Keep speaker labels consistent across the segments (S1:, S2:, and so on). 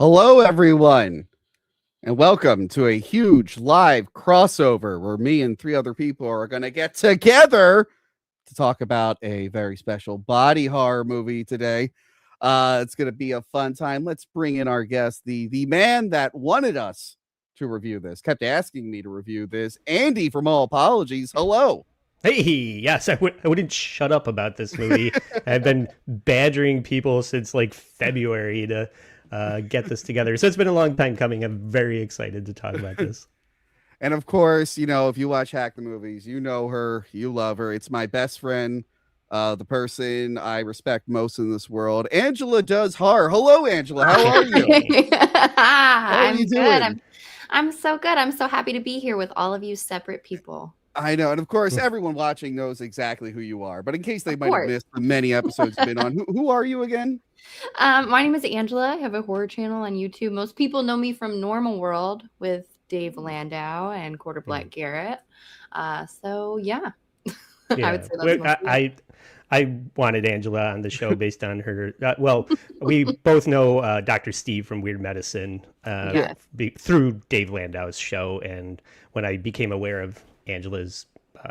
S1: Hello, everyone, and welcome to a huge live crossover where me and three other people are going to get together to talk about a very special body horror movie today. It's going to be a fun time. Let's bring in our guest, the man that wanted us to review this, kept asking me to review this, Andy from All Apologies. Hello.
S2: Hey, yes, I wouldn't shut up about this movie. I've been badgering people since like February to get this together. So it's been a long time coming. I'm very excited to talk about this.
S1: And of course, you know, if you watch Hack the Movies, you know her, you love her. It's my best friend, the person I respect most in this world. Angela does horror. Hello, Angela. How are you?
S3: I'm good. I'm so good. I'm so happy to be here with all of you separate people.
S1: I know. And of course, everyone watching knows exactly who you are. But in case they might have missed the many episodes you've been on, who are you again?
S3: My name is Angela. I have a horror channel on YouTube. Most people know me from Normal World with Dave Landau and Quarter Black Garrett. So, yeah. I would say that's
S2: I wanted Angela on the show based on her. Well, we both know Dr. Steve from Weird Medicine through Dave Landau's show. And when I became aware of Angela's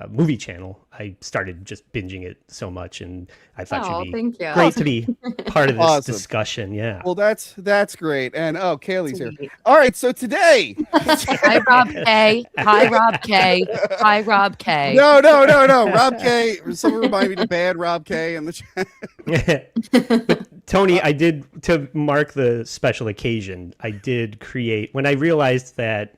S2: movie channel, I started just binging it so much, and I thought she'd be great to be part of this discussion. Yeah.
S1: Well, that's great. And Kaylee's here. All right, so today.
S4: Hi, Rob K. Hi, Rob K. Hi, Rob K.
S1: No. Rob K. Someone remind me to ban Rob K in the chat.
S2: But Tony, I did, to mark the special occasion, I did create, when I realized that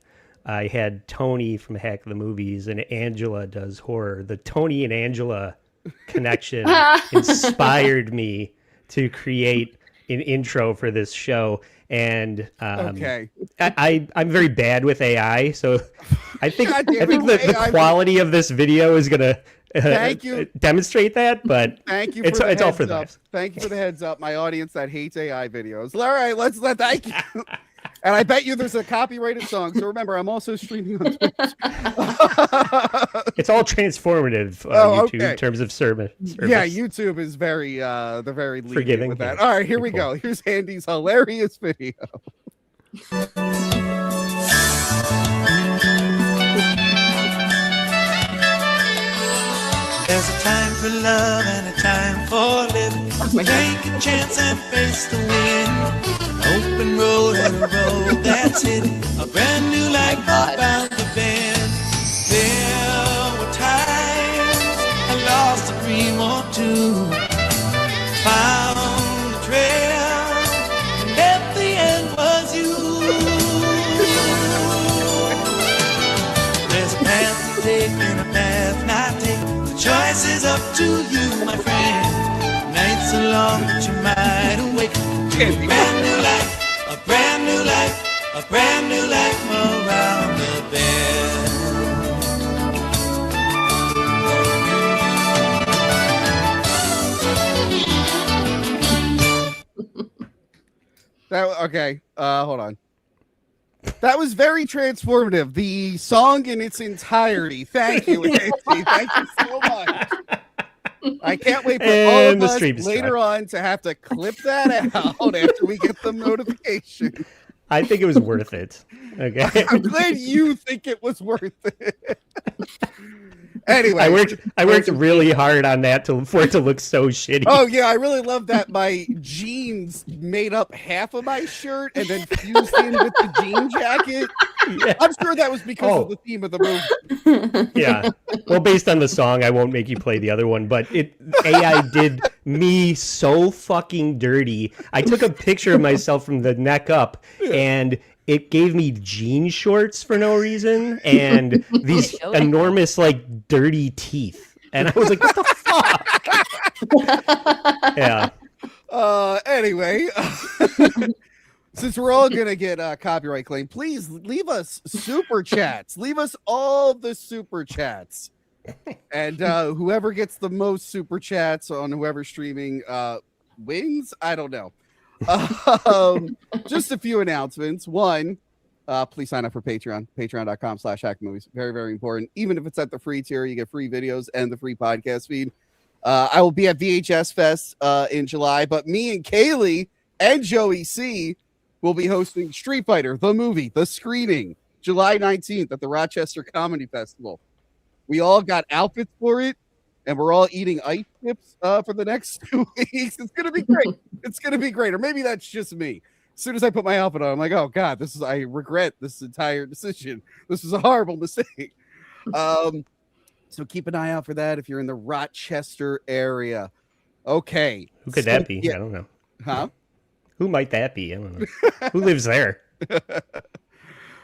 S2: I had Tony from Hack the Movies and Angela does horror. The Tony and Angela connection inspired me to create an intro for this show. And I'm very bad with AI, so I think the quality of this video is gonna demonstrate that. But
S1: thank you.
S2: It's all for that.
S1: Thank you for the heads up, my audience that hates AI videos. All right, let's thank you. And I bet you there's a copyrighted song. So remember, I'm also streaming on Twitch.
S2: It's all transformative YouTube in terms of service.
S1: Yeah, YouTube is very they're very
S2: forgiving
S1: with that. All right, here we go. Here's Andy's hilarious video.
S5: There's a time for love and a time for living. Take a chance and face the wind. An open road and a road that's hidden. A brand new light around the bend. There were times I lost a dream or two. Found a trail, and at the end was you. There's a path to take and a path not take. The choice is up to you, my friend. Nights are long, but you might awake. A brand new life, a brand new life, a brand new life around the bend.
S1: Hold on. That was very transformative. The song in its entirety. Thank you, Andy. Thank you so much. I can't wait for all of us later on to have to clip that out after we get the notification.
S2: I think it was worth it. Okay.
S1: I'm glad you think it was worth it. Anyway,
S2: I worked really hard on that for it to look so shitty.
S1: Oh yeah, I really love that my jeans made up half of my shirt and then fused in with the jean jacket. Yeah. I'm sure that was because of the theme of the movie.
S2: Yeah. Well, based on the song, I won't make you play the other one, but AI did me so fucking dirty. I took a picture of myself from the neck up and it gave me jean shorts for no reason and these enormous, like, dirty teeth. And I was like, what the fuck? Yeah.
S1: Anyway, since we're all going to get copyright claim, please leave us super chats. Leave us all the super chats. And whoever gets the most super chats on whoever's streaming wins. I don't know. Just a few announcements. One, please sign up for Patreon, patreon.com/hackmovies. Very, very important. Even if it's at the free tier, you get free videos and the free podcast feed. I will be at VHS Fest in July, but me and Kaylee and Joey C will be hosting Street Fighter, the movie, the screening, July 19th at the Rochester Comedy Festival. We all got outfits for it, and we're all eating ice chips for the next 2 weeks. It's going to be great. It's going to be great. Or maybe that's just me. As soon as I put my outfit on, I'm like, oh, God, I regret this entire decision. This was a horrible mistake. So keep an eye out for that if you're in the Rochester area. Okay.
S2: Who could that be? I don't know.
S1: Huh?
S2: Who might that be? I don't know. Who lives there?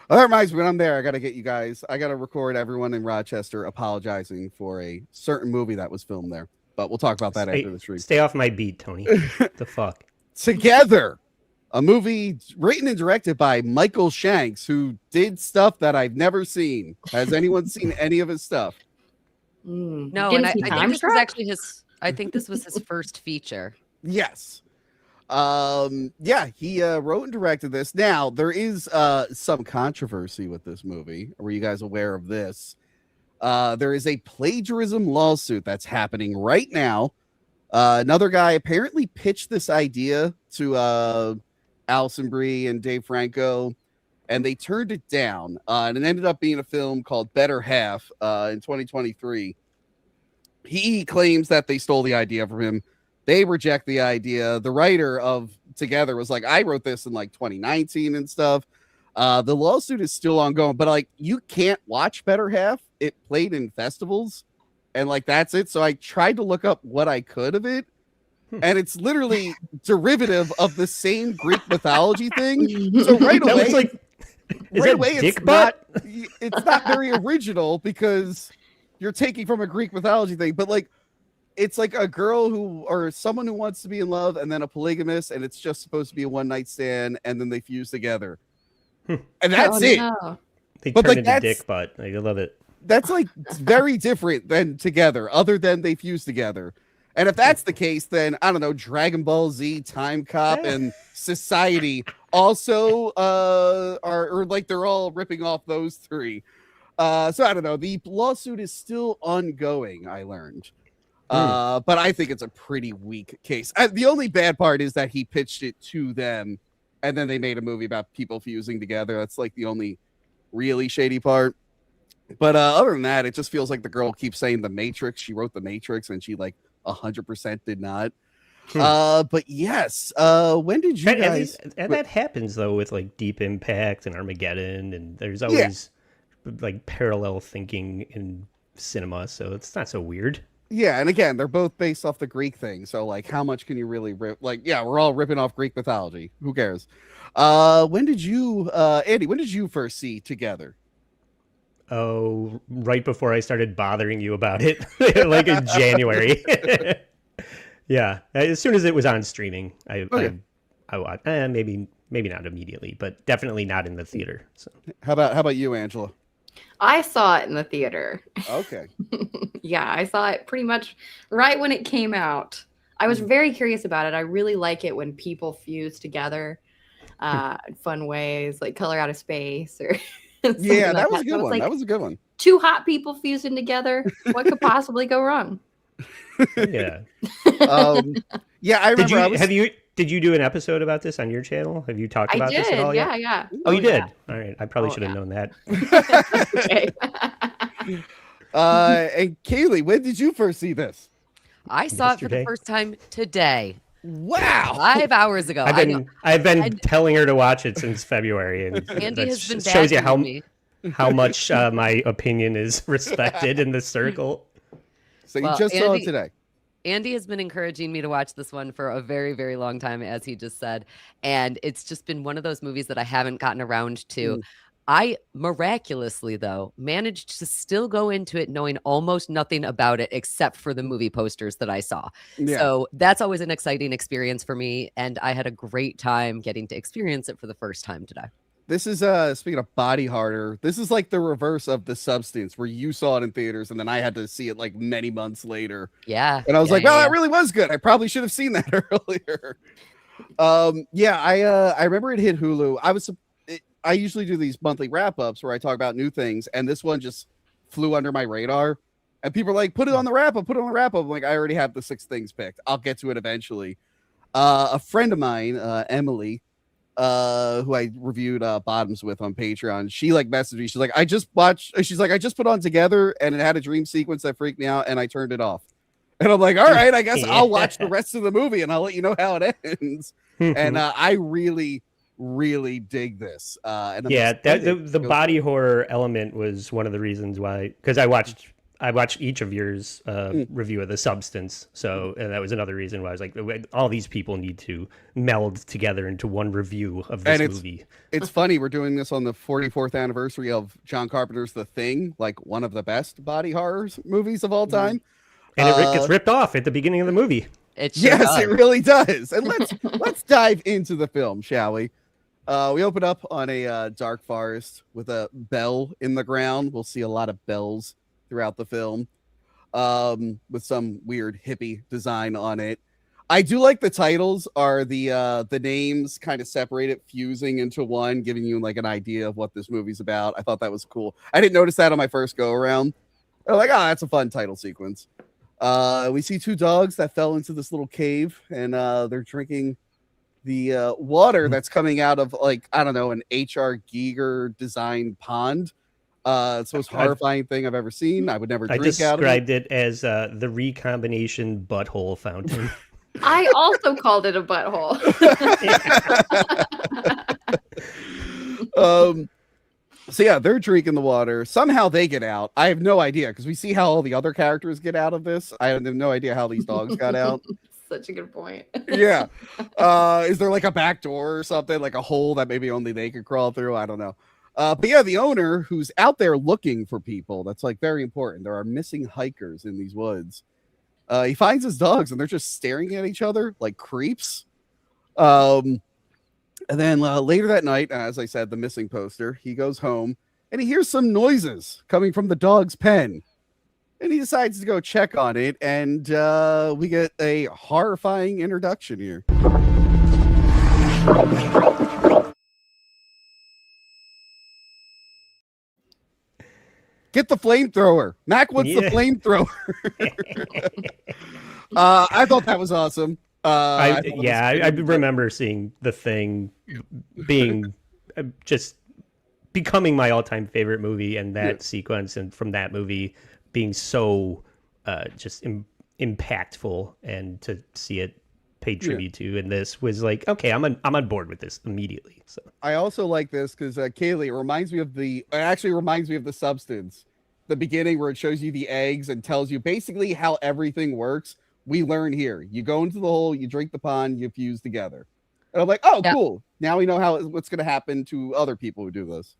S1: That reminds me, when I'm there, I got to get you guys. I got to record everyone in Rochester apologizing for a certain movie that was filmed there. But we'll talk about that after the stream.
S2: Stay off my beat, Tony. What the fuck?
S1: Together, a movie written and directed by Michael Shanks, who did stuff that I've never seen. Has anyone seen any of his stuff?
S4: No, and I think this was actually I think this was his first feature.
S1: Yes. Yeah, he wrote and directed this. Now, there is some controversy with this movie. Were you guys aware of this? There is a plagiarism lawsuit that's happening right now. Another guy apparently pitched this idea to Alison, Brie, and Dave Franco, and they turned it down. And it ended up being a film called Better Half in 2023. He claims that they stole the idea from him. They reject the idea. The writer of Together was like, I wrote this in like 2019 and stuff. The lawsuit is still ongoing, but like you can't watch Better Half. It played in festivals and like that's it. So I tried to look up what I could of it. And it's literally derivative of the same Greek mythology thing. So right away, it's not very original because you're taking from a Greek mythology thing, but like it's like a girl or someone who wants to be in love and then a polygamist, and it's just supposed to be a one night stand, and then they fuse together. And that's it. No.
S2: They turn into dick butt. I love it.
S1: That's like very different than Together, other than they fuse together. And if that's the case, then I don't know, Dragon Ball Z, Time Cop, and Society also are like they're all ripping off those three. So I don't know. The lawsuit is still ongoing, I learned. But I think it's a pretty weak case. The only bad part is that he pitched it to them and then they made a movie about people fusing together. That's like the only really shady part. But other than that, it just feels like the girl keeps saying The Matrix. She wrote The Matrix and she like 100% did not. But yes, when did you guys...
S2: And that happens though with like Deep Impact and Armageddon, and there's always like parallel thinking in cinema, so it's not so weird.
S1: Yeah, and again, they're both based off the Greek thing, so like how much can you really rip? Like, yeah, we're all ripping off Greek mythology. Who cares? When did you Andy, when did you first see Together?
S2: Oh, right before I started bothering you about it, like in January. Yeah, as soon as it was on streaming, I watched. Maybe not immediately, but definitely not in the theater. So.
S1: How about you, Angela?
S3: I saw it in the theater.
S1: Okay.
S3: Yeah, I saw it pretty much right when it came out. I was very curious about it. I really like it when people fuse together in fun ways, like Color Out of Space or
S1: yeah, that was a good one. Like, that was a good one.
S3: Two hot people fusing together. What could possibly go wrong?
S2: Yeah.
S1: Yeah, I remember.
S2: Did you do an episode about this on your channel? Have you talked about this at all yet?
S3: Yeah.
S2: Oh, you did? All right. I probably should have known that.
S3: Okay.
S1: And Kaylee, when did you first see this?
S4: I saw it for the first time today.
S1: Wow.
S4: 5 hours ago.
S2: I've been telling her to watch it since February, and
S4: Andy has been
S2: shows you how much my opinion is respected in this circle.
S1: So you just saw it today.
S4: Andy has been encouraging me to watch this one for a very, very long time, as he just said. And it's just been one of those movies that I haven't gotten around to. I miraculously, though, managed to still go into it knowing almost nothing about it except for the movie posters that I saw. Yeah. So that's always an exciting experience for me. And I had a great time getting to experience it for the first time today.
S1: This is speaking of body horror, this is like the reverse of The Substance, where you saw it in theaters and then I had to see it like many months later.
S4: Yeah.
S1: And I was that really was good. I probably should have seen that earlier. I remember it hit Hulu. I usually do these monthly wrap-ups where I talk about new things, and this one just flew under my radar. And people are like, put it on the wrap-up, put it on the wrap-up. I'm like, I already have the 6 things picked. I'll get to it eventually. A friend of mine, Emily, who I reviewed Bottoms with on Patreon. She like messaged me. She's like, I just put on Together and it had a dream sequence that freaked me out and I turned it off. And I'm like, all right, I guess I'll watch the rest of the movie and I'll let you know how it ends. And I really, really dig this. And
S2: the body horror element was one of the reasons why, because I watched each of yours review of The Substance. So and that was another reason why I was like, all these people need to meld together into one review of this movie.
S1: It's funny. We're doing this on the 44th anniversary of John Carpenter's The Thing, like one of the best body horror movies of all time.
S2: And it gets ripped off at the beginning of the movie.
S1: It really does. And let's dive into the film, shall we? We open up on a dark forest with a bell in the ground. We'll see a lot of bells throughout the film, with some weird hippie design on it. I do like the titles are the names kind of separated, fusing into one, giving you like an idea of what this movie's about. I thought that was cool. I didn't notice that on my first go around. I'm like, that's a fun title sequence. We see two dogs that fell into this little cave, and they're drinking the water that's coming out of, like, I don't know, an H.R. Giger designed pond. It's the most horrifying thing I've ever seen. I would never drink out of it.
S2: I described it as the recombination butthole fountain.
S3: I also called it a butthole.
S1: So yeah, they're drinking the water. Somehow they get out. I have no idea, because we see how all the other characters get out of this. I have no idea how these dogs got out.
S3: Such a good point.
S1: Yeah. Is there like a back door or something, like a hole that maybe only they could crawl through? I don't know. But yeah, the owner, who's out there looking for people, that's like very important. There are missing hikers in these woods. He finds his dogs and they're just staring at each other like creeps. And then later that night, as I said, the missing poster, he goes home and he hears some noises coming from the dog's pen. And he decides to go check on it. And we get a horrifying introduction here. Get the flamethrower. Mac wants the flamethrower. I thought that was awesome.
S2: I remember seeing The Thing being just becoming my all-time favorite movie, and that sequence and from that movie being so just impactful, and to see it paid tribute to, and this was like, okay, I'm on board with this immediately. So
S1: I also like this because Kaylee, it actually reminds me of The Substance, the beginning where it shows you the eggs and tells you basically how everything works. We learn here. You go into the hole, you drink the pond, you fuse together. And I'm like, cool. Now we know what's going to happen to other people who do this.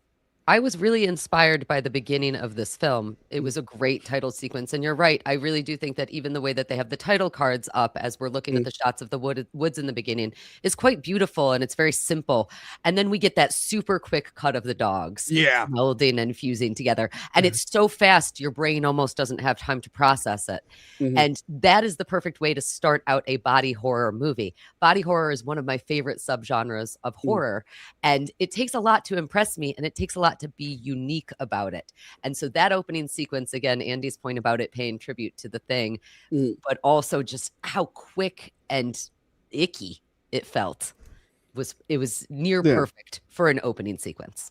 S4: I was really inspired by the beginning of this film. It was a great title sequence. And you're right. I really do think that even the way that they have the title cards up as we're looking at the shots of the woods in the beginning is quite beautiful, and it's very simple. And then we get that super quick cut of the dogs melding and fusing together. And it's so fast, your brain almost doesn't have time to process it. And that is the perfect way to start out a body horror movie. Body horror is one of my favorite subgenres of horror. And it takes a lot to impress me, and it takes a lot to be unique about it. And so that opening sequence, again, Andy's point about it paying tribute to The Thing, but also just how quick and icky it felt, it was near perfect for an opening sequence.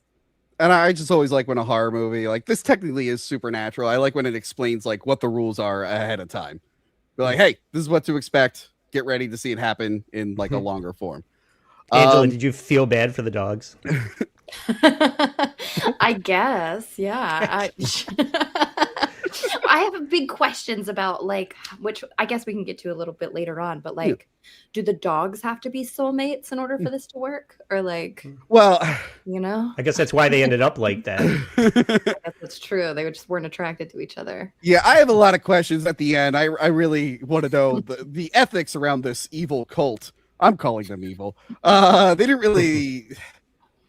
S1: And I just always like when a horror movie, like this technically is supernatural. I like when it explains like what the rules are ahead of time. Be like, hey, this is what to expect. Get ready to see it happen in like a longer form.
S2: Angela, did you feel bad for the dogs?
S3: I guess, yeah. I have big questions about, like, which I guess we can get to a little bit later on, but like, do the dogs have to be soulmates in order for this to work? Or like,
S1: well,
S3: you know,
S2: I guess that's why they ended up like that.
S3: I guess that's true. They just weren't attracted to each other.
S1: Yeah, I have a lot of questions at the end. I really want to know the ethics around this evil cult. I'm calling them evil. They didn't really...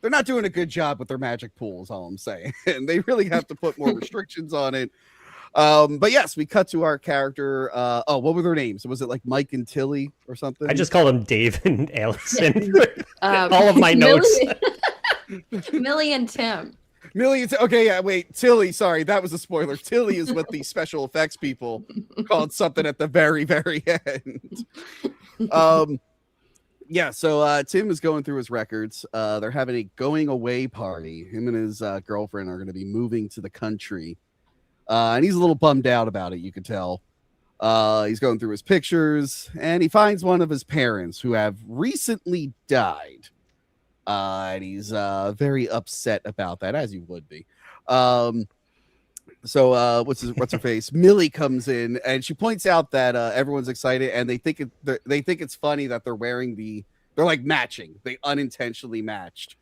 S1: They're not doing a good job with their magic pools, all I'm saying. And they really have to put more restrictions on it. But yes, we cut to our character. What were their names? Was it like Mike and Tilly or something?
S2: I just call them Dave and Alison. All of my notes.
S3: Millie and Tim.
S1: Okay, yeah, wait. Tilly, sorry, that was a spoiler. Tilly is what the special effects people called something at the very, very end. Yeah, so Tim is going through his records. They're having a going away party. Him and his girlfriend are going to be moving to the country. And he's a little bummed out about it, you could tell. He's going through his pictures, and he finds one of his parents who have recently died. And he's very upset about that, as you would be. So what's her face? Millie comes in and she points out that everyone's excited and they think it's funny that they're wearing they're like matching. They unintentionally matched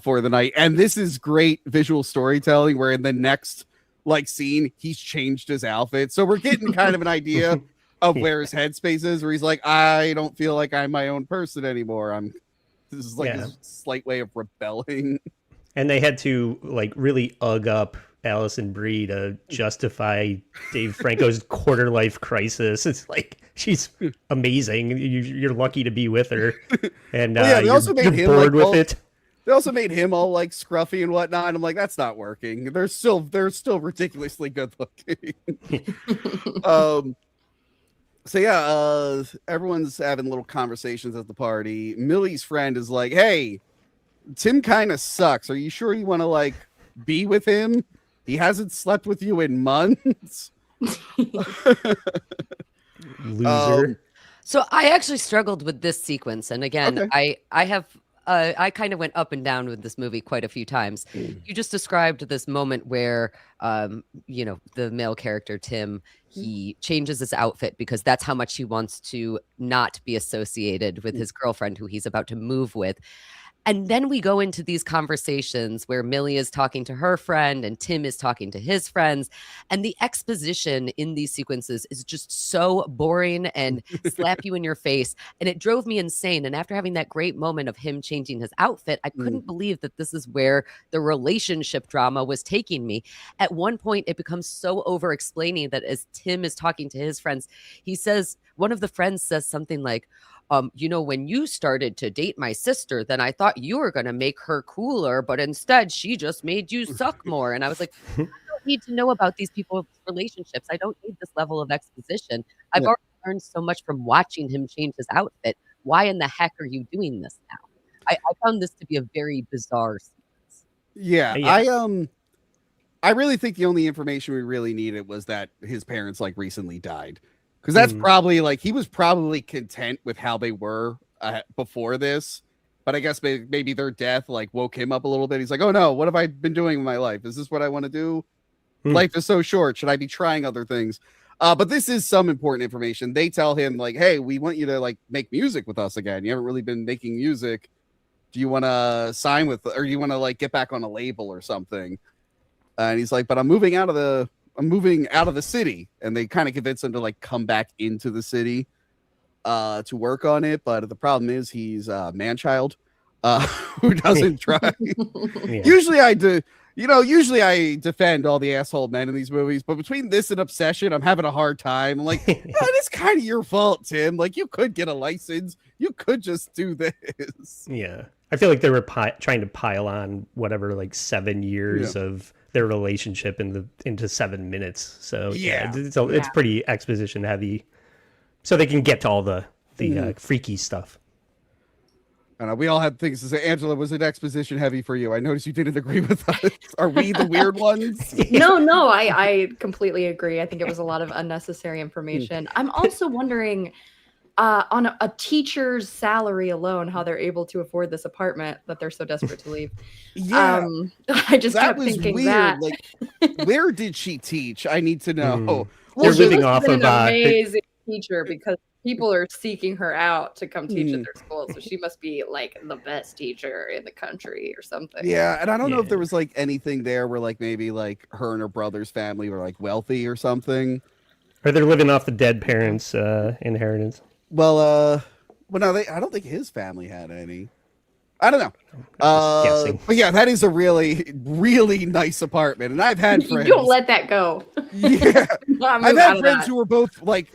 S1: for the night. And this is great visual storytelling where in the next like scene he's changed his outfit. So we're getting kind of an idea of where his headspace is, where he's like, I don't feel like I'm my own person anymore. This is like a slight way of rebelling.
S2: And they had to like really ugg up Alison Brie to justify Dave Franco's quarter life crisis. It's like she's amazing. You're lucky to be with her, and
S1: they also made him
S2: bored
S1: like,
S2: with it.
S1: They also made him all like scruffy and whatnot. And I'm like, that's not working. They're still ridiculously good looking. So yeah, everyone's having little conversations at the party. Millie's friend is like, "Hey, Tim kind of sucks. Are you sure you want to like be with him? He hasn't slept with you in months."
S2: Loser.
S4: So I actually struggled with this sequence, and again, I kind of went up and down with this movie quite a few times. You just described this moment where, the male character Tim, he changes his outfit because that's how much he wants to not be associated with his girlfriend, who he's about to move with. And then we go into these conversations where Millie is talking to her friend and Tim is talking to his friends. And the exposition in these sequences is just so boring and slap you in your face. And it drove me insane. And after having that great moment of him changing his outfit, I couldn't believe that this is where the relationship drama was taking me. At one point, it becomes so over-explaining that as Tim is talking to his friends, one of the friends says something like, when you started to date my sister, then I thought you were going to make her cooler, but instead she just made you suck more. And I was like, I don't need to know about these people's relationships. I don't need this level of exposition. I've already learned so much from watching him change his outfit. Why in the heck are you doing this now? I found this to be a very bizarre sequence.
S1: Yeah. I really think the only information we really needed was that his parents like recently died. Because that's probably like he was probably content with how they were before this, but I guess maybe their death like woke him up a little bit. He's like, "Oh no, what have I been doing with my life? Is this what I want to do? Life is so short. Should I be trying other things?" But this is some important information. They tell him like, "Hey, we want you to like make music with us again. You haven't really been making music. Do you want to sign with, or do you want to like get back on a label or something?" And he's like, "But I'm moving out of the city," and they kind of convince him to like come back into the city to work on it. But the problem is he's a man-child who doesn't try. Usually I defend all the asshole men in these movies, but between this and Obsession, I'm having a hard time. I'm like, it's kind of your fault, Tim. Like, you could get a license. You could just do this.
S2: Yeah. I feel like they were trying to pile on whatever, like 7 years of their relationship into 7 minutes. So it's pretty exposition heavy, so they can get to all the freaky stuff.
S1: And we all had things to say. Angela, was it exposition heavy for you? I noticed you didn't agree with us. Are we the weird ones?
S3: No, I completely agree. I think it was a lot of unnecessary information. I'm also wondering, on a teacher's salary alone, how they're able to afford this apartment that they're so desperate to leave. I just kept thinking weird. That.
S1: Like, where did she teach? I need to know.
S2: They're living off of
S3: an amazing teacher because people are seeking her out to come teach at their school. So she must be like the best teacher in the country or something.
S1: Yeah, and I don't know if there was like anything there where like maybe like her and her brother's family were like wealthy or something.
S2: Or they're living off the dead parents' inheritance.
S1: Well, no, I don't think his family had any. I don't know. But yeah, that is a really, really nice apartment, and I've had friends.
S3: You don't let that go.
S1: Yeah, I've had friends who were both like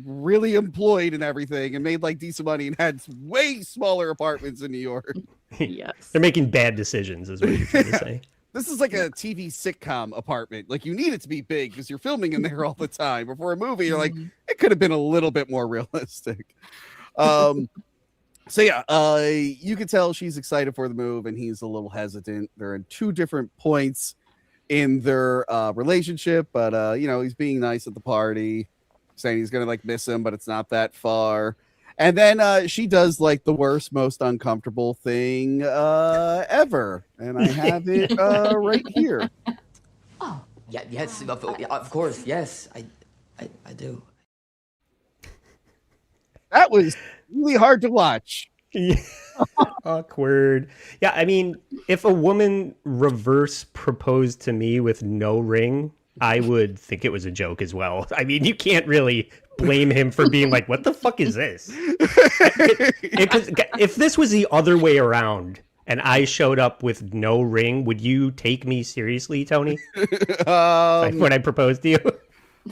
S1: really employed and everything, and made like decent money, and had way smaller apartments in New York.
S3: Yes,
S2: they're making bad decisions, is what you're trying to say.
S1: This is like a TV sitcom apartment. Like, you need it to be big because you're filming in there all the time. Before a movie, you're like, it could have been a little bit more realistic. So yeah, you could tell she's excited for the move, and he's a little hesitant. They're at two different points in their relationship, but he's being nice at the party, saying he's gonna like miss him, but it's not that far. And then she does like the worst, most uncomfortable thing ever, and I have it right here.
S6: Oh, yeah, yes, of course, yes, I do.
S1: That was really hard to watch.
S2: Awkward. Yeah, I mean, if a woman reverse proposed to me with no ring, I would think it was a joke as well. I mean, you can't really blame him for being like, what the fuck is this? If this was the other way around and I showed up with no ring, would you take me seriously, Tony? When I proposed to you?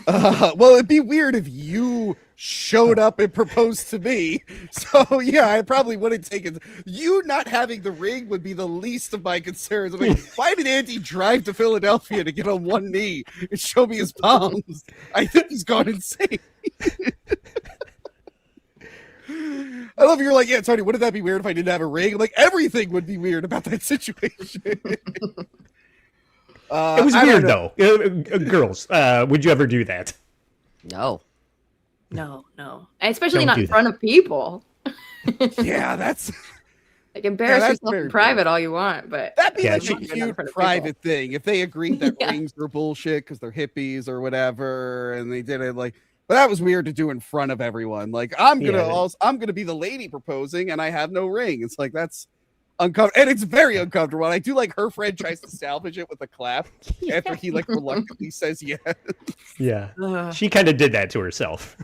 S1: Well, it'd be weird if you showed up and proposed to me. So yeah, I probably wouldn't take it. You not having the ring would be the least of my concerns. I'm like, why did Andy drive to Philadelphia to get on one knee and show me his palms? I think he's gone insane. I love you're like, yeah, Tony, wouldn't that be weird if I didn't have a ring? I'm like, everything would be weird about that situation.
S2: It was weird though. Girls, would you ever do that?
S4: No.
S3: No. Especially
S2: Don't
S3: not
S2: do
S3: in front of people.
S1: Yeah, that's
S3: like embarrass
S1: that's
S3: yourself
S1: very
S3: in private all you want, but
S1: that'd be
S2: Yeah,
S1: like
S2: she-
S1: a cute private thing. If they agreed that rings were bullshit because they're hippies or whatever, and they did it like, but that was weird to do in front of everyone. Like, I'm gonna be the lady proposing, and I have no ring. It's like that's uncomfortable, and it's very uncomfortable. And I do like her friend tries to salvage it with a clap after he like reluctantly says yes.
S2: Yeah, she kind of did that to herself.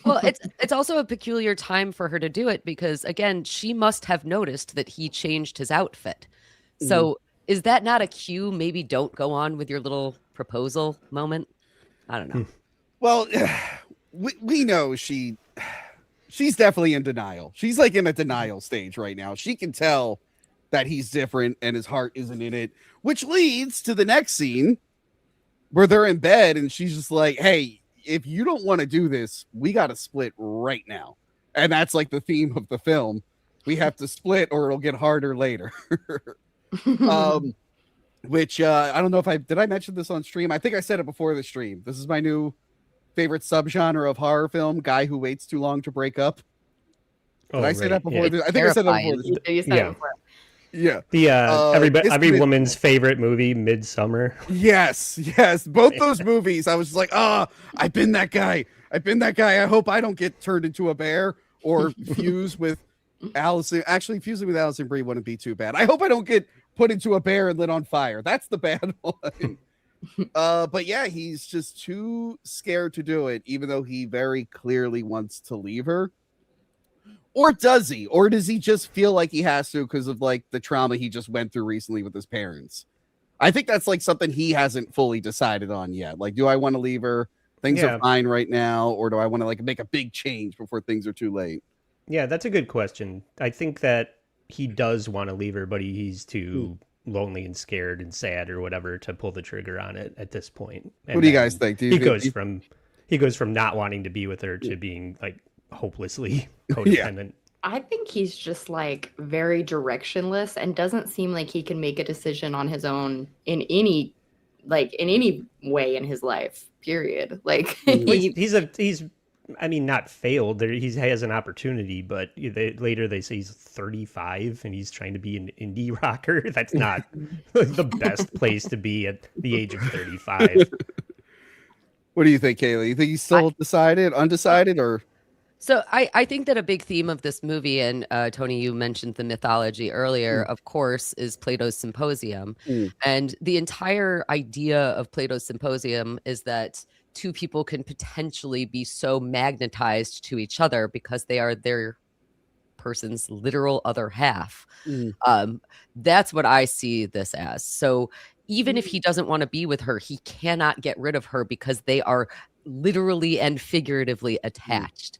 S4: Well, it's also a peculiar time for her to do it because again, she must have noticed that he changed his outfit. So is that not a cue? Maybe don't go on with your little proposal moment. I don't know.
S1: Well, we know she's definitely in denial. She's like in a denial stage right now. She can tell that he's different and his heart isn't in it, which leads to the next scene where they're in bed and she's just like, hey, if you don't want to do this, we got to split right now. And that's like the theme of the film. We have to split or it'll get harder later. Which I don't know if did I mention this on stream? I think I said it before the stream. This is my new favorite subgenre of horror film, guy who waits too long to break up. Did I say that before?
S4: Yeah,
S1: I think I said that before.
S3: You said it before.
S1: Yeah.
S2: The every woman's favorite movie, Midsummer.
S1: Yes. Both those movies, I was just like, I've been that guy. I hope I don't get turned into a bear or fuse with Alison. Actually, fusing with Alison Brie wouldn't be too bad. I hope I don't get put into a bear and lit on fire. That's the bad one. But yeah, he's just too scared to do it, even though he very clearly wants to leave her. Or does he? Or does he just feel like he has to because of like the trauma he just went through recently with his parents? I think that's like something he hasn't fully decided on yet. Like, do I want to leave her? Things are fine right now, or do I want to like make a big change before things are too late?
S2: Yeah, that's a good question. I think that he does want to leave her, but he's too lonely and scared and sad or whatever to pull the trigger on it at this point. And
S1: what do you guys think?
S2: He goes from not wanting to be with her to being like hopelessly codependent.
S3: I think he's just like very directionless and doesn't seem like he can make a decision on his own in any way in his life, period. Like
S2: he's I mean, not failed. He has an opportunity, but later they say he's 35 and he's trying to be an indie rocker. That's not the best place to be at the age of 35.
S1: What do you think, Kaylee? You think he's still undecided, or?
S4: So I think that a big theme of this movie, and Tony, you mentioned the mythology earlier, of course, is Plato's Symposium. And the entire idea of Plato's Symposium is that two people can potentially be so magnetized to each other because they are their person's literal other half. That's what I see this as. So even if he doesn't want to be with her, he cannot get rid of her because they are literally and figuratively attached.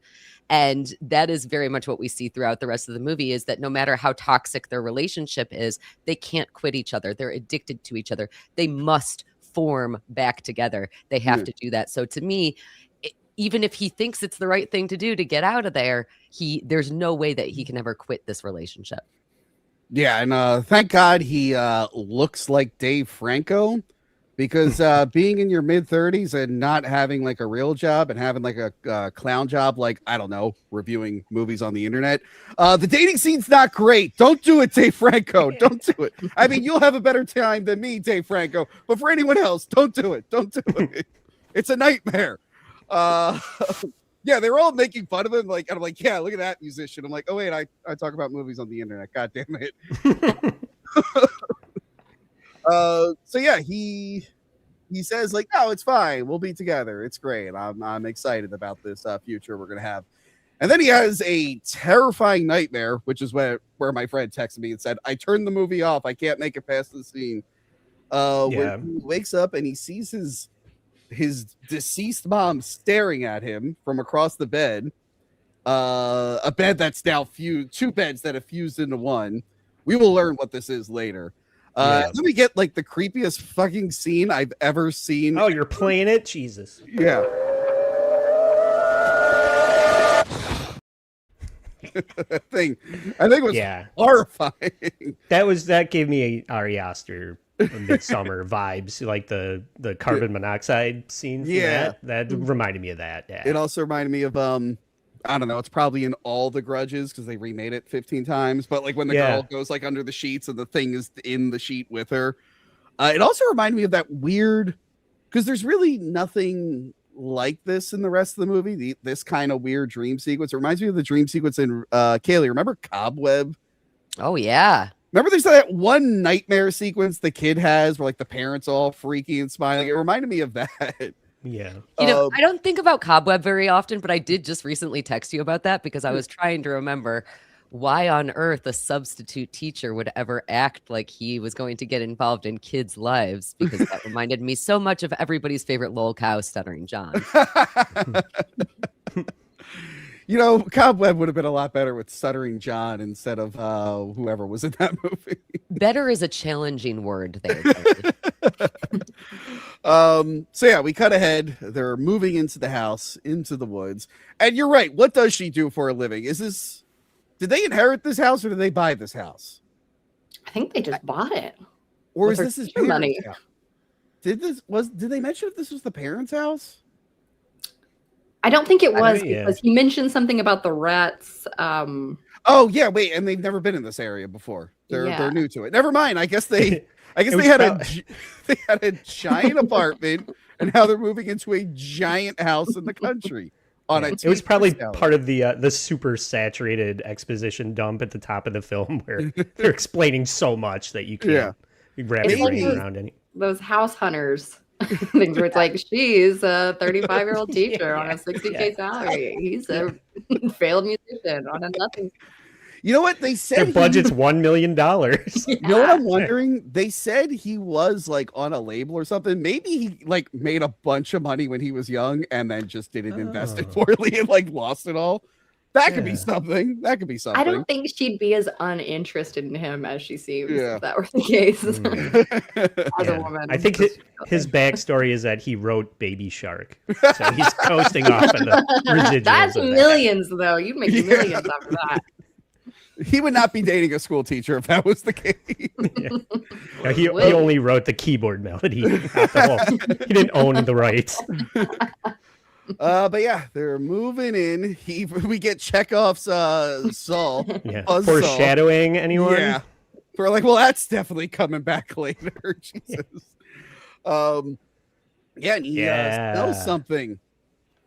S4: And that is very much what we see throughout the rest of the movie, is that no matter how toxic their relationship is, they can't quit each other. They're addicted to each other. They must form back together. They have to do that. So to me, even if he thinks it's the right thing to do to get out of there, there's no way that he can ever quit this relationship.
S1: Yeah, and thank God he looks like Dave Franco, because being in your mid-30s and not having like a real job and having like a clown job, like, I don't know, reviewing movies on the internet, the dating scene's not great. Don't do it, Dave Franco. Don't do it. I mean, you'll have a better time than me, Dave Franco, but for anyone else, don't do it. Don't do it. It's a nightmare. Yeah, they were all making fun of him. Like, and I'm like, yeah, look at that musician. I'm like, oh wait, I talk about movies on the internet. God damn it. So yeah, he says like, no, it's fine. We'll be together. It's great. I'm excited about this future we're gonna have. And then he has a terrifying nightmare, which is where my friend texted me and said, I turned the movie off. I can't make it past the scene. Where he wakes up and he sees his deceased mom staring at him from across the bed. A bed that's now two beds that have fused into one. We will learn what this is later. Then we get like the creepiest fucking scene I've ever seen.
S2: Oh, you're playing it? Jesus.
S1: Yeah. thing I think was horrifying.
S2: That gave me Ari Aster Midsummer vibes, like the carbon monoxide scene.
S1: Yeah,
S2: that reminded me of that. Yeah,
S1: it also reminded me of I don't know, it's probably in all the Grudges because they remade it 15 times, but like when the girl goes like under the sheets and the thing is in the sheet with her. It also reminded me of that weird, because there's really nothing like this in the rest of the movie, this kind of weird dream sequence. It reminds me of the dream sequence in Kaylee, remember Cobweb?
S4: Oh yeah.
S1: Remember there's that one nightmare sequence the kid has where like the parents all freaky and smiling? It reminded me of that.
S2: Yeah.
S4: You know, I don't think about Cobweb very often, but I did just recently text you about that because I was trying to remember why on earth a substitute teacher would ever act like he was going to get involved in kids' lives, because that reminded me so much of everybody's favorite lol cow, Stuttering John.
S1: You know, Cobweb would have been a lot better with Stuttering John instead of whoever was in that movie.
S4: Better is a challenging word there.
S1: So yeah, we cut ahead. They're moving into the house, into the woods. And you're right. What does she do for a living? Did they inherit this house or did they buy this house?
S3: I think they just bought it.
S1: Or is this his parents'
S3: money?
S1: house? Did they mention if this was the parents' house?
S3: I don't think it was, because he mentioned something about the rats.
S1: Oh yeah, wait, and they've never been in this area before. They're new to it. Never mind. I guess they had a giant apartment, and now they're moving into a giant house in the country.
S2: It was probably part of the super saturated exposition dump at the top of the film where they're explaining so much that you can't wrap your brain around any.
S3: Those house hunters things where it's like, she's a 35-year-old teacher on a 60K salary. He's a failed musician on a nothing.
S1: You know what they said?
S2: Their budget's $1 million.
S1: You know what I'm wondering? They said he was like on a label or something. Maybe he like made a bunch of money when he was young and then just didn't invest it poorly and like lost it all. That could be something. That could be something.
S3: I don't think she'd be as uninterested in him as she seems. If that were the case. As a woman,
S2: I think his backstory is that he wrote Baby Shark, so he's coasting off in the residuals.
S3: That's millions, though. You'd make millions after that.
S1: He would not be dating a school teacher if that was the case.
S2: He only wrote the keyboard melody. Not the he didn't own the rights.
S1: But yeah, they're moving in. We get Chekhov's Saul.
S2: Yeah. Foreshadowing
S1: Saul.
S2: Anyone?
S1: Yeah. We're like, well, that's definitely coming back later. Jesus. Yeah, and he smells something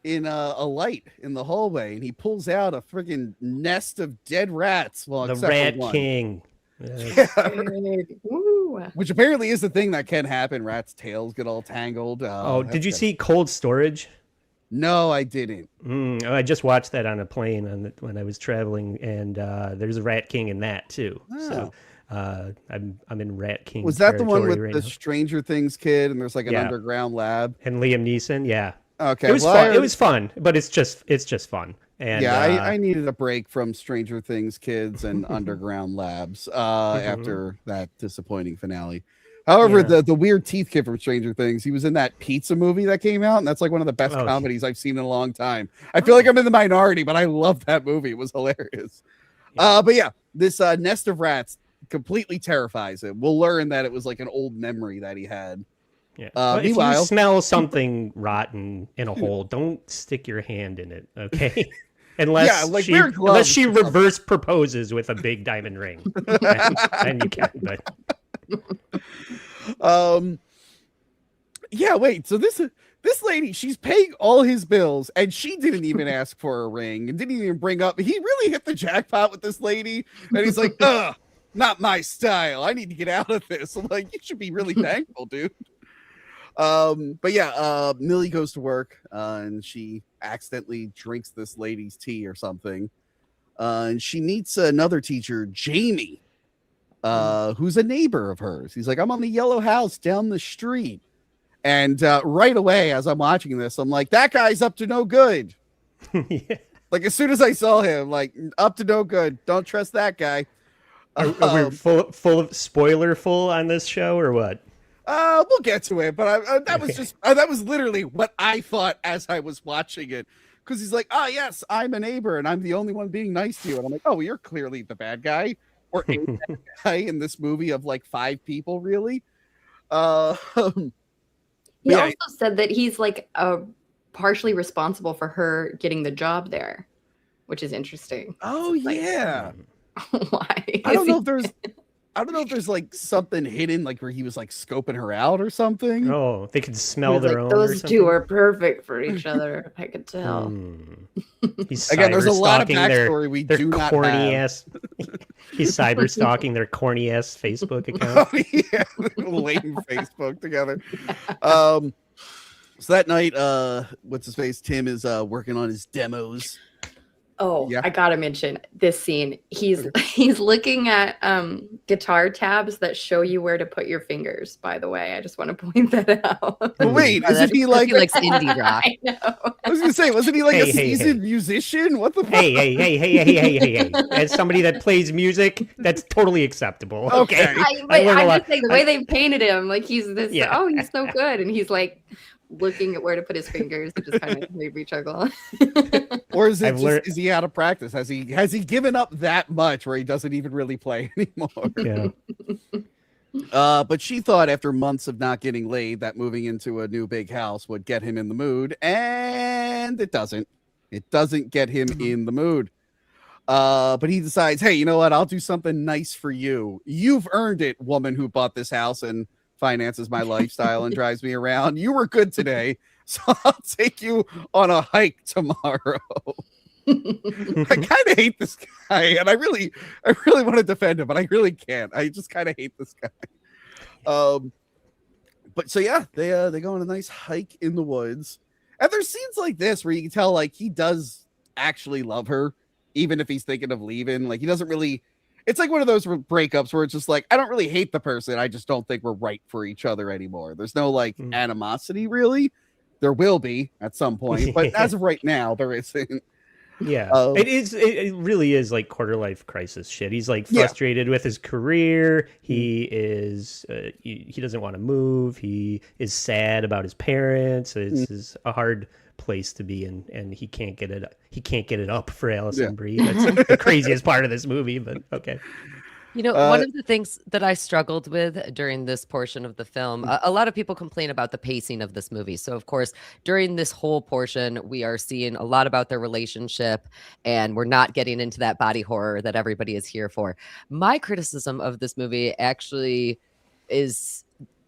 S1: in a light in the hallway, and he pulls out a freaking nest of dead rats. Well,
S2: the Rat King.
S1: Which apparently is the thing that can happen. Rats' tails get all tangled.
S2: Did you see Cold Storage?
S1: No, I didn't.
S2: I just watched that on a plane when I was traveling, and there's a Rat King in that too. Oh. So I'm in Rat King.
S1: Was that the one with the Stranger Things kid, and there's like an underground lab?
S2: And Liam Neeson, yeah.
S1: Okay,
S2: it was fun. It was fun, but it's just fun. And
S1: yeah, I needed a break from Stranger Things kids and Underground Labs after that disappointing finale. However, the weird teeth kid from Stranger Things, he was in that pizza movie that came out, and that's like one of the best comedies I've seen in a long time. I feel like I'm in the minority, but I love that movie. It was hilarious. But yeah, this nest of rats completely terrifies him. We'll learn that it was like an old memory that he had.
S2: Yeah. Well,
S1: meanwhile,
S2: if you smell something rotten in a hole, don't stick your hand in it, okay? Unless she reverse proposes with a big diamond ring, then you can. But
S1: yeah, wait. So this lady, she's paying all his bills, and she didn't even ask for a ring and didn't even bring up. He really hit the jackpot with this lady, and he's like, "Ugh, not my style. I need to get out of this." I'm like, you should be really thankful, dude. But yeah, Millie goes to work, and she accidentally drinks this lady's tea or something. And she meets another teacher, Jamie, who's a neighbor of hers. He's like, I'm on the yellow house down the street. And right away, as I'm watching this, I'm like, that guy's up to no good.
S2: Yeah.
S1: Like, as soon as I saw him, like, up to no good. Don't trust that guy.
S2: Are we full of spoiler full on this show or what?
S1: We'll get to it, but that was just that was literally what I thought as I was watching it, because he's like, "Oh yes, I'm a neighbor, and I'm the only one being nice to you," and I'm like, "Oh, well, you're clearly the bad guy, or a bad guy in this movie of like 5 people, really."
S3: He also said that he's like partially responsible for her getting the job there, which is interesting.
S1: Oh yeah.
S3: Why?
S1: I don't know if there's like something hidden, like where he was like scoping her out or something.
S2: Oh, they could smell their own.
S3: Those two are perfect for each other. I could tell.
S2: He's
S1: again, there's a lot of backstory we do not have.
S2: He's cyber stalking their corny ass Facebook account.
S1: Oh, yeah, latent Facebook together. So that night, what's his face? Tim is working on his demos.
S3: Oh, yeah. I gotta mention this scene. He's looking at guitar tabs that show you where to put your fingers. By the way, I just want to point that out.
S1: Wait, isn't he like
S4: indie rock?
S3: I know.
S1: I was gonna say, wasn't he like a seasoned musician? What the fuck?
S2: Hey! As somebody that plays music, that's totally acceptable. Okay,
S3: I'm just saying the way they painted him, like he's this. Yeah. Oh, he's so good, and he's like looking at where to put his fingers. It just kind of made me chuckle.
S1: Or is it is he out of practice? Has he given up that much where he doesn't even really play anymore?
S2: Yeah.
S1: But she thought after months of not getting laid that moving into a new big house would get him in the mood, and it doesn't. It doesn't get him in the mood. But he decides, hey, you know what? I'll do something nice for you. You've earned it, woman who bought this house and finances my lifestyle and drives me around. You were good today, so I'll take you on a hike tomorrow. I kind of hate this guy, and I really want to defend him, but I really can't. I just kind of hate this guy. But so yeah, they go on a nice hike in the woods, and there's scenes like this where you can tell like he does actually love her, even if he's thinking of leaving. Like he doesn't really. It's like one of those breakups where it's just like, I don't really hate the person. I just don't think we're right for each other anymore. There's no like animosity really. There will be at some point, but as of right now, there isn't.
S2: Yeah, it really is like quarter life crisis shit. He's like frustrated with his career. He is he doesn't want to move. He is sad about his parents. It's a hard place to be in, and he can't get it up for Alison Brie. That's the craziest part of this movie, but okay.
S4: You know, one of the things that I struggled with during this portion of the film, a lot of people complain about the pacing of this movie. So, of course, during this whole portion, we are seeing a lot about their relationship, and we're not getting into that body horror that everybody is here for. My criticism of this movie actually is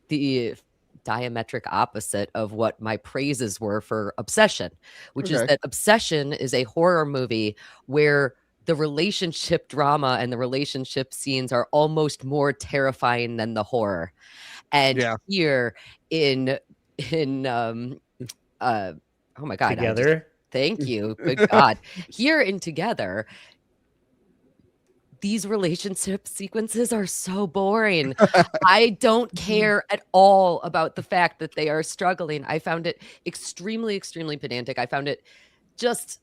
S4: the diametric opposite of what my praises were for Obsession, which is that Obsession is a horror movie where the relationship drama and the relationship scenes are almost more terrifying than the horror. And here in oh my God.
S2: Together.
S4: Thank you. Good God. Here in Together, these relationship sequences are so boring. I don't care at all about the fact that they are struggling. I found it extremely, extremely pedantic. I found it just...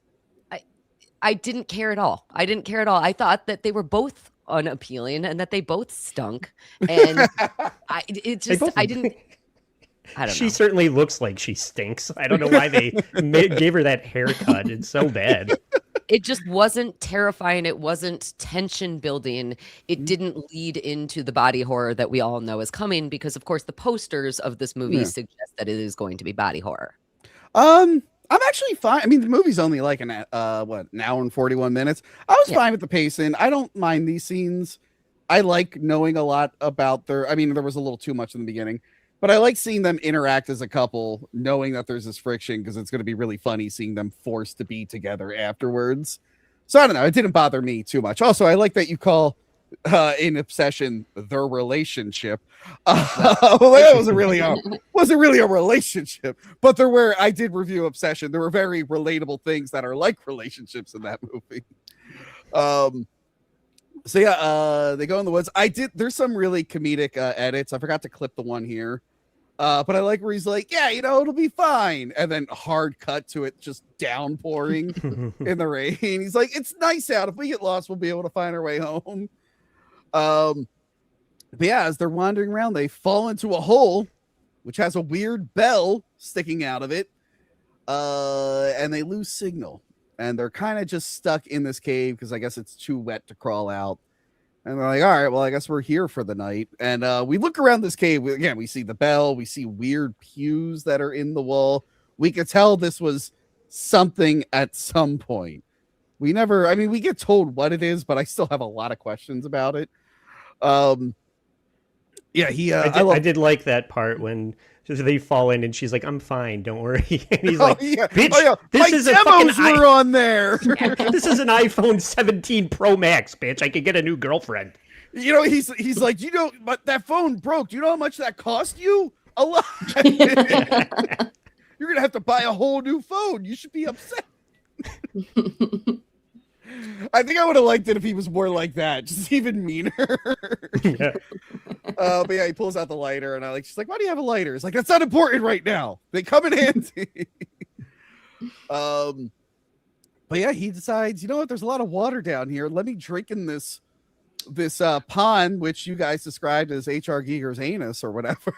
S4: I didn't care at all. I didn't care at all. I thought that they were both unappealing and that they both stunk. And I didn't. I don't
S2: She
S4: know.
S2: certainly looks like she stinks. I don't know why they gave her that haircut. It's so bad.
S4: It just wasn't terrifying. It wasn't tension building. It didn't lead into the body horror that we all know is coming because, of course, the posters of this movie suggest that it is going to be body horror.
S1: I'm actually fine. I mean, the movie's only like an hour and 41 minutes. I was fine with the pacing. I don't mind these scenes. I like knowing a lot about there was a little too much in the beginning, but I like seeing them interact as a couple, knowing that there's this friction because it's going to be really funny seeing them forced to be together afterwards. So I don't know. It didn't bother me too much. Also, I like that you call in Obsession their relationship. That wasn't really a relationship, but there were. I did review Obsession. There were very relatable things that are like relationships in that movie. So yeah, they go in the woods. There's some really comedic edits. I forgot to clip the one here. But I like where he's like, yeah, it'll be fine. And then hard cut to it just downpouring in the rain. He's like, it's nice out. If we get lost, we'll be able to find our way home. But yeah, as they're wandering around, they fall into a hole, which has a weird bell sticking out of it. And they lose signal. And they're kind of just stuck in this cave because I guess it's too wet to crawl out. And they're like, all right, well, I guess we're here for the night. And we look around this cave. Again, we see the bell. We see weird pews that are in the wall. We could tell this was something at some point. We get told what it is, but I still have a lot of questions about it. I
S2: did like that part when they fall in and she's like, I'm fine, don't worry. And he's like, bitch, this is a fucking
S1: were on there.
S2: This is an iPhone 17 Pro Max, bitch. I could get a new girlfriend.
S1: He's like, but that phone broke. Do you know how much that cost you? A lot. You're gonna have to buy a whole new phone. You should be upset. I think I would have liked it if he was more like that, just even meaner.
S2: Yeah.
S1: But yeah, he pulls out the lighter, and she's like, "Why do you have a lighter?" It's like, that's not important right now. They come in handy. But yeah, he decides, you know what? There's a lot of water down here. Let me drink in this pond, which you guys described as H.R. Giger's anus or whatever.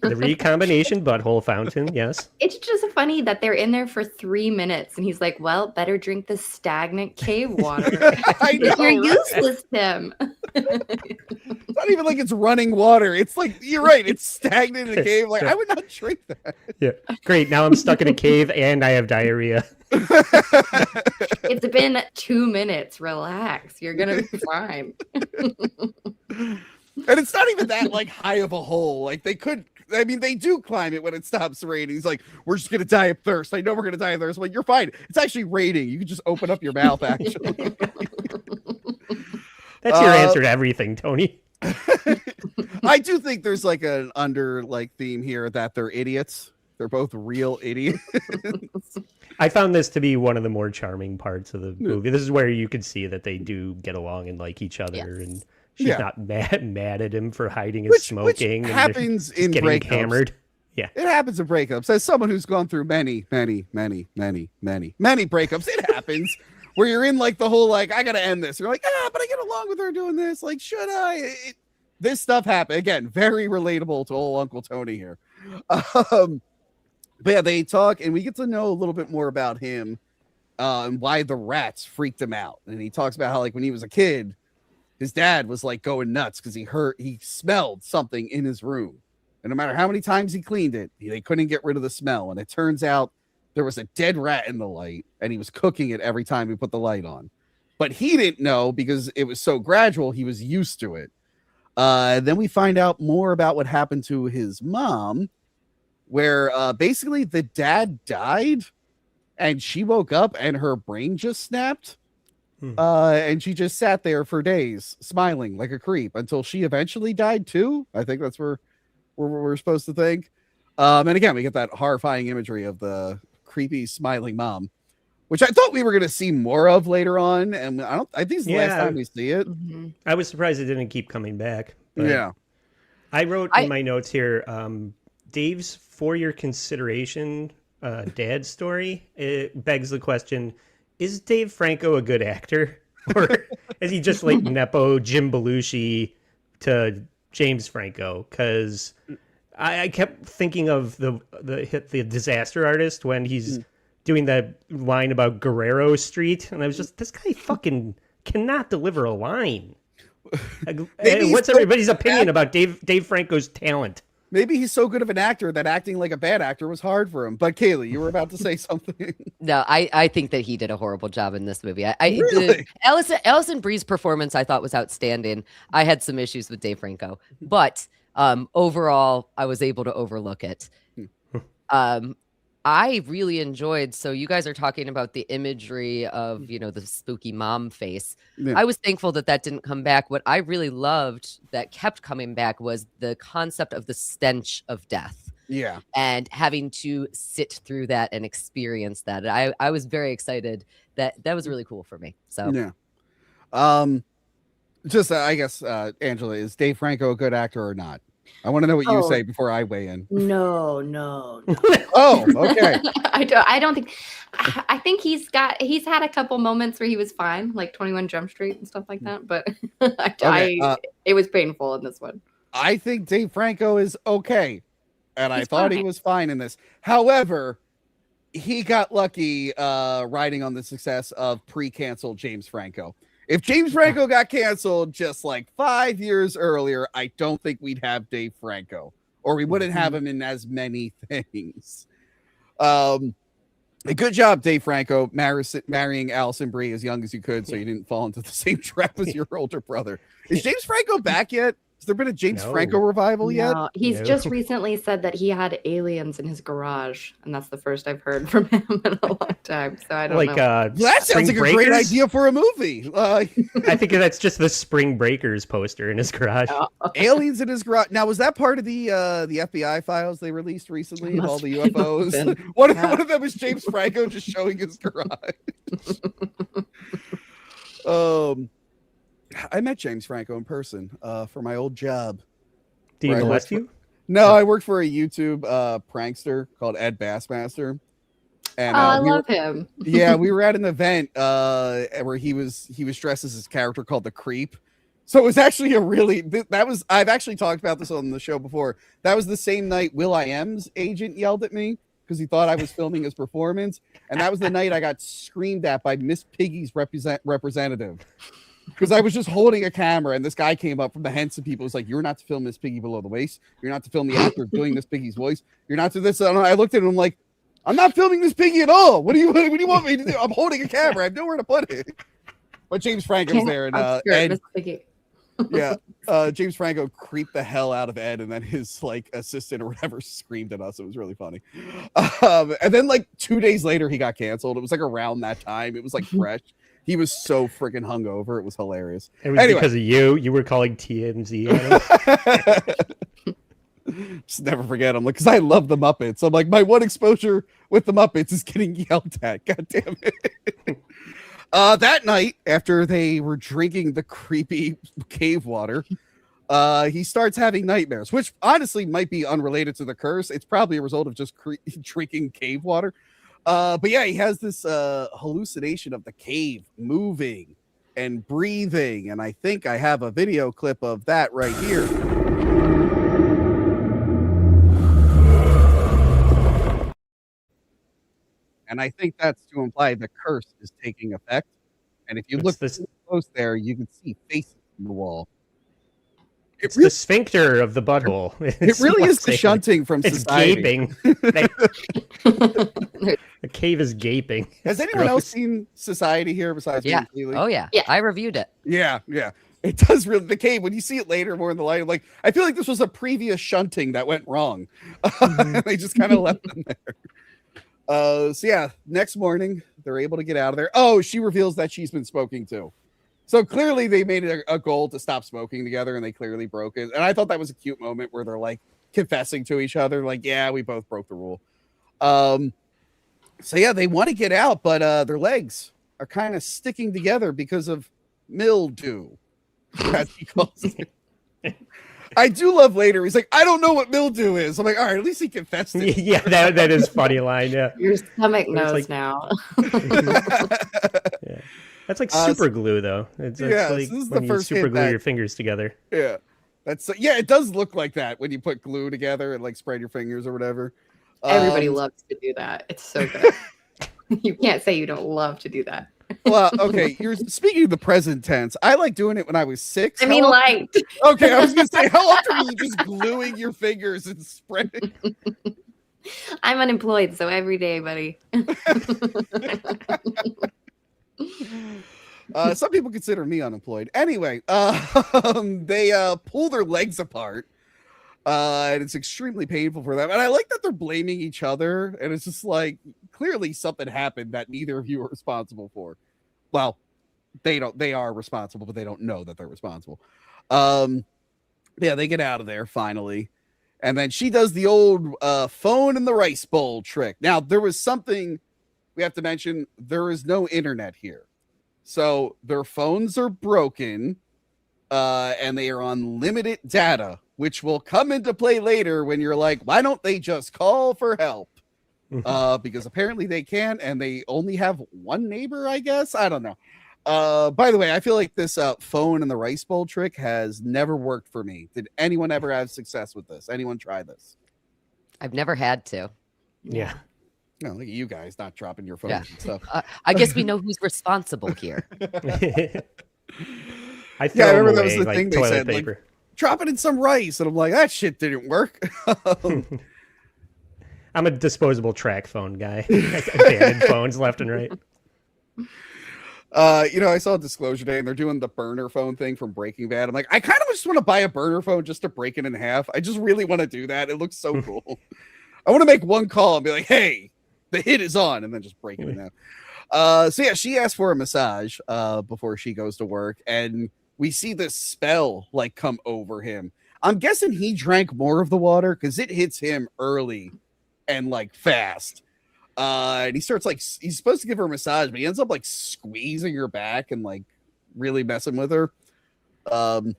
S2: The recombination butthole fountain, yes.
S3: It's just funny that they're in there for 3 minutes and he's like, well, better drink the stagnant cave water.
S1: I know,
S3: You're useless, Tim.
S1: It's not even like it's running water. It's like, you're right, it's stagnant in a cave. Like, I would not drink that.
S2: Yeah. Great. Now I'm stuck in a cave and I have diarrhea.
S3: It's been 2 minutes. Relax. You're gonna be fine.
S1: And it's not even that high of a hole. Like they do climb it when it stops raining. He's like, we're just gonna die of thirst. I know we're gonna die of thirst. I'm like, you're fine. It's actually raining. You can just open up your mouth, actually.
S2: That's your answer to everything, Tony.
S1: I do think there's an under theme here that they're idiots. They're both real idiots.
S2: I found this to be one of the more charming parts of the movie. This is where you could see that they do get along and like each other, and she's not mad at him for hiding his smoking.
S1: Which happens in
S2: getting
S1: breakups.
S2: Hammered. Yeah,
S1: it happens in breakups. As someone who's gone through many breakups, it happens where you're in the whole I gotta end this. You're like, but I get along with her doing this. Like, should I? This stuff happened again. Very relatable to old Uncle Tony here. But yeah, they talk, and we get to know a little bit more about him and why the rats freaked him out. And he talks about how, when he was a kid, his dad was going nuts because he smelled something in his room, and no matter how many times he cleaned it, they couldn't get rid of the smell. And it turns out there was a dead rat in the light, and he was cooking it every time he put the light on. But he didn't know because it was so gradual. He was used to it. Then we find out more about what happened to his mom, where basically the dad died and she woke up and her brain just snapped. And she just sat there for days smiling like a creep until she eventually died too. I think that's where we're supposed to think. And again, we get that horrifying imagery of the creepy smiling mom, which I thought we were going to see more of later on. And I think it's the last time we see it.
S3: Mm-hmm.
S2: I was surprised it didn't keep coming back. But
S1: yeah.
S2: I wrote in my notes here, Dave's for your consideration dad story. It begs the question, is Dave Franco a good actor? Or is he just like Nepo Jim Belushi to James Franco? Because I kept thinking of the Disaster Artist when he's doing that line about Guerrero Street, and I was just, this guy fucking cannot deliver a line. What's everybody's opinion about Dave Franco's talent?
S1: Maybe he's so good of an actor that acting like a bad actor was hard for him. But Kaylee, you were about to say something.
S4: No, I think that he did a horrible job in this movie.
S1: Really?
S4: Alison Brie's performance I thought was outstanding. I had some issues with Dave Franco, but overall I was able to overlook it. I really enjoyed. So you guys are talking about the imagery of, the spooky mom face. Yeah. I was thankful that didn't come back. What I really loved that kept coming back was the concept of the stench of death.
S1: Yeah.
S4: And having to sit through that and experience that. I was very excited. That was really cool for me. So
S1: yeah. Just I guess Angela, is Dave Franco a good actor or not? I want to know what you say before I weigh in.
S3: No.
S1: Oh, okay.
S3: I don't think. I think he's had a couple moments where he was fine, like 21 Jump Street and stuff like that. But it was painful in this one.
S1: I think Dave Franco is okay, and I thought he was fine in this. However, he got lucky riding on the success of pre-canceled James Franco. If James Franco got canceled just like 5 years earlier, I don't think we'd have Dave Franco, or we wouldn't have him in as many things. A good job, Dave Franco, marrying Alison Brie as young as you could, so you didn't fall into the same trap as your older brother. Is James Franco back yet? Has there been a James Franco revival yet?
S3: No, he's just recently said that he had aliens in his garage, and that's the first I've heard from him in a long time. So I don't know.
S1: That sounds like a great idea for a movie.
S2: I think that's just the Spring Breakers poster in his garage.
S1: Aliens in his garage. Now, was that part of the FBI files they released recently of all the UFOs? One of them was James Franco just showing his garage. I met James Franco in person for my old job.
S2: Did he molest you?
S1: No, I worked for a YouTube prankster called Ed Bassmaster. And
S3: I love him.
S1: Yeah, we were at an event where he was dressed as his character called the Creep. So it was actually I've actually talked about this on the show before. That was the same night will.i.am's agent yelled at me because he thought I was filming his performance. And that was the night I got screamed at by Miss Piggy's representative. Because I was just holding a camera and this guy came up from the Henson people. Was like, "You're not to film Miss Piggy below the waist. You're not to film the actor doing Miss Piggy's voice. You're not to this." And I looked at him like, "I'm not filming Miss Piggy at all. What do you want me to do? I'm holding a camera. I have nowhere to put it." But James Franco was there, and Ed, James Franco creeped the hell out of Ed, and then his assistant or whatever screamed at us. It was really funny. And then 2 days later, he got canceled. It was around that time. It was fresh. He was so freaking hungover. It was hilarious.
S2: It was because of you. You were calling TMZ on
S1: him. Just never forget him. Because I love the Muppets. I'm like, my one exposure with the Muppets is getting yelled at. God damn it. That night, after they were drinking the creepy cave water, he starts having nightmares, which honestly might be unrelated to the curse. It's probably a result of just drinking cave water. But yeah, he has this hallucination of the cave moving and breathing. And I think I have a video clip of that right here. And I think that's to imply the curse is taking effect. And if you look close there, you can see faces in the wall.
S2: It's the sphincter of the butthole.
S1: It really is the shunting from society.
S2: It's gaping. The cave is gaping.
S1: Has anyone else seen Society here besides me?
S4: Oh yeah. I reviewed it.
S1: Yeah. It does really, the cave, when you see it later more in the light, I feel like this was a previous shunting that went wrong. They just kind of left them there. So yeah, next morning they're able to get out of there. Oh, she reveals that she's been smoking too. So clearly they made it a goal to stop smoking together, and they clearly broke it. And I thought that was a cute moment where they're confessing to each other, yeah, we both broke the rule. So yeah, they want to get out, but their legs are kind of sticking together because of mildew, as he calls it. I do love later. He's like, I don't know what mildew is. I'm like, all right, at least he confessed it.
S2: Yeah, that is funny line. Yeah,
S3: Your stomach knows
S2: like,
S3: now.
S2: Yeah, that's like super glue though. It's like
S1: so this is
S2: when
S1: the
S2: you
S1: first
S2: super
S1: hint
S2: glue
S1: that-
S2: your fingers together.
S1: Yeah, that's it does look like that when you put glue together and like spread your fingers or whatever.
S3: Everybody loves to do that. It's so good. You can't say you don't love to do that.
S1: Well, okay, you're speaking of the present tense. I like doing it when I was 6.
S3: I mean,
S1: Okay, I was gonna say, how often are you just gluing your fingers and spreading?
S3: I'm unemployed, so every day, buddy.
S1: Some people consider me unemployed. Anyway, they pull their legs apart, and it's extremely painful for them. And I like that they're blaming each other, and it's just like clearly something happened that neither of you are responsible for. Well, they are responsible, but they don't know that they're responsible. Yeah, they get out of there finally. And then she does the old phone in the rice bowl trick. Now, there was something we have to mention. There is no internet here. So their phones are broken, and they are on limited data, which will come into play later when you're like, why don't they just call for help? Because apparently they can, and they only have one neighbor, I guess. I don't know. By the way, I feel like this phone and the rice bowl trick has never worked for me. Did anyone ever have success with this? Anyone try this?
S4: I've never had to.
S2: Yeah.
S1: No, look at you guys not dropping your phones and stuff.
S4: I guess we know who's responsible here.
S2: I throw
S1: I remember that
S2: away,
S1: was the
S2: like,
S1: thing they
S2: toilet
S1: said,
S2: paper.
S1: like, drop it in some rice. And I'm like, that shit didn't work.
S2: I'm a disposable track phone guy. Abandoned phones left and right.
S1: I saw Disclosure Day and they're doing the burner phone thing from Breaking Bad. I'm like, I kind of just want to buy a burner phone just to break it in half. I just really want to do that. It looks so cool. I want to make one call and be like, hey, the hit is on, and then just break it in half. So yeah, she asked for a massage before she goes to work, and we see this spell like come over him. I'm guessing he drank more of the water because it hits him early and like fast. And he starts like, he's supposed to give her a massage, but he ends up like squeezing her back and like really messing with her. And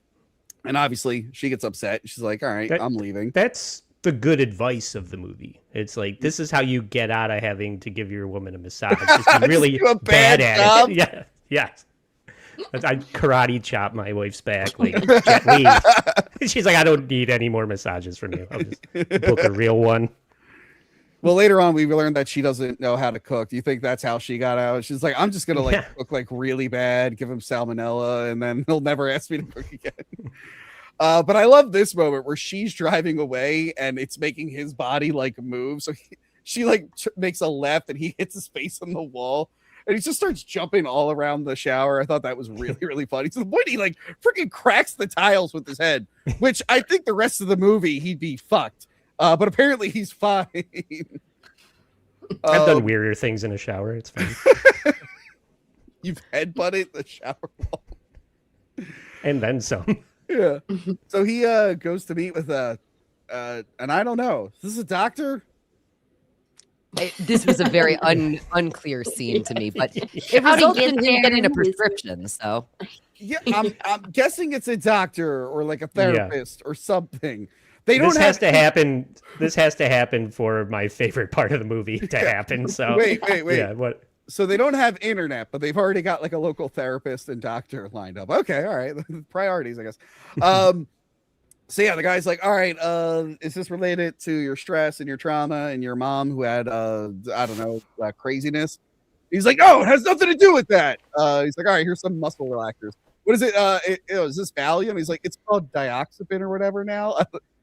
S1: obviously she gets upset. She's like, all right, I'm leaving.
S2: That's the good advice of the movie. It's like, this is how you get out of having to give your woman a massage. Just be really bad at it. Yeah. Yes. I karate chop my wife's back like Jet Li. She's like, I don't need any more massages from you. I'll just book a real one.
S1: Well, later on, we learned that she doesn't know how to cook. Do you think that's how she got out? She's like, I'm just going to cook like really bad, give him salmonella, and then he'll never ask me to cook again. But I love this moment where she's driving away and it's making his body like move. So she like makes a left and he hits his face on the wall. And he just starts jumping all around the shower. I thought that was really, really funny. To the point he like freaking cracks the tiles with his head, which I think the rest of the movie he'd be fucked. But apparently he's fine.
S2: I've done weirder things in a shower. It's fine.
S1: You've headbutted the shower wall.
S2: And then some.
S1: Yeah. So he goes to meet with and I don't know. Is this a doctor?
S4: This was a very unclear scene to me, but it resulted in him getting a prescription. So
S1: yeah, I'm guessing it's a doctor or like a therapist or something. This
S2: has to happen. This has to happen for my favorite part of the movie to happen. So
S1: wait.
S2: Yeah, what?
S1: So they don't have internet, but they've already got like a local therapist and doctor lined up. Okay, all right, priorities, I guess. So yeah, the guy's like, all right, is this related to your stress and your trauma and your mom who had I don't know, craziness? He's like, no, it has nothing to do with that. He's like, all right, here's some muscle relaxers. What is it? Is this Valium? He's like, it's called dioxepin or whatever now.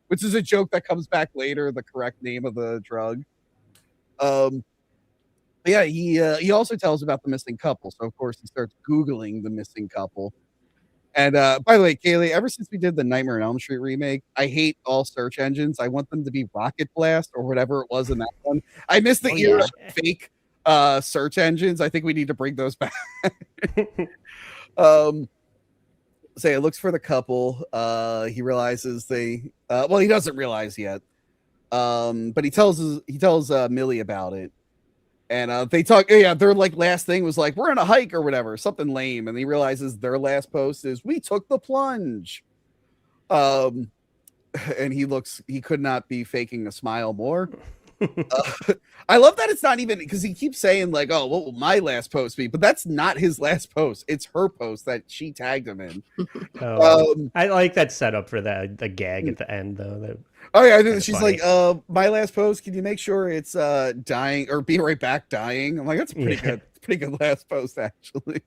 S1: Which is a joke that comes back later, the correct name of the drug. Yeah, he also tells about the missing couple. So, of course, he starts Googling the missing couple. And by the way, Kaylee, ever since we did the Nightmare on Elm Street remake, I hate all search engines. I want them to be Rocket Blast or whatever it was in that one. I miss the era of fake search engines. I think we need to bring those back. Say it looks for the couple. He realizes he doesn't realize yet. But he tells Millie about it. And they talk, their like last thing was like, we're on a hike or whatever, something lame. And he realizes their last post is, we took the plunge. and he could not be faking a smile more. I love that it's not even because he keeps saying like, "Oh, what will my last post be?" But that's not his last post. It's her post that she tagged him in.
S2: I like that setup for the gag at the end though.
S1: Oh yeah, she's like, "My last post. Can you make sure it's dying or be right back dying?" I'm like, "That's pretty good. Pretty good last post actually."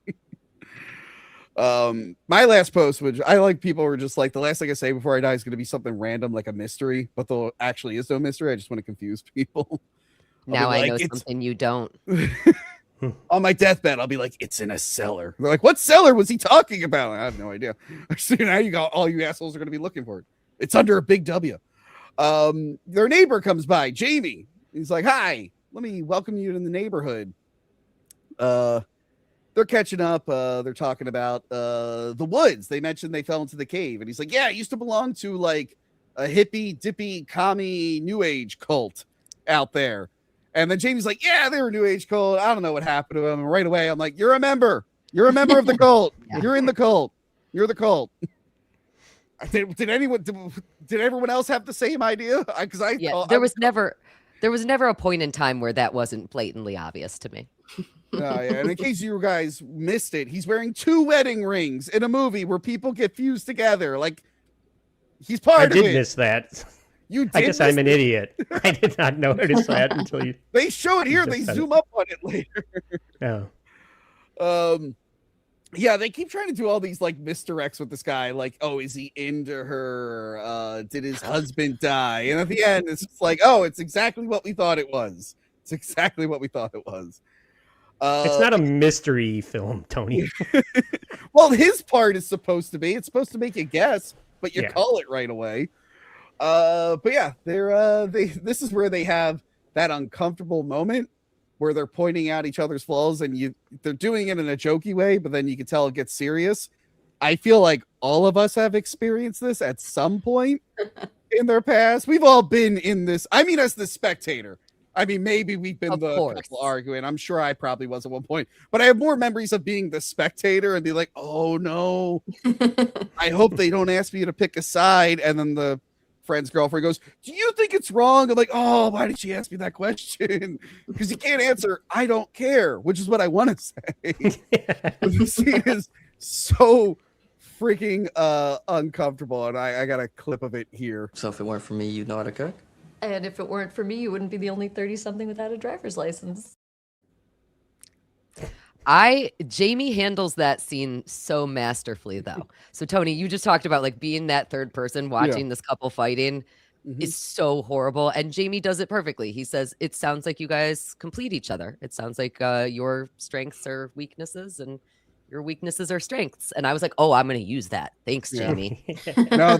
S1: My last post, which I like, people were just like, the last thing I say before I die is going to be something random, like a mystery, but there actually is no mystery. I just want to confuse people.
S4: Now I know something you don't.
S1: On my deathbed, I'll be like, it's in a cellar. They're like, what cellar was he talking about? I have no idea. So now you got all you assholes are going to be looking for it. It's under a big W. Their neighbor comes by, Jamie. He's like, hi, let me welcome you to the neighborhood. They're catching up. They're talking about the woods. They mentioned they fell into the cave. And he's like, yeah, I used to belong to like a hippie, dippy, commie, new age cult out there. And then Jamie's like, yeah, they were a new age cult. I don't know what happened to them. And right away, I'm like, you're a member. You're a member of the cult. Yeah. You're in the cult. You're the cult. Did everyone else have the same idea? Because
S4: there was never a point in time where that wasn't blatantly obvious to me.
S1: Yeah. And in case you guys missed it, he's wearing 2 wedding rings in a movie where people get fused together. Like, he's part of it.
S2: I did miss that.
S1: You did.
S2: I guess I'm an idiot. I did not notice that until you.
S1: They show it here. They zoom up on it later.
S2: Yeah.
S1: Yeah, they keep trying to do all these like misdirects with this guy. Like, oh, is he into her? Did his husband die? And at the end, it's just like, oh, it's exactly what we thought it was. It's exactly what we thought it was.
S2: It's not a mystery film, Tony.
S1: Well, his part is supposed to be. It's supposed to make you guess, but you call it right away. But yeah, this is where they have that uncomfortable moment where they're pointing out each other's flaws, and they're doing it in a jokey way, but then you can tell it gets serious. I feel like all of us have experienced this at some point in their past. We've all been in this. I mean, as the spectator. I mean, maybe we've been people arguing. I'm sure I probably was at one point, but I have more memories of being the spectator and be like, oh no, I hope they don't ask me to pick a side. And then the friend's girlfriend goes, do you think it's wrong? I'm like, oh, why did she ask me that question? Because you can't answer, I don't care, which is what I want to say. The scene is so freaking uncomfortable, and I got a clip of it here.
S6: So if it weren't for me, you'd know how to cook?
S7: And if it weren't for me, you wouldn't be the only 30-something without a driver's license.
S4: Jamie handles that scene so masterfully, though. So Tony, you just talked about like being that third person watching this couple fighting is so horrible, and Jamie does it perfectly. He says, it sounds like you guys complete each other. It sounds like your strengths are weaknesses and your weaknesses are strengths. And I was like, oh, I'm going to use that. Thanks, Jamie.
S1: No,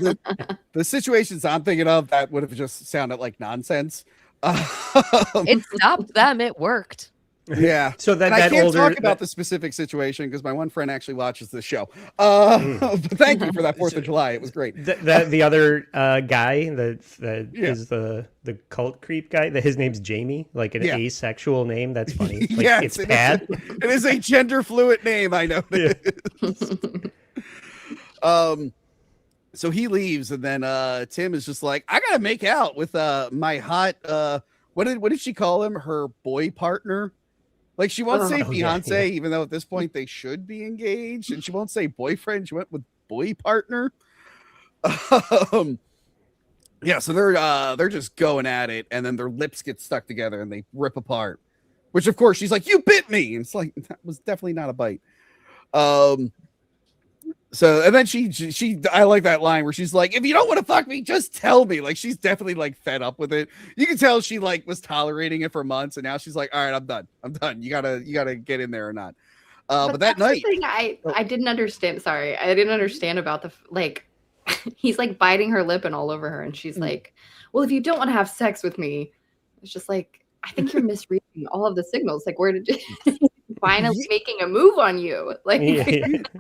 S1: the situations I'm thinking of, that would have just sounded like nonsense.
S4: It stopped them. It worked.
S1: Yeah.
S2: So that
S1: I can't talk about the specific situation because my one friend actually watches the show. But thank you for that 4th of July. It was great.
S2: The other guy that is the cult creep guy. His name's Jamie, like an asexual name. That's funny. Like,
S1: yes,
S2: it's Pat.
S1: It is a gender fluid name. I know. Yeah. So he leaves, and then Tim is just like, I gotta make out with my hot. What did she call him? Her boy partner. Like, she won't say fiance, even though at this point they should be engaged, and she won't say boyfriend. She went with boy partner. Yeah, so they're just going at it, and then their lips get stuck together and they rip apart. Which, of course, she's like, "You bit me." And it's like, that was definitely not a bite. So, and then she I like that line where she's like, if you don't want to fuck me, just tell me. Like, she's definitely like fed up with it. You can tell she like was tolerating it for months, and now she's like, all right, I'm done. You gotta get in there or not. But that night,
S3: I didn't understand. Sorry, I didn't understand about the like. He's like biting her lip and all over her, and she's like, well, if you don't want to have sex with me, it's just like, I think you're misreading all of the signals. Like, where did you finally making a move on you? Like.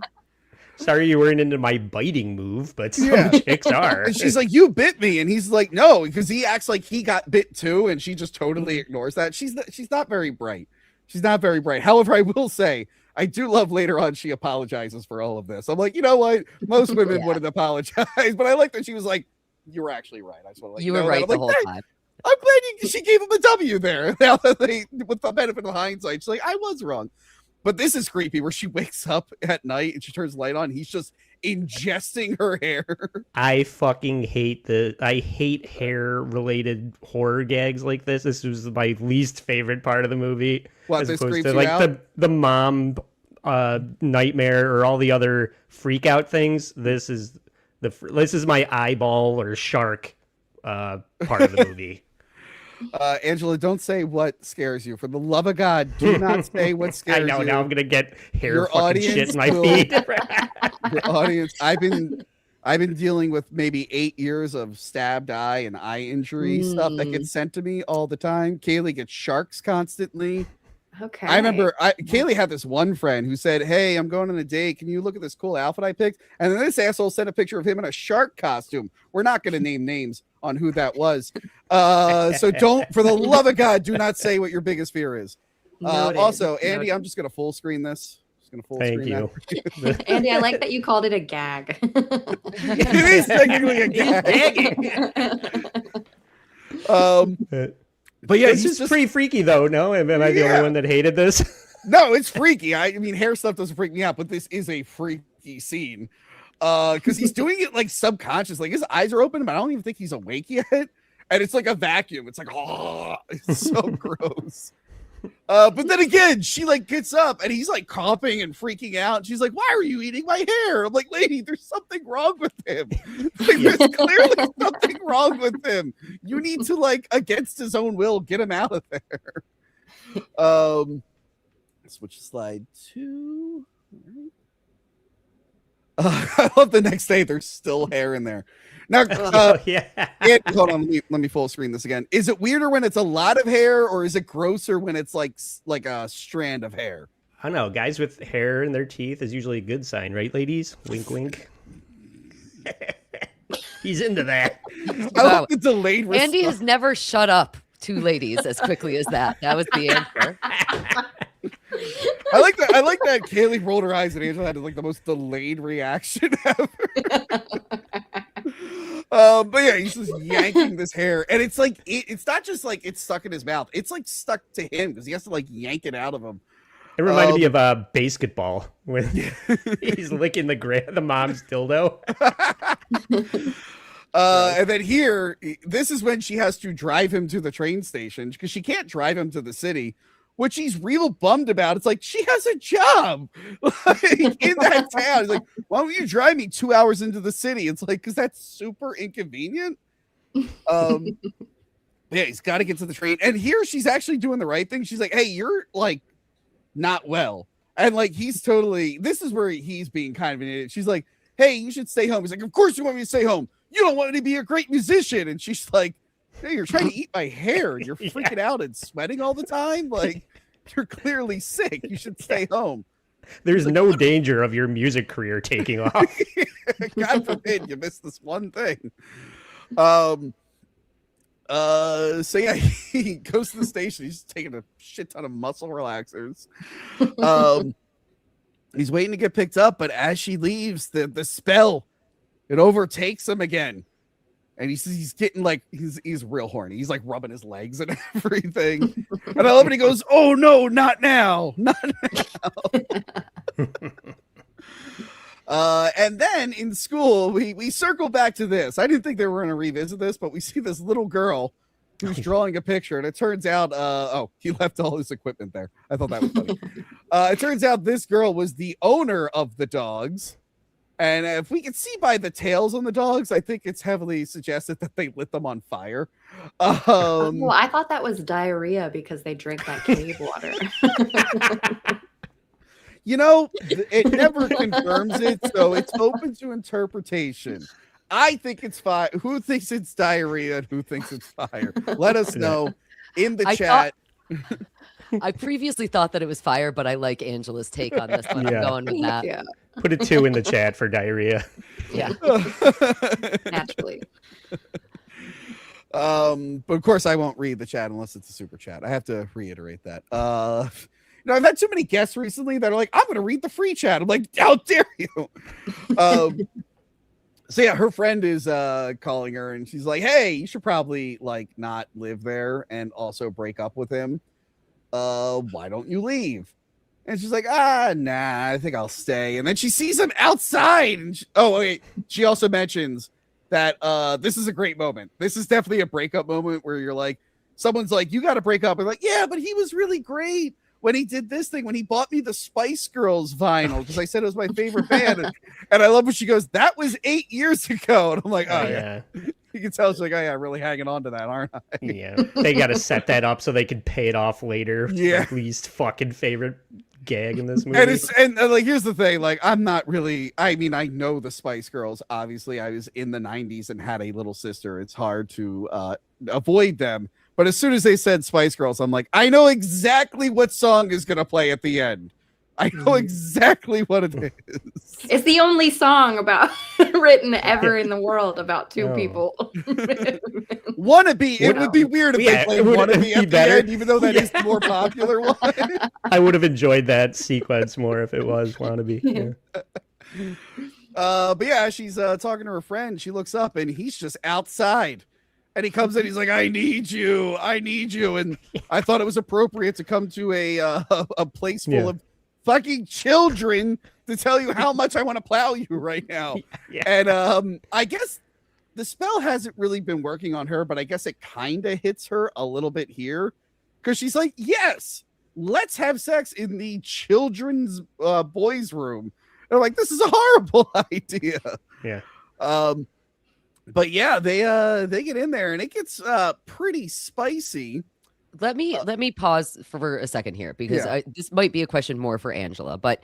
S2: Sorry you weren't into my biting move, but some chicks are.
S1: And she's like, you bit me. And he's like, no, because he acts like he got bit too. And she just totally ignores that. She's not very bright. She's not very bright. However, I will say, I do love later on she apologizes for all of this. I'm like, you know what? Most women wouldn't apologize. But I like that she was like, you were actually right. I just want to
S4: You were right the whole time.
S1: I'm glad she gave him the W there. Now that with the benefit of hindsight, she's like, I was wrong. But this is creepy where she wakes up at night and she turns the light on. He's just ingesting her hair.
S2: I fucking hate hair related horror gags like this. This was my least favorite part of the movie.
S1: What,
S2: as
S1: this
S2: opposed
S1: creeps
S2: to
S1: you
S2: like
S1: out?
S2: the mom nightmare or all the other freak out things. This is my eyeball or shark part of the movie.
S1: Angela, don't say what scares you. For the love of God, do not say what scares you.
S2: I know, now I'm gonna get hair
S1: Your
S2: fucking
S1: audience
S2: shit in my
S1: will-
S2: feet.
S1: Your audience, I've been dealing with maybe 8 years of stabbed eye and eye injury stuff that gets sent to me all the time. Kaylee gets sharks constantly.
S3: Okay.
S1: I remember Kaylee had this one friend who said, "Hey, I'm going on a date. Can you look at this cool outfit I picked?" And then this asshole sent a picture of him in a shark costume. We're not going to name names on who that was. So don't, for the love of God, do not say what your biggest fear is. Also, Andy, I'm just going to full screen this.
S2: Thank you.
S3: Andy, I like that you called it a gag.
S1: It is technically a gag. But yeah,
S2: this is pretty freaky though. No, am I the only one that hated this?
S1: No, it's freaky. I mean, hair stuff doesn't freak me out, but this is a freaky scene. Because he's doing it like subconscious, like his eyes are open, but I don't even think he's awake yet. And it's like a vacuum. It's like, oh, it's so gross. But then again, she like gets up and he's like coughing and freaking out. And she's like, "Why are you eating my hair?" I'm like, "Lady, there's something wrong with him. Like, there's clearly something wrong with him. You need to, like, against his own will, get him out of there." Switch to slide 2. I love the next day. There's still hair in there. Now, hold on. Let me full screen this again. Is it weirder when it's a lot of hair, or is it grosser when it's like a strand of hair?
S2: I don't know. Guys with hair in their teeth is usually a good sign, right, ladies? Wink, wink. He's into that.
S1: I love the delayed response.
S4: Andy has never shut up to ladies as quickly as that. That was the answer.
S1: I like that Kaylee rolled her eyes and Angela had like the most delayed reaction ever. But yeah, he's just yanking this hair, and it's like it's not just like it's stuck in his mouth; it's like stuck to him because he has to like yank it out of him.
S2: It reminded me of basketball when he's licking the mom's dildo.
S1: And then here, this is when she has to drive him to the train station because she can't drive him to the city, which he's real bummed about. It's like, she has a job like, in that town. He's like, "Why don't you drive me 2 hours into the city?" It's like, because that's super inconvenient. Yeah, he's got to get to the train. And here she's actually doing the right thing. She's like, "Hey, you're like not well." And like, he's totally, this is where he's being kind of an idiot. She's like, "Hey, you should stay home." He's like, "Of course you want me to stay home. You don't want me to be a great musician." And she's like, "Hey, you're trying to eat my hair and you're freaking out and sweating all the time. Like, you're clearly sick. You should stay home."
S2: There's like, no danger of your music career taking off.
S1: God forbid you miss this one thing. So yeah, he goes to the station. He's taking a shit ton of muscle relaxers. He's waiting to get picked up, but as she leaves, the spell, it overtakes him again. And he's getting like, he's real horny. He's like rubbing his legs and everything. And I love it. He goes, "Oh no, not now. Not now." And then in school, we circle back to this. I didn't think they were going to revisit this, but we see this little girl who's drawing a picture. And it turns out, he left all his equipment there. I thought that was funny. It turns out this girl was the owner of the dogs. And if we can see by the tails on the dogs, I think it's heavily suggested that they lit them on fire.
S3: Well, I thought that was diarrhea because they drank that cave water.
S1: You know, it never confirms it, so it's open to interpretation. I think it's fire. Who thinks it's diarrhea and who thinks it's fire? Let us know in the chat.
S4: I previously thought that it was fire, but I like Angela's take on this one. I'm going with that.
S3: Yeah.
S2: Put a 2 in the chat for diarrhea.
S4: Yeah.
S3: Naturally.
S1: But of course I won't read the chat unless it's a super chat. I have to reiterate that. I've had too many guests recently that are like, "I'm going to read the free chat." I'm like, "How dare you?" So yeah, her friend is calling her and she's like, hey, you should probably like not live there and also break up with him. Why don't you leave? And she's like, nah, I think I'll stay. And then she sees him outside. And she also mentions that this is a great moment. This is definitely a breakup moment where you're like, someone's like, you got to break up. And like, yeah, but he was really great when he did this thing, when he bought me the Spice Girls vinyl, because I said it was my favorite band. And I love when she goes, that was 8 years ago. And I'm like, oh, yeah. You can tell she's like, oh, yeah, really hanging on to that, aren't I?
S2: Yeah. They got to set that up so they can pay it off later.
S1: Yeah.
S2: Like, least fucking favorite gag in this movie.
S1: And like, here's the thing. Like, I'm not really, I mean, I know the Spice Girls. Obviously, I was in the 90s and had a little sister. It's hard to avoid them. But as soon as they said Spice Girls, I'm like, I know exactly what song is going to play at the end. I know exactly what it is.
S3: It's the only song about written ever in the world about two people.
S1: Wannabe. It would be weird if they played Wannabe at the end, even though that is the more popular one.
S2: I would have enjoyed that sequence more if it was Wannabe. Yeah.
S1: But yeah, she's talking to her friend. She looks up and he's just outside. And he comes in, he's like, I need you. And I thought it was appropriate to come to a place full of fucking children to tell you how much I want to plow you right now. Yeah. And I guess the spell hasn't really been working on her, but I guess it kind of hits her a little bit here. Because she's like, yes, let's have sex in the children's boys' room. And I'm like, this is a horrible idea.
S2: Yeah.
S1: But yeah, they get in there and it gets pretty spicy.
S4: Let me pause for a second here because this might be a question more for Angela. But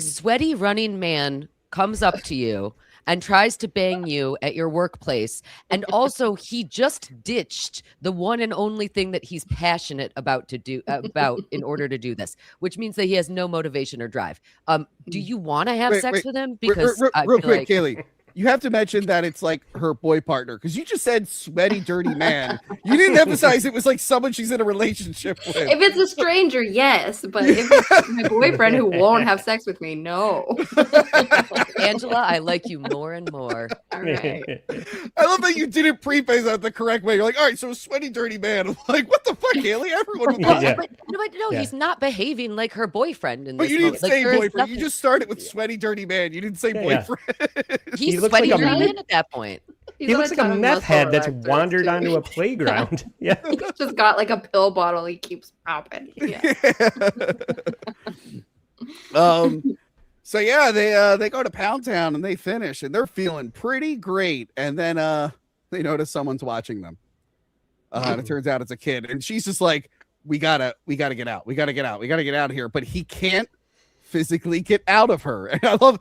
S4: sweaty running man comes up to you and tries to bang you at your workplace, and also he just ditched the one and only thing that he's passionate about in order to do this, which means that he has no motivation or drive. Do you want to have sex with him? Because
S1: real quick, Kaylee. You have to mention that it's like her boy partner, because you just said sweaty, dirty man. You didn't emphasize it was like someone she's in a relationship with.
S3: If it's a stranger, yes. But if it's my boyfriend who won't have sex with me, no.
S4: Angela, I like you more and more.
S3: All right.
S1: I love that you didn't preface that the correct way. You're like, all right, so a sweaty, dirty man. I'm like, what the fuck, Haley? Everyone would
S4: No, he's not behaving like her boyfriend in this.
S1: But you didn't say boyfriend. Nothing. You just started with sweaty, dirty man. You didn't say boyfriend.
S4: He's sweaty dirty man at that point.
S2: He looks like a meth head that's wandered onto a playground. Yeah.
S3: He's just got like a pill bottle he keeps popping. Yeah.
S1: So yeah, they go to Pound Town and they finish and they're feeling pretty great. And then they notice someone's watching them. And it turns out it's a kid. And she's just like, we gotta get out. We gotta get out of here. But he can't physically get out of her. And I love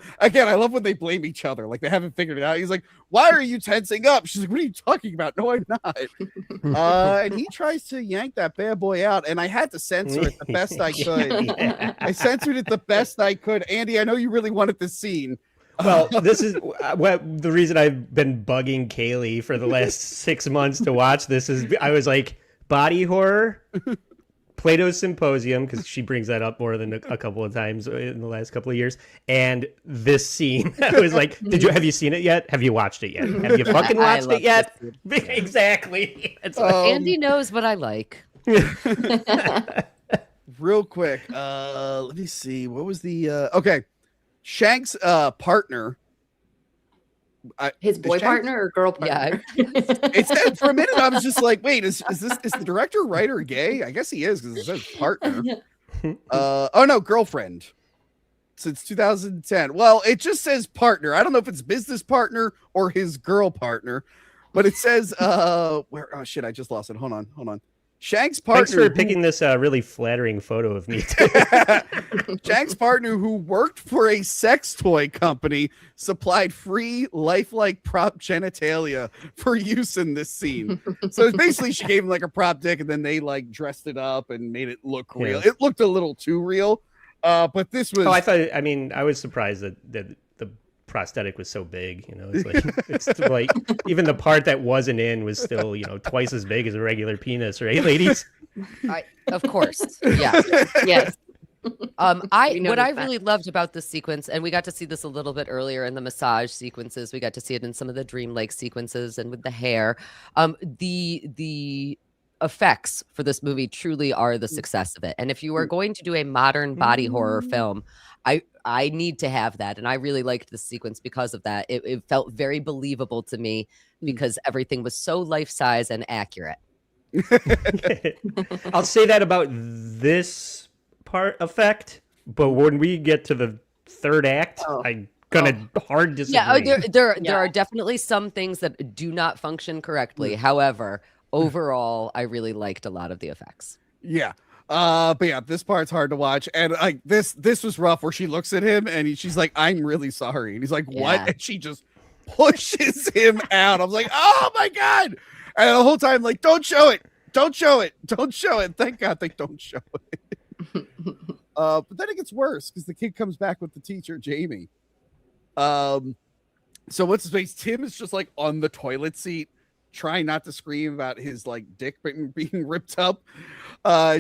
S1: when they blame each other, like they haven't figured it out. He's like, why are you tensing up? She's like, what are you talking about? No, I'm not. And he tries to yank that bad boy out, and I had to censor it the best I could. I censored it the best I could. Andy, I know you really wanted this scene.
S2: Well, this is the reason I've been bugging Kaylee for the last 6 months to watch this is I was like, body horror, Plato's Symposium, because she brings that up more than a couple of times in the last couple of years, and this scene. I was like, have you seen it yet? Have you watched it yet? Have you fucking watched it yet? Exactly.
S4: Andy knows what I like.
S1: Real quick, let me see. What was the okay? Shank's partner.
S3: His boy partner or girl partner?
S4: Yeah.
S1: It said for a minute I was just like, wait, is the director, writer gay? I guess he is because it says partner. Oh no, girlfriend. Since 2010. Well, it just says partner. I don't know if it's business partner or his girl partner, but it says where? Oh shit, I just lost it. Hold on. Shank's partner.
S2: Thanks for picking this really flattering photo of me.
S1: Shank's partner, who worked for a sex toy company, supplied free lifelike prop genitalia for use in this scene. So basically, she gave him like a prop dick, and then they like dressed it up and made it look real. Yeah. It looked a little too real, but this was.
S2: Oh, I was surprised that the prosthetic was so big. It's like even the part that wasn't in was still twice as big as a regular penis, right, ladies?
S4: Of course, yeah, yes. What I really loved about this sequence, and we got to see this a little bit earlier in the massage sequences, we got to see it in some of the Dream Lake sequences and with the hair. The effects for this movie truly are the success of it. And if you are going to do a modern body horror film, I need to have that. And I really liked this sequence because of that. It felt very believable to me because everything was so life-size and accurate.
S2: I'll say that about this part effect, but when we get to the third act, I'm gonna hard disagree.
S4: Yeah, there are definitely some things that do not function correctly. However, overall, I really liked a lot of the effects.
S1: Yeah. But yeah, this part's hard to watch. And like this was rough where she looks at him and she's like, I'm really sorry. And he's like, what?
S4: Yeah.
S1: And she just pushes him out. I was like, oh my God. And the whole time, like, don't show it. Don't show it. Don't show it. Thank God they don't show it. But then it gets worse because the kid comes back with the teacher, Jamie. So what's his face? Tim is just like on the toilet seat, trying not to scream about his like dick being ripped up.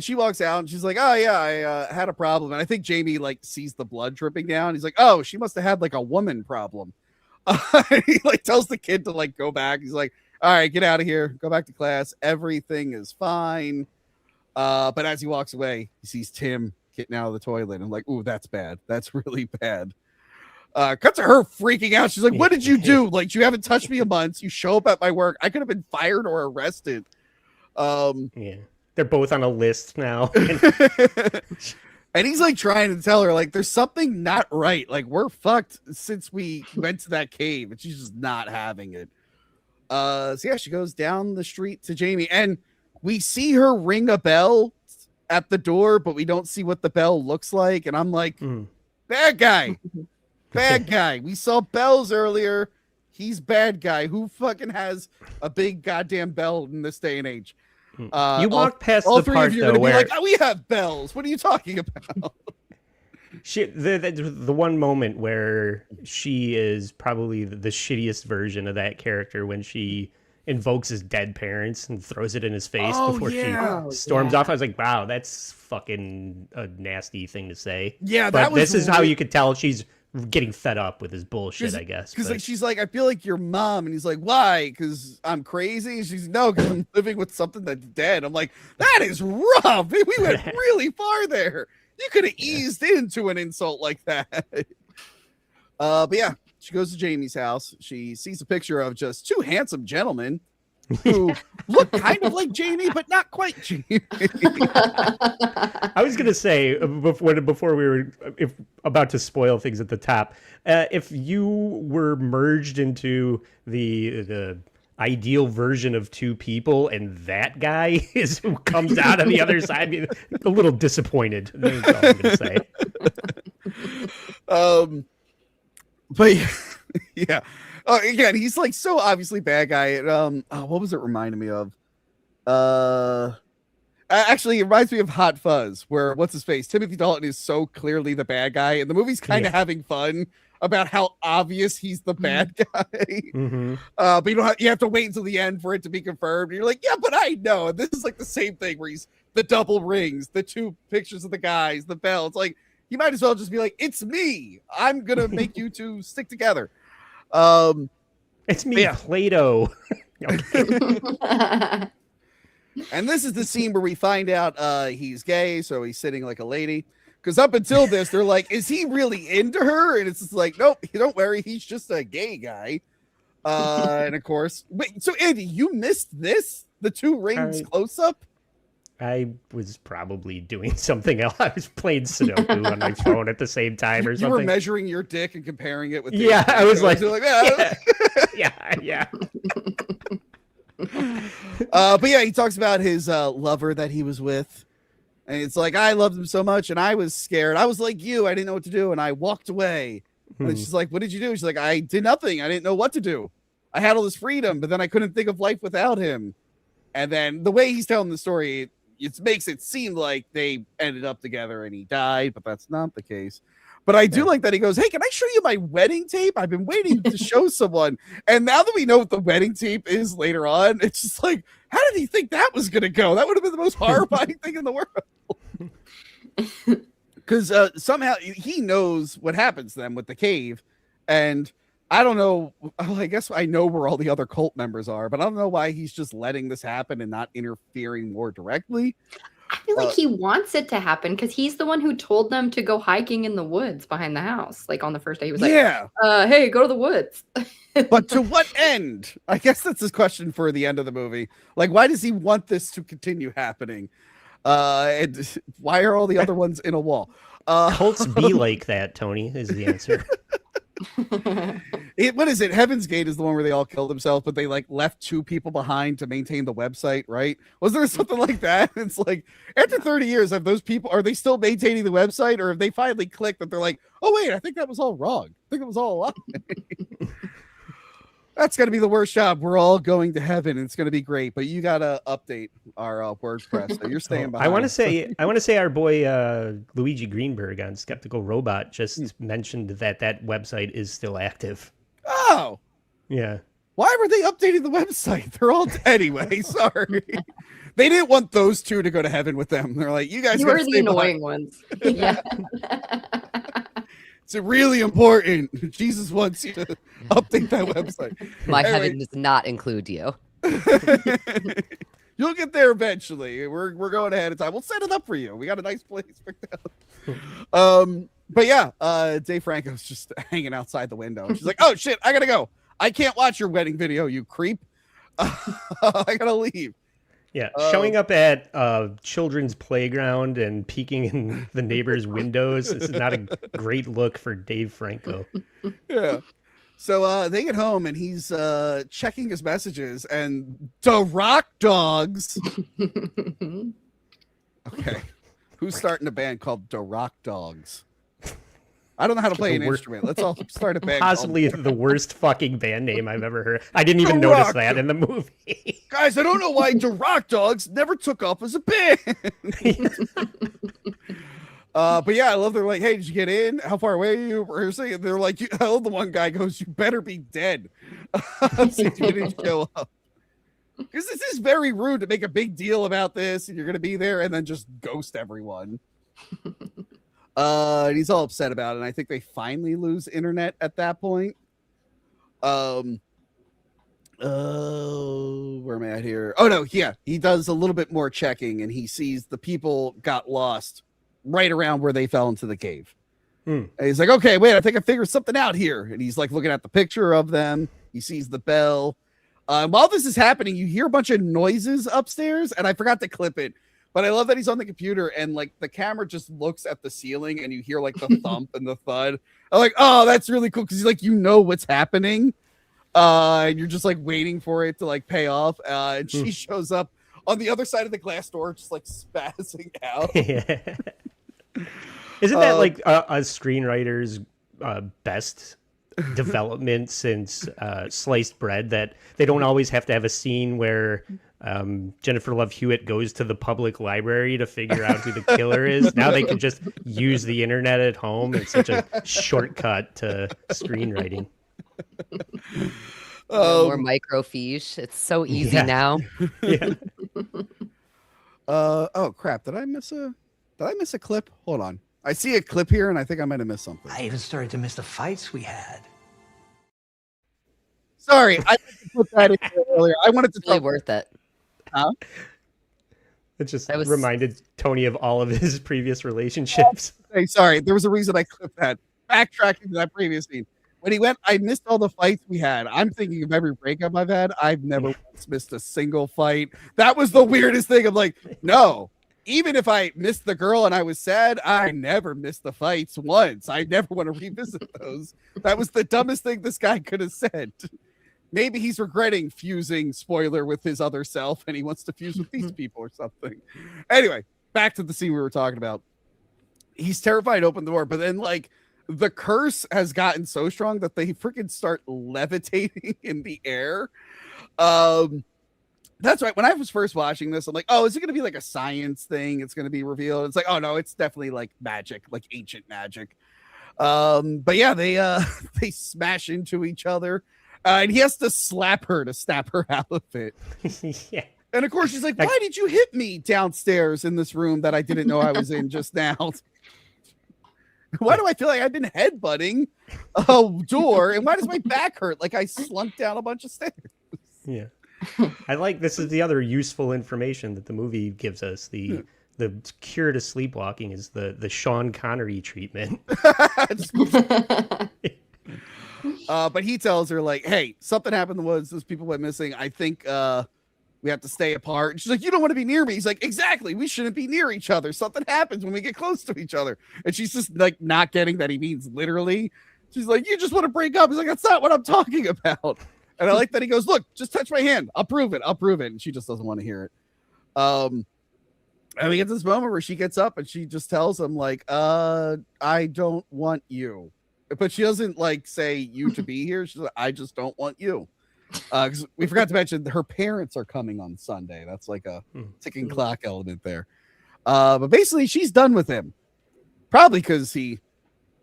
S1: She walks out and she's like, oh yeah, I had a problem. And I think Jamie like sees the blood dripping down. He's like, oh, she must have had like a woman problem. He like tells the kid to like go back. He's like, all right, get out of here. Go back to class. Everything is fine. But as he walks away, he sees Tim getting out of the toilet. I'm like, ooh, that's bad. That's really bad. Cut to her freaking out. She's like, what did you do? Like, you haven't touched me in months. You show up at my work. I could have been fired or arrested.
S2: Yeah. They're both on a list now.
S1: And he's like trying to tell her, like, there's something not right. Like, we're fucked since we went to that cave. And she's just not having it. So yeah, she goes down the street to Jamie. And we see her ring a bell at the door, but we don't see what the bell looks like. And I'm like, bad guy. Bad guy. We saw bells earlier. He's bad guy. Who fucking has a big goddamn bell in this day and age?
S2: You walk past
S1: all
S2: the
S1: three
S2: part
S1: of you are
S2: though
S1: gonna
S2: where
S1: be like, oh, we have bells. What are you talking about?
S2: the one moment where she is probably the shittiest version of that character when she invokes his dead parents and throws it in his face before she storms off. I was like, wow, that's fucking a nasty thing to say.
S1: Yeah,
S2: but this is how you could tell she's getting fed up with his bullshit, I guess.
S1: Because like, she's like, I feel like your mom. And he's like, why? Because I'm crazy? And she's, no, because I'm living with something that's dead. I'm like, that is rough. We went really far there. You could have eased into an insult like that. But yeah, she goes to Jamie's house. She sees a picture of just two handsome gentlemen who look kind of like Jamie, but not quite Jamie.
S2: I was gonna say before we were about to spoil things at the top, if you were merged into the ideal version of two people, and that guy is who comes out on the other side, I'd be a little disappointed. That's all I'm gonna say.
S1: But yeah. Again, he's like so obviously bad guy. What was it reminding me of? Actually, it reminds me of Hot Fuzz, where what's his face? Timothy Dalton is so clearly the bad guy, and the movie's kind of having fun about how obvious he's the bad guy. But you have to wait until the end for it to be confirmed. And you're like, yeah, but I know. And this is like the same thing where he's the double rings, the two pictures of the guys, the bell. It's like you might as well just be like, it's me. I'm gonna make you two stick together.
S2: It's me, Play-Doh.
S1: And this is the scene where we find out he's gay, so he's sitting like a lady. Because up until this, they're like, is he really into her? And it's just like, nope, don't worry, he's just a gay guy. And of course, wait, so Andy, you missed this? The two rings close up?
S2: I was probably doing something else. I was playing Sudoku on my phone at the same time or something.
S1: You were measuring your dick and comparing it with
S2: I was like,
S1: yeah. But yeah, he talks about his lover that he was with. And it's like, I loved him so much and I was scared. I was like you. I didn't know what to do. And I walked away. And she's like, what did you do? She's like, I did nothing. I didn't know what to do. I had all this freedom, but then I couldn't think of life without him. And then the way he's telling the story, it makes it seem like they ended up together and he died, but that's not the case. But I do like that he goes, hey, can I show you my wedding tape? I've been waiting to show someone. And now that we know what the wedding tape is later on, it's just like, how did he think that was going to go? That would have been the most horrifying thing in the world. because somehow he knows what happens to them with the cave, and I don't know. I guess I know where all the other cult members are, but I don't know why he's just letting this happen and not interfering more directly.
S3: I feel like he wants it to happen because he's the one who told them to go hiking in the woods behind the house. Like on the first day, he was like, hey, go to the woods.
S1: But to what end? I guess that's his question for the end of the movie. Like, why does he want this to continue happening? And why are all the other ones in a wall?
S2: Cults be like that, Tony, is the answer.
S1: What is it? Heaven's Gate is the one where they all killed themselves, but they like left 2 people behind to maintain the website, right? Was there something like that? It's like after 30 years, have those people, are they still maintaining the website, or have they finally clicked that they're like, oh wait, I think that was all wrong. I think it was all a lie. That's going to be the worst job. We're all going to heaven, and it's going to be great. But you got to update our WordPress. So you're staying behind.
S2: I want to say our boy Luigi Greenberg on Skeptical Robot just mentioned that website is still active.
S1: Oh,
S2: yeah.
S1: Why were they updating the website? They're all anyway. Sorry, they didn't want those 2 to go to heaven with them. They're like, you guys.
S3: You were the annoying ones. Yeah.
S1: It's really important. Jesus wants you to update that website.
S4: My heaven does not include you.
S1: You'll get there eventually. We're going ahead of time. We'll set it up for you. We got a nice place picked out. But yeah, Dave Franco's just hanging outside the window. She's like, oh shit, I gotta go. I can't watch your wedding video, you creep. I gotta leave.
S2: Yeah, showing up at children's playground and peeking in the neighbor's windows is not a great look for Dave Franco.
S1: Yeah. So they get home and he's checking his messages, and the Rock Dogs. Okay. Who's starting a band called the Rock Dogs? I don't know how to play an instrument. Let's all start a band.
S2: Possibly the worst fucking band name I've ever heard. I didn't even notice that in the movie.
S1: Guys, I don't know why the Rock Dogs never took off as a band. But yeah, I love they're like, hey, did you get in? How far away are you? Rehearsing? They're like, the one guy goes, you better be dead. Since you didn't show up. Because this is very rude to make a big deal about this, and you're going to be there and then just ghost everyone. And he's all upset about it, and I think they finally lose internet at that point. Where am I at here? Oh no, yeah, he does a little bit more checking, and he sees the people got lost right around where they fell into the cave. And he's like, okay, wait, I think I figured something out here. And he's like looking at the picture of them. He sees the bell. While this is happening, you hear a bunch of noises upstairs, and I forgot to clip it. But I love that he's on the computer and like the camera just looks at the ceiling and you hear like the thump and the thud. I'm like, oh, that's really cool. Cause he's like, you know what's happening. And you're just like waiting for it to like pay off. And she shows up on the other side of the glass door, just like spazzing out.
S2: Yeah. Isn't that like a screenwriter's best development since Sliced Bread, that they don't always have to have a scene where Jennifer Love Hewitt goes to the public library to figure out who the killer is. Now they can just use the internet at home. It's such a shortcut to screenwriting.
S4: More microfiche. It's so easy now.
S2: Yeah.
S1: Oh crap! Did I miss a clip? Hold on. I see a clip here, and I think I might have missed something.
S5: I even started to miss the fights we had.
S1: Sorry, I put that in earlier. I wanted to
S4: It's really worth it.
S1: Huh?
S2: It just reminded Tony of all of his previous relationships.
S1: Hey, sorry, there was a reason I clipped that. Backtracking to that previous scene. When he went, I missed all the fights we had. I'm thinking of every breakup I've had. I've never once missed a single fight. That was the weirdest thing. I'm like, no. Even if I missed the girl and I was sad, I never missed the fights once. I never want to revisit those. That was the dumbest thing this guy could have said. Maybe he's regretting fusing, spoiler, with his other self, and he wants to fuse with these people or something. Anyway, back to the scene we were talking about. He's terrified to open the door, but then, like, the curse has gotten so strong that they freaking start levitating in the air. That's right. When I was first watching this, I'm like, oh, is it going to be like a science thing? It's going to be revealed. It's like, oh no, it's definitely like magic, like ancient magic. But yeah, they smash into each other. And he has to slap her to snap her out of it.
S2: Yeah.
S1: And of course, she's like, why did you hit me downstairs in this room that I didn't know I was in just now? Why do I feel like I've been headbutting a door? And why does my back hurt? Like I slunk down a bunch of stairs.
S2: Yeah. I like this is the other useful information that the movie gives us. The cure to sleepwalking is the Sean Connery treatment.
S1: But he tells her like, hey, something happened in the woods. Those people went missing. I think we have to stay apart. And she's like, you don't want to be near me. He's like, exactly. We shouldn't be near each other. Something happens when we get close to each other. And she's just like not getting that he means literally. She's like, you just want to break up. He's like, that's not what I'm talking about. And I like that he goes, look, just touch my hand. I'll prove it. I'll prove it. And she just doesn't want to hear it. And we get this moment where she gets up and she just tells him like, I don't want you. But she doesn't like say you to be here. She's like, I just don't want you. Because we forgot to mention her parents are coming on Sunday. That's like a ticking clock element there. But basically, she's done with him. Probably because he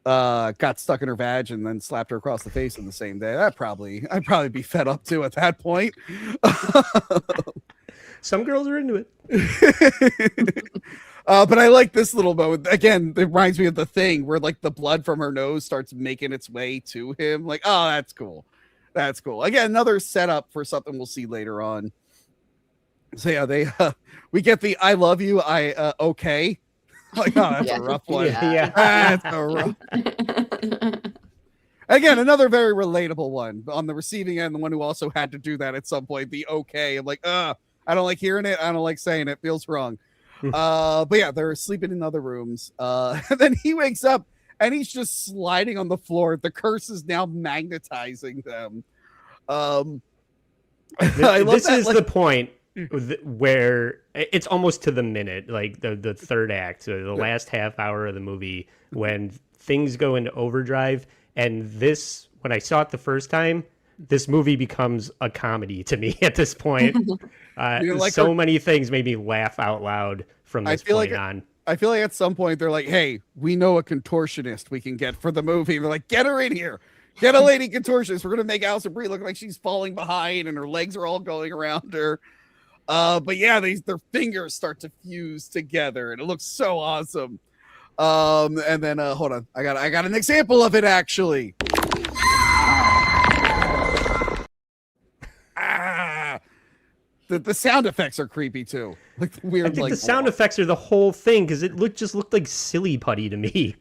S1: got stuck in her vag and then slapped her across the face in the same day. I'd probably be fed up too at that point.
S2: Some girls are into it.
S1: But I like this little moment. Again, it reminds me of The Thing where like the blood from her nose starts making its way to him. Like, oh, that's cool. That's cool. Again, another setup for something we'll see later on. So yeah, we get the I love you, okay. Like, oh, that's a rough one.
S2: Yeah.
S1: That's a rough. Again, another very relatable one on the receiving end, the one who also had to do that at some point. The okay. I'm like, I don't like hearing it. I don't like saying it. Feels wrong. But yeah, they're sleeping in other rooms. And then he wakes up and he's just sliding on the floor. The curse is now magnetizing them.
S2: This is the point where it's almost to the minute, like the third act, so the last half hour of the movie, when things go into overdrive. And this, when I saw it the first time, this movie becomes a comedy to me at this point. Like so many things made me laugh out loud from this point on.
S1: I feel like at some point they're like, hey, we know a contortionist we can get for the movie. They're like, get her in here. Get a lady contortionist. We're going to make Alison Brie look like she's falling behind and her legs are all going around her. But yeah, their fingers start to fuse together and it looks so awesome. And then hold on. I got an example of it actually. The sound effects are creepy too. Like the weird.
S2: I think the sound effects are the whole thing because it just looked like silly putty to me.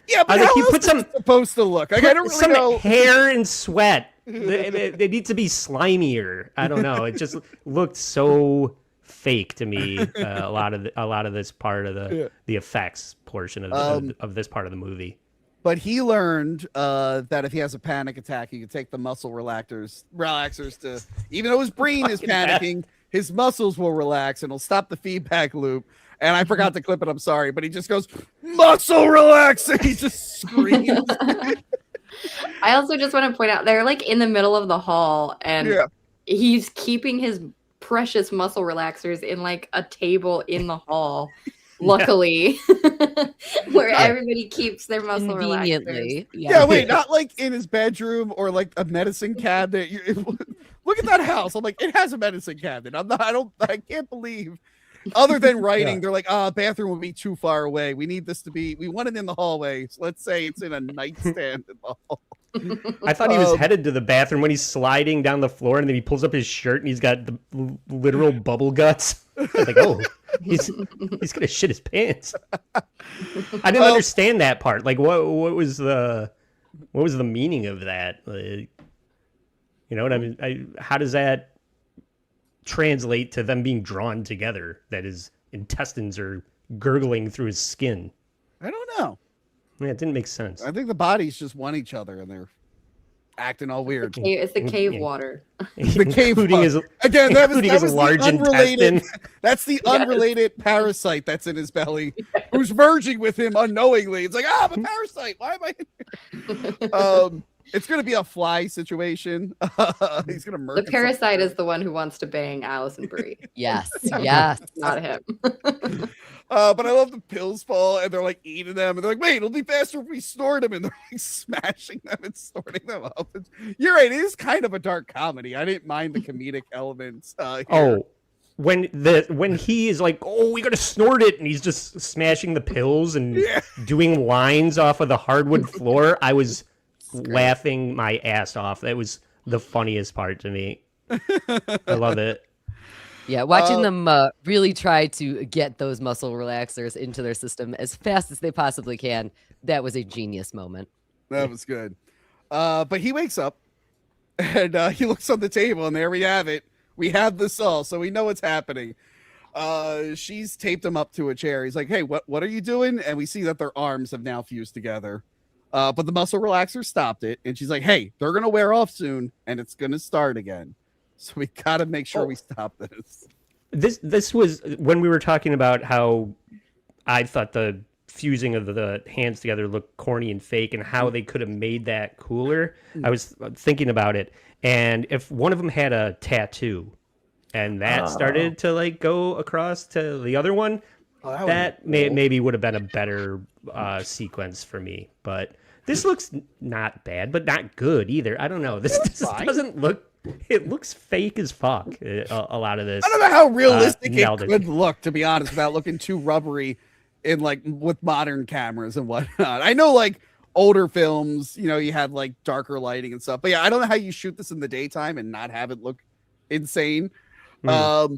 S1: Yeah, but how else is it supposed to look? Like, I don't really know.
S2: Hair and sweat. They need to be slimier. I don't know. It just looked so fake to me. A lot of this part of the effects portion of this part of the movie.
S1: But he learned that if he has a panic attack, he can take the muscle relaxers to, even though his brain is panicking, his muscles will relax and it'll stop the feedback loop. And I forgot to clip it. I'm sorry, but he just goes, muscle relax. And he just screams.
S3: I also just want to point out they're like in the middle of the hall and he's keeping his precious muscle relaxers in like a table in the hall. Luckily, where everybody keeps their muscle relaxers.
S1: Yeah, wait, not like in his bedroom or like a medicine cabinet. Look at that house. I'm like, it has a medicine cabinet. I can't believe. Other than writing, they're like, bathroom would be too far away. We need this to be, we want it in the hallway. So let's say it's in a nightstand in the hall.
S2: I thought he was headed to the bathroom when he's sliding down the floor and then he pulls up his shirt and he's got the literal bubble guts. Like, oh, he's gonna shit his pants. I didn't understand that part. Like, what was the meaning of that? Like, you know what I mean? How does that translate to them being drawn together? That his intestines are gurgling through his skin.
S1: I don't know.
S2: Yeah, it didn't make sense.
S1: I think the bodies just want each other and they're acting all weird.
S3: It's the cave water.
S1: The cave water. Again, that was large unrelated. That's the unrelated parasite that's in his belly, who's merging with him unknowingly. It's like, I'm a parasite. Why am I in here? It's going to be a fly situation. He's going to merge.
S3: The parasite is the one who wants to bang Alison Brie.
S4: Yes, yes.
S3: Not him.
S1: But I love the pills fall and they're like eating them and they're like, wait, it'll be faster if we snort them, and they're like smashing them and snorting them up. You're right, it is kind of a dark comedy. I didn't mind the comedic elements here.
S2: when he is like, oh, we gotta snort it, and he's just smashing the pills and doing lines off of the hardwood floor, I was laughing my ass off. That was the funniest part to me. I love it.
S4: Yeah, watching them really try to get those muscle relaxers into their system as fast as they possibly can. That was a genius moment.
S1: That was good. But he wakes up and he looks on the table, and there we have it. We have the saw, so we know what's happening. She's taped him up to a chair. He's like, hey, what are you doing? And we see that their arms have now fused together. But the muscle relaxer stopped it. And she's like, hey, they're going to wear off soon, and it's going to start again. So we got to make sure we stop this.
S2: This was when we were talking about how I thought the fusing of the hands together looked corny and fake, and how they could have made that cooler. I was thinking about it. And if one of them had a tattoo and that started to like go across to the other one, that maybe would have been a better sequence for me. But this looks not bad, but not good either. I don't know. This doesn't look, it looks fake as fuck. A lot of this.
S1: I don't know how realistic it could look, to be honest, without looking too rubbery in like with modern cameras and whatnot. I know like older films, you know, you had like darker lighting and stuff, but yeah, I don't know how you shoot this in the daytime and not have it look insane. But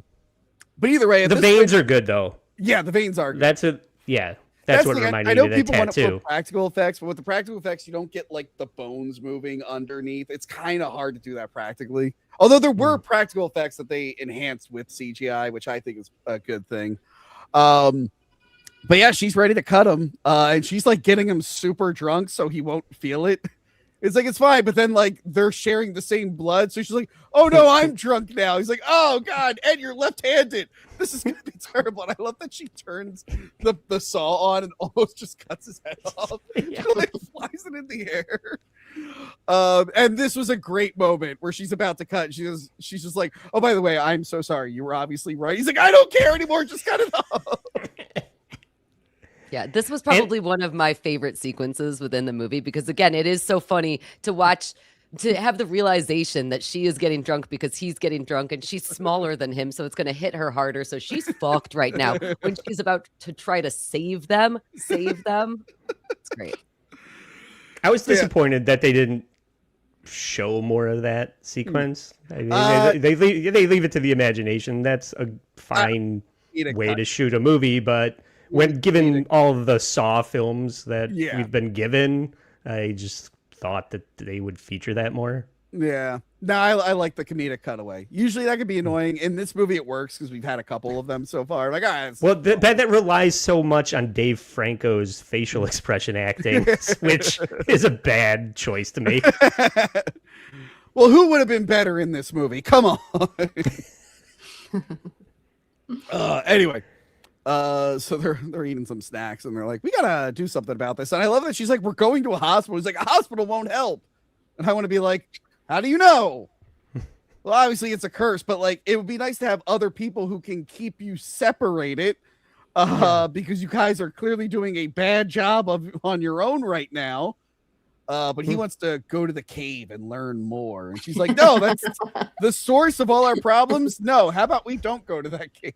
S1: either way,
S2: the veins are good though.
S1: Yeah, the veins are good.
S2: That's what reminded me of that tattoo. Want to put
S1: practical effects, but with the practical effects, you don't get like the bones moving underneath. It's kind of hard to do that practically. Although there were practical effects that they enhanced with CGI, which I think is a good thing. But yeah, she's ready to cut him, and she's like getting him super drunk so he won't feel it. It's like, it's fine, but then like they're sharing the same blood, so she's like, oh no, I'm drunk now. He's like, oh god, and you're left-handed. This is gonna be terrible. And I love that she turns the saw on and almost just cuts his head off. Yeah. She like flies it in the air. And this was a great moment where she's about to cut. She's just like, oh, by the way, I'm so sorry. You were obviously right. He's like, I don't care anymore. Just cut it off.
S4: Yeah, this was probably one of my favorite sequences within the movie because, again, it is so funny to watch, to have the realization that she is getting drunk because he's getting drunk and she's smaller than him, so it's going to hit her harder. So she's fucked right now when she's about to try to save them. It's great.
S2: I was disappointed that they didn't show more of that sequence. I mean, they leave it to the imagination. That's a fine way to shoot a movie, but when given all of the Saw films that we've been given, I just thought that they would feature that more.
S1: Yeah. No, I like the comedic cutaway. Usually that could be annoying. In this movie, it works because we've had a couple of them so far. Like,
S2: that relies so much on Dave Franco's facial expression acting, which is a bad choice to make.
S1: Well, who would have been better in this movie? Come on. Anyway. So they're eating some snacks and they're like, we gotta do something about this. And I love that she's like, we're going to a hospital. He's like, a hospital won't help. And I want to be like, how do you know? Well, obviously it's a curse, but like, it would be nice to have other people who can keep you separated, because you guys are clearly doing a bad job on your own right now. But he wants to go to the cave and learn more. And she's like, no, that's the source of all our problems. No, how about we don't go to that cave?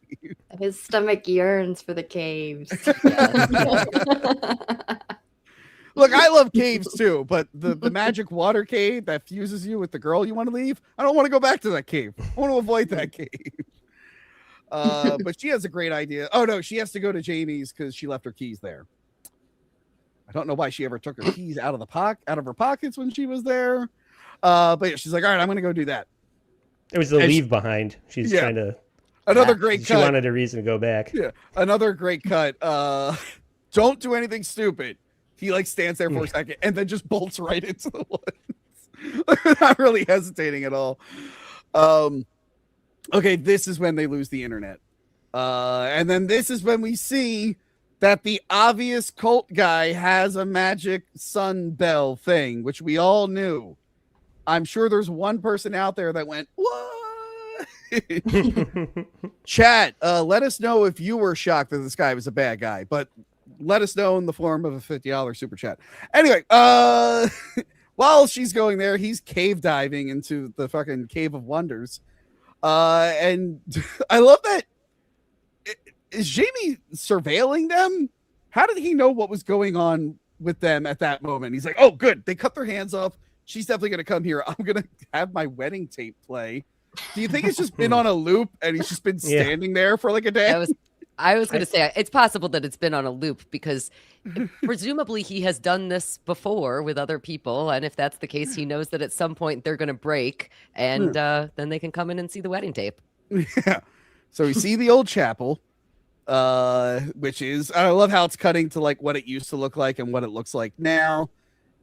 S3: His stomach yearns for the caves.
S1: Look, I love caves too, but the magic water cave that fuses you with the girl you want to leave, I don't want to go back to that cave. I want to avoid that cave. But she has a great idea. Oh no, she has to go to Jamie's because she left her keys there. I don't know why she ever took her keys out of her pockets when she was there. But yeah, she's like, all right, I'm going to go do that.
S2: It was the leave behind. She's trying to.
S1: Another great cut.
S2: She wanted a reason to go back.
S1: Yeah. Another great cut. Don't do anything stupid. He like stands there for a second and then just bolts right into the woods. Not really hesitating at all. Okay, this is when they lose the internet. And then this is when we see that the obvious cult guy has a magic sun bell thing, which we all knew. I'm sure there's one person out there that went, what? Chat, let us know if you were shocked that this guy was a bad guy, but let us know in the form of a $50 super chat. Anyway, while she's going there, he's cave diving into the fucking Cave of Wonders. And I love that. Is Jamie surveilling them? How did he know what was going on with them at that moment? He's like, oh, good. They cut their hands off. She's definitely going to come here. I'm going to have my wedding tape play. Do you think it's just been on a loop and he's just been standing there for like a day?
S4: I was going to say it's possible that it's been on a loop because presumably he has done this before with other people. And if that's the case, he knows that at some point they're going to break and then they can come in and see the wedding tape.
S1: Yeah. So we see the old chapel. Which is, I love how it's cutting to like what it used to look like and what it looks like now.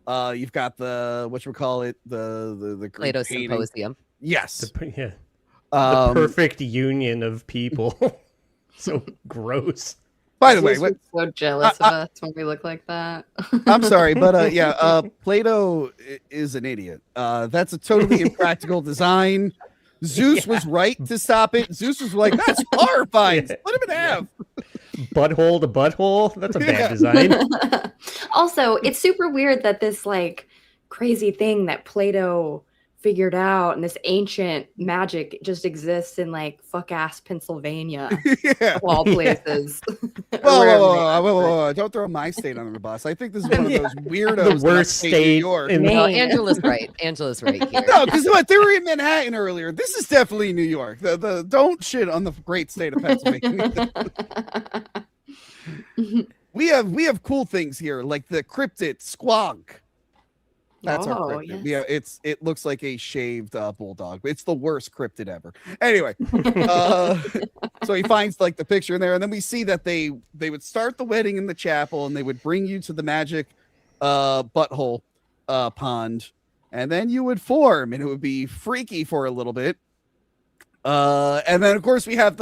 S1: You've got the the
S4: Plato
S1: painting.
S4: Symposium.
S1: Yes,
S2: the perfect union of people. So gross.
S1: By the way,
S3: so jealous of us when we look like that.
S1: I'm sorry, but Plato is an idiot. That's a totally impractical design. Zeus was right to stop it. Zeus was like, that's horrifying. Let him have.
S2: Butthole to butthole. That's a bad design.
S3: Also, it's super weird that this like crazy thing that Plato figured out and this ancient magic just exists in like fuck ass Pennsylvania of all places.
S1: Whoa. Don't throw my state under the bus. I think this is one of those weirdos.
S2: The worst state
S1: New York.
S4: Angela's right. Angela's right here.
S1: No, because they were in Manhattan earlier. This is definitely New York. The don't shit on the great state of Pennsylvania. we have cool things here like the cryptid squonk. That's our cryptid.
S3: Yes.
S1: Yeah, it looks like a shaved bulldog. It's the worst cryptid ever. Anyway, so he finds like the picture in there, and then we see that they would start the wedding in the chapel, and they would bring you to the magic butthole pond, and then you would form, and it would be freaky for a little bit. And then of course we have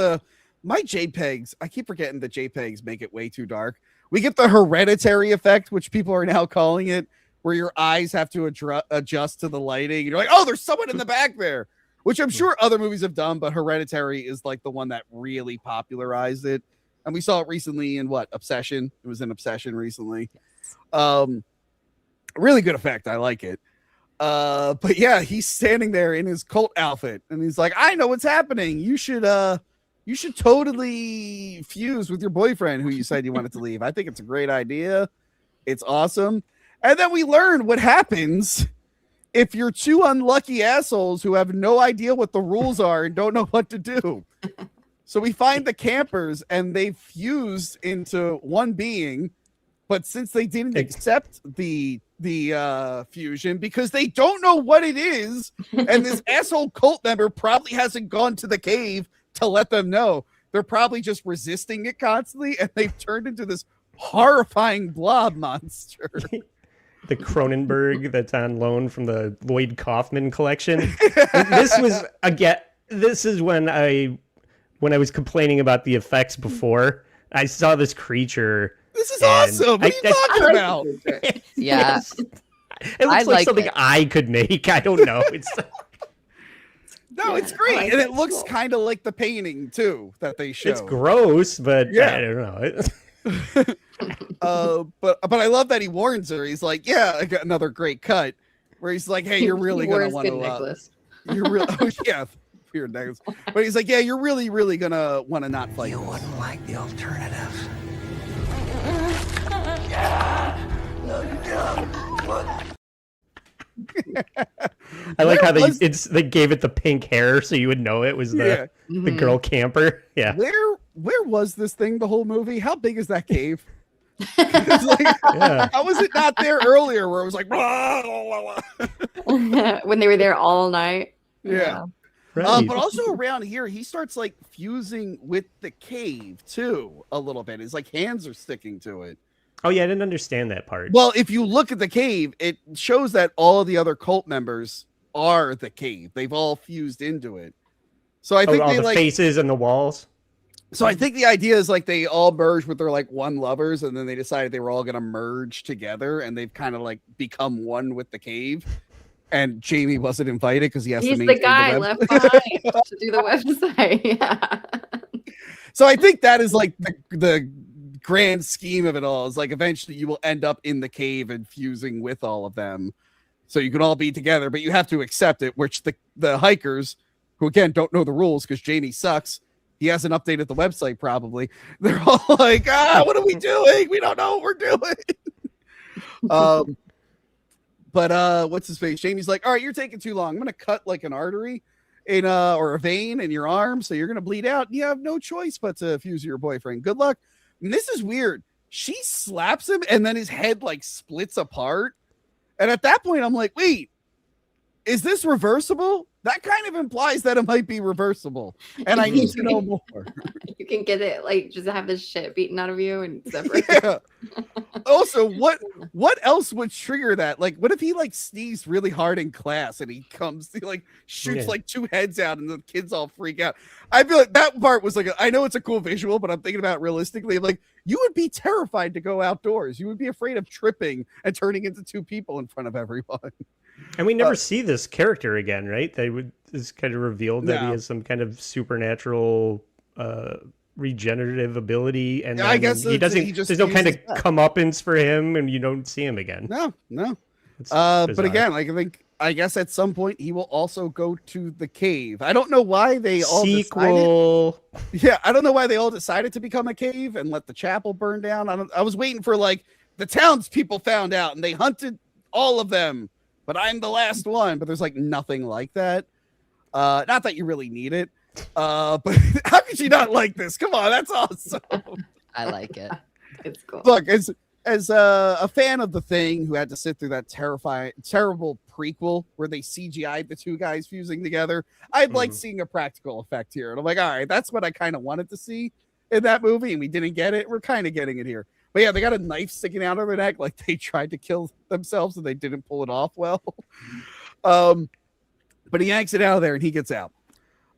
S1: my JPEGs. I keep forgetting that JPEGs make it way too dark. We get the hereditary effect, which people are now calling it, where your eyes have to adjust to the lighting. You're like, oh, there's someone in the back there, which I'm sure other movies have done, but Hereditary is like the one that really popularized it. And we saw it recently in Obsession. It was in Obsession recently. Really good effect. I like it. But yeah, he's standing there in his cult outfit and he's like, I know what's happening. You should totally fuse with your boyfriend who you said you wanted to leave. I think it's a great idea. It's awesome. And then we learn what happens if you're two unlucky assholes who have no idea what the rules are and don't know what to do. So we find the campers and they fused into one being, but since they didn't accept the fusion because they don't know what it is, and this asshole cult member probably hasn't gone to the cave to let them know, they're probably just resisting it constantly, and they've turned into this horrifying blob monster.
S2: The Cronenberg that's on loan from the Lloyd Kaufman collection. This is when I was complaining about the effects before. I saw this creature.
S1: This is awesome. What are you talking about?
S4: Yeah.
S2: It looks like something I could make. I don't know. It's
S1: it's great. And it looks kind of like the painting too that they show.
S2: It's gross, but I don't know.
S1: But I love that he warns her. He's like, yeah, I got another great cut where he's like, hey, you're really gonna want to you're really weird necklace. But he's like, yeah, you're really gonna want to not fight.
S5: You wouldn't like the alternative.
S2: I like how they gave it the pink hair so you would know it was the girl camper. Yeah.
S1: Where was this thing the whole movie? How big is that cave? How was it not there earlier where it was like blah, blah,
S3: blah. When they were there all night?
S1: Yeah. Right. But also around here, he starts like fusing with the cave too a little bit. His like hands are sticking to it.
S2: Oh yeah, I didn't understand that part.
S1: Well, if you look at the cave, it shows that all of the other cult members are the cave. They've all fused into it. So I think
S2: all the faces and the walls.
S1: So I think the idea is like they all merged with their like one lovers, and then they decided they were all going to merge together, and they've kind of like become one with the cave. And Jamie wasn't invited because he's
S3: the guy left behind to do the website. Yeah.
S1: So I think that is like the grand scheme of it all. Is like eventually you will end up in the cave and fusing with all of them, so you can all be together. But you have to accept it, which the hikers who again don't know the rules because Jamie sucks. He hasn't updated the website probably. They're all like, what are we doing? We don't know what we're doing. But what's his face? Jamie's like, all right, you're taking too long. I'm gonna cut like an artery in or a vein in your arm, so you're gonna bleed out. And you have no choice but to fuse your boyfriend. Good luck. And this is weird. She slaps him, and then his head like splits apart. And at that point, I'm like, wait, is this reversible? That kind of implies that it might be reversible, and I need to know more.
S3: You can get it, like, just have this shit beaten out of you and separate.
S1: Yeah. Also, what else would trigger that? Like, what if he like sneezed really hard in class and he like shoots like two heads out and the kids all freak out? I feel like that part was like, I know it's a cool visual, but I'm thinking about it realistically. Like, you would be terrified to go outdoors. You would be afraid of tripping and turning into two people in front of everyone.
S2: And we never see this character again, right? It's kind of revealed that he has some kind of supernatural regenerative ability, and
S1: I guess
S2: he doesn't. There's no kind of comeuppance for him, and you don't see him again.
S1: No. But again, like I guess at some point he will also go to the cave. I don't know why they all decided. Yeah, I don't know why they all decided to become a cave and let the chapel burn down. I was waiting for like the townspeople found out and they hunted all of them. But I'm the last one. But there's like nothing like that. Not that you really need it. But how could you not like this? Come on, that's awesome.
S4: I like it.
S3: It's cool.
S1: Look, as a fan of The Thing who had to sit through that terrible prequel where they CGI'd the two guys fusing together, I'd like seeing a practical effect here. And I'm like, all right, that's what I kind of wanted to see in that movie, and we didn't get it. We're kind of getting it here. But yeah, they got a knife sticking out of their neck like they tried to kill themselves and they didn't pull it off well. But he yanks it out of there and he gets out.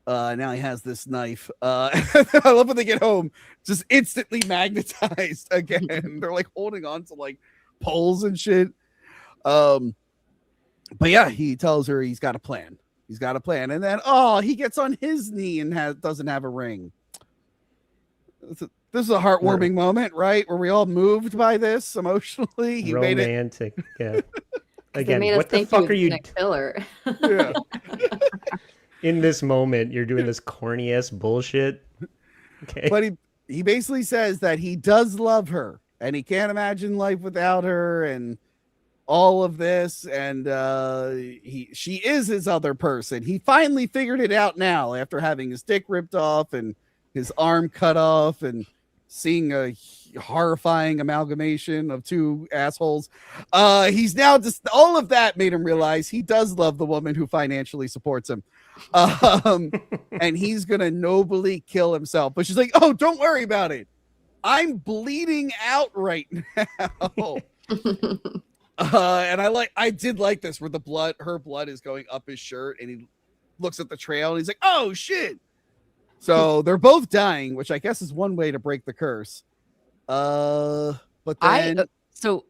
S1: Now he has this knife. I love when they get home, just instantly magnetized again. They're like holding on to like poles and shit. But yeah, he tells her he's got a plan. And then, he gets on his knee and doesn't have a ring. This is a heartwarming moment, right? Were we all moved by this emotionally? He
S2: romantic,
S3: made it...
S2: yeah. Again, what the fuck are you?
S3: Killer.
S1: Yeah.
S2: In this moment, you're doing this corny ass bullshit. Okay.
S1: But he basically says that he does love her and he can't imagine life without her and all of this. And she is his other person. He finally figured it out now after having his dick ripped off and his arm cut off and seeing a horrifying amalgamation of two assholes. He's now just all of that made him realize he does love the woman who financially supports him. And he's gonna nobly kill himself. But she's like, oh, don't worry about it. I'm bleeding out right now. And I did like this where her blood is going up his shirt and he looks at the trail and he's like, oh shit. So they're both dying, which I guess is one way to break the curse. But then
S4: so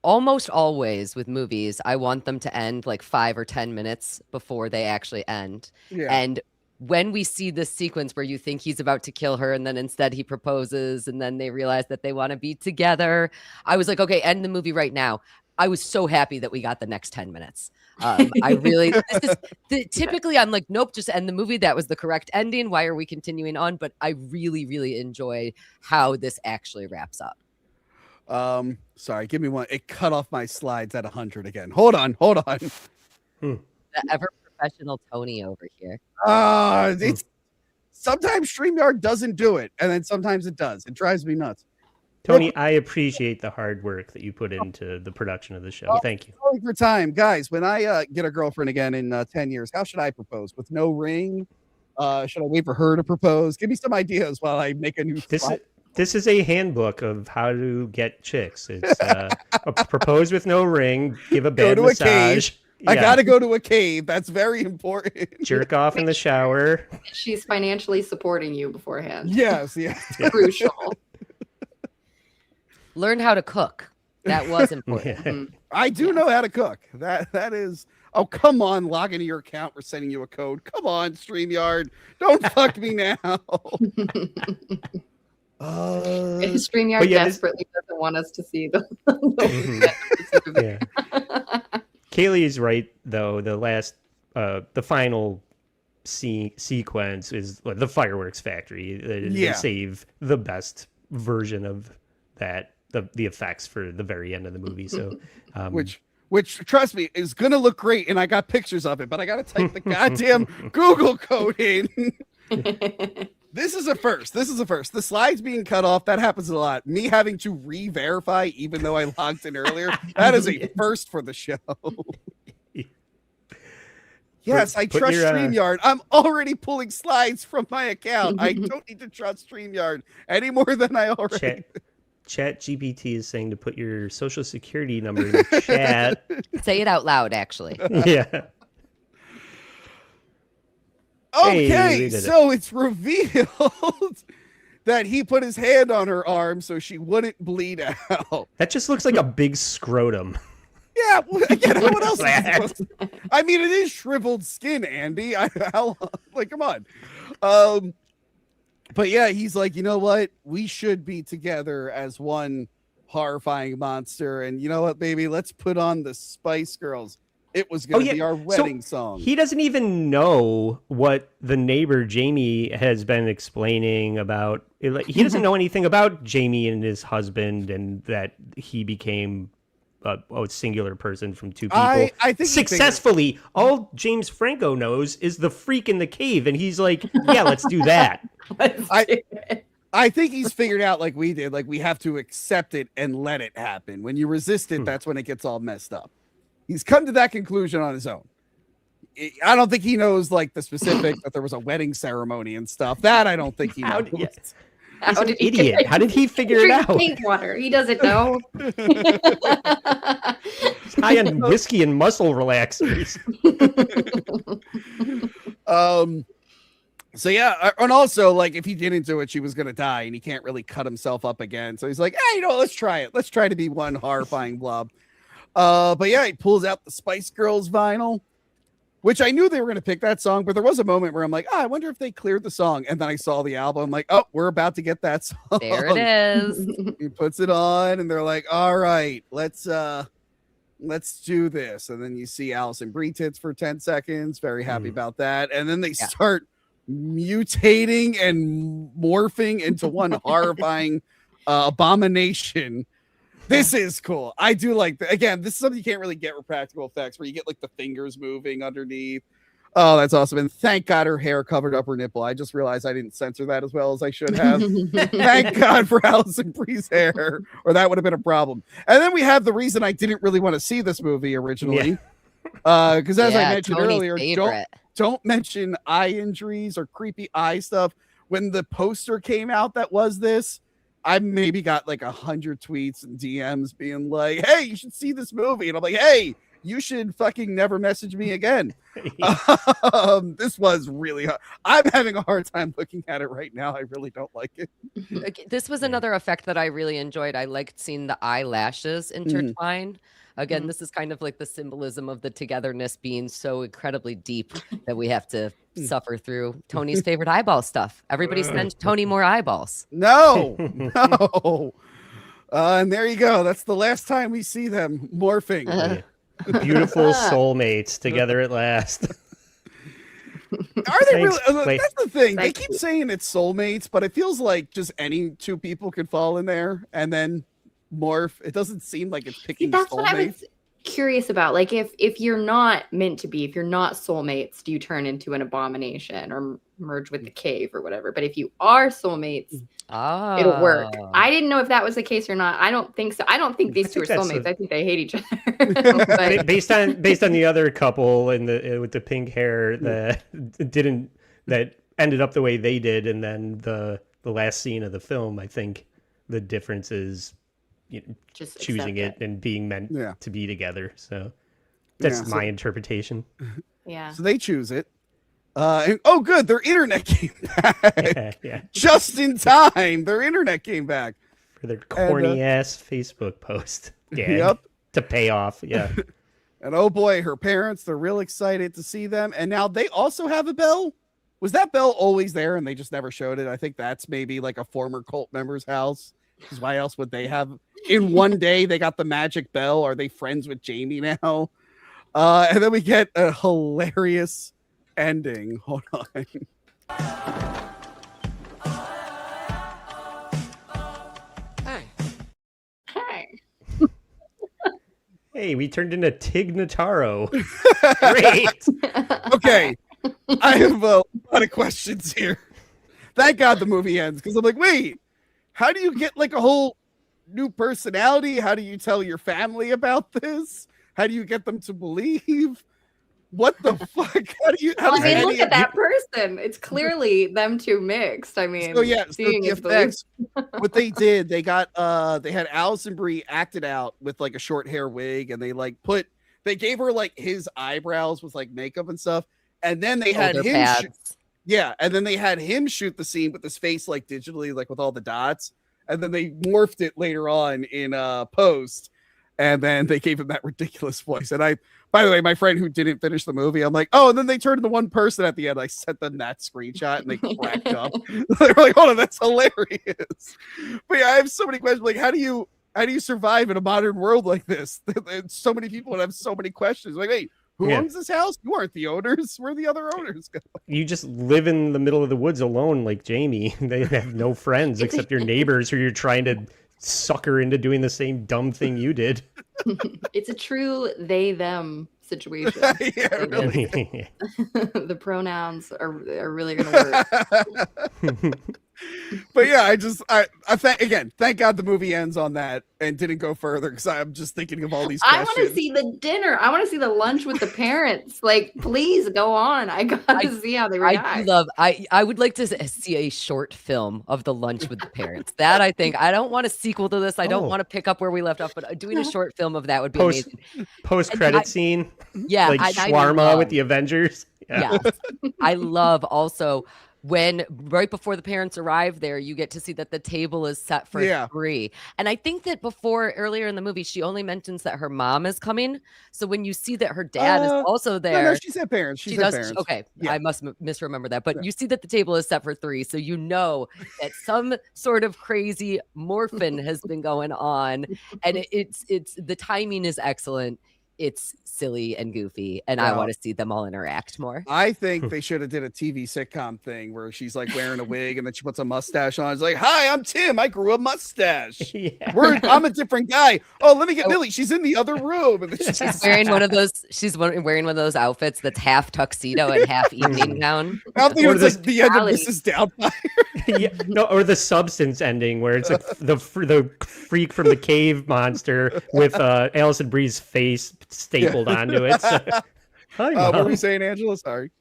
S4: almost always with movies, I want them to end like 5 or 10 minutes before they actually end.
S1: Yeah.
S4: And when we see this sequence where you think he's about to kill her and then instead he proposes and then they realize that they want to be together, I was like, okay, end the movie right now. I was so happy that we got the next 10 minutes. I really, typically I'm like, nope, just end the movie. That was the correct ending. Why are we continuing on? But I really, really enjoy how this actually wraps up.
S1: Sorry, give me one. It cut off my slides at 100 again. Hold on.
S4: The ever professional Tony over here.
S1: It's sometimes StreamYard doesn't do it, and then sometimes it does. It drives me nuts.
S2: Tony, I appreciate the hard work that you put into the production of the show. Thank you.
S1: For time, guys. When I get a girlfriend again in 10 years, how should I propose? With no ring? Should I wait for her to propose? Give me some ideas while I make a new.
S2: This is a handbook of how to get chicks. It's propose with no ring, give a bad massage.
S1: I gotta go to a cave. That's very important.
S2: Jerk off in the shower.
S3: She's financially supporting you beforehand.
S1: Yes.
S3: Crucial.
S4: Learn how to cook. That was important.
S2: Yeah.
S1: I do know how to cook. That is. Oh, come on, log into your account. We're sending you a code. Come on, StreamYard. Don't fuck me now.
S3: StreamYard desperately doesn't want us to see the
S2: Kaylee is right, though. The final sequence is the fireworks factory. They save the best version of that, the effects for the very end of the movie. So,
S1: which trust me is gonna look great, and I got pictures of it, but I gotta type the goddamn Google code in. This is a first. The slides being cut off, that happens a lot. Me having to re-verify, even though I logged in earlier, that is a first for the show. Yes, I trust StreamYard. I'm already pulling slides from my account. I don't need to trust StreamYard any more than I already.
S2: Chat GPT is saying to put your social security number in the chat.
S4: Say it out loud, actually.
S2: Yeah.
S1: Okay, so it's revealed that he put his hand on her arm so she wouldn't bleed out.
S2: That just looks like a big scrotum.
S1: Yeah, again, what else? I mean, it is shriveled skin, Andy. Come on. But yeah, he's like, you know what? We should be together as one horrifying monster. And you know what, baby? Let's put on the Spice Girls. It was going to be our wedding song.
S2: He doesn't even know what the neighbor Jamie has been explaining about. He doesn't know anything about Jamie and his husband, and that he became a singular person from two people.
S1: I think
S2: successfully. All James Franco knows is the freak in the cave, and he's like, "Yeah, let's do that."
S1: I think he's figured out, like we did, like we have to accept it and let it happen. When you resist it, that's when it gets all messed up. He's come to that conclusion on his own. I don't think he knows like the specific that there was a wedding ceremony and stuff. That I don't think he knows.
S2: He's an idiot. How did he figure it out?
S3: Pink water. He doesn't know.
S2: He's high on whiskey and muscle relaxers.
S1: So yeah, and also like if he didn't do it, she was gonna die, and he can't really cut himself up again. So he's like, hey, let's try it. Let's try to be one horrifying blob. But yeah, he pulls out the Spice Girls vinyl, which I knew they were going to pick that song, but there was a moment where I'm like, I wonder if they cleared the song. And then I saw the album. I'm like, oh, we're about to get that song.
S4: There it is.
S1: He puts it on and they're like, all right, let's do this. And then you see Alison Brie tits for 10 seconds. Very happy about that. And then they start mutating and morphing into one horrifying abomination. This is cool. I do like that. Again, this is something you can't really get with practical effects, where you get like the fingers moving underneath. Oh, that's awesome. And thank God her hair covered up her nipple. I just realized I didn't censor that as well as I should have. Thank God for Alison Brie's hair, or that would have been a problem. And then we have the reason I didn't really want to see this movie originally. Because as I mentioned earlier, don't mention eye injuries or creepy eye stuff. When the poster came out that was this, I maybe got like 100 tweets and DMs being like, hey, you should see this movie. And I'm like, hey, you should fucking never message me again. This was really hard. I'm having a hard time looking at it right now. I really don't like it.
S4: This was another effect that I really enjoyed. I liked seeing the eyelashes intertwine. Again, this is kind of like the symbolism of the togetherness being so incredibly deep that we have to suffer through Tony's favorite eyeball stuff. Everybody sends Tony more eyeballs.
S1: No. And there you go. That's the last time we see them morphing.
S2: Beautiful soulmates together at last.
S1: Are they really? That's the thing. They keep saying it's soulmates, but it feels like just any two people could fall in there and then morph. It doesn't seem like it's picking
S3: that's
S1: soulmates.
S3: What I was curious about. Like if you're not meant to be, if you're not soulmates, do you turn into an abomination or merge with the cave or whatever? But if you are soulmates, it'll work. I didn't know if that was the case or not. I don't think so. I don't think these two are soulmates. I think they hate each other. But...
S2: based on the other couple and with the pink hair that ended up the way they did, and then the last scene of the film, I think the difference is just choosing it and being meant to be together. So that's my interpretation.
S3: Yeah.
S1: So they choose it. And, oh, good. Their internet came back. Just in time. Their internet came back.
S2: For their corny ass Facebook post. To pay off. Yeah.
S1: And oh boy, her parents, they're real excited to see them. And now they also have a bell. Was that bell always there and they just never showed it? I think that's maybe like a former cult member's house. Because why else would they have? In one day, they got the magic bell. Are they friends with Jamie now? And then we get a hilarious ending. Hold on.
S3: Hey.
S2: Hey, we turned into Tig Notaro. Great.
S1: Okay, I have a lot of questions here. Thank God the movie ends, because I'm like, wait, how do you get like a whole new personality? How do you tell your family about this? How do you get them to believe? What the fuck? How do you? How
S3: Well, I
S1: does
S3: mean, look
S1: any
S3: at
S1: of
S3: that person. It's clearly them two mixed. I mean,
S1: So yeah, so
S3: seeing
S1: the
S3: is believing.
S1: effects. What they did, they got they had Alison Brie acted out with like a short hair wig, and they gave her like his eyebrows with like makeup and stuff, and then they had
S4: Shoulder
S1: him
S4: pads.
S1: and then they had him shoot the scene with his face like digitally, like with all the dots, and then they morphed it later on in post, and then they gave him that ridiculous voice. And by the way, my friend who didn't finish the movie, I'm like, oh, and then they turned to one person at the end. I sent them that screenshot, and they cracked up. They were like, hold on, that's hilarious. But yeah, I have so many questions. Like, how do you survive in a modern world like this? So many people would have so many questions. Like, hey, who owns this house? You aren't the owners. Where are the other owners going?
S2: You just live in the middle of the woods alone, like Jamie. They have no friends except your neighbors who you're trying to sucker into doing the same dumb thing you did.
S3: It's a true they-them situation.
S1: Yeah, really.
S3: The pronouns are really going to work.
S1: But yeah, thank God the movie ends on that and didn't go further, because I'm just thinking of all these questions.
S3: I want to see the dinner. I want to see the lunch with the parents. Like, please go on. I got to see how they react.
S4: I would like to see a short film of the lunch with the parents. That I think, I don't want a sequel to this. I don't want to pick up where we left off, but doing a short film of that would be amazing.
S2: Post-credit scene.
S4: Yeah.
S2: Like shawarma with the Avengers.
S4: Yeah. Yes. I love also when right before the parents arrive there, you get to see that the table is set for Brie. And I think that earlier in the movie, she only mentions that her mom is coming. So when you see that her dad is also there.
S1: No, she said parents. She said
S4: does.
S1: Parents.
S4: Okay.
S1: Yeah.
S4: I must misremember that. But you see that the table is set for 3. So you know that some sort of crazy morphin has been going on. And it's the timing is excellent. It's silly and goofy, and I want to see them all interact more.
S1: I think they should have did a TV sitcom thing where she's like wearing a wig and then she puts a mustache on. It's like, hi, I'm Tim. I grew a mustache. I'm a different guy. Oh, let me get Millie. She's in the other room. And
S4: she's wearing one of those. She's wearing one of those outfits that's half tuxedo and half evening gown.
S1: I think it's like the end of Mrs. Doubtfire.
S2: Or the Substance ending where it's like the freak from the cave monster with Alison Brie's face stapled onto it. So. Hi, Mom.
S1: What were you saying, Angela? Sorry.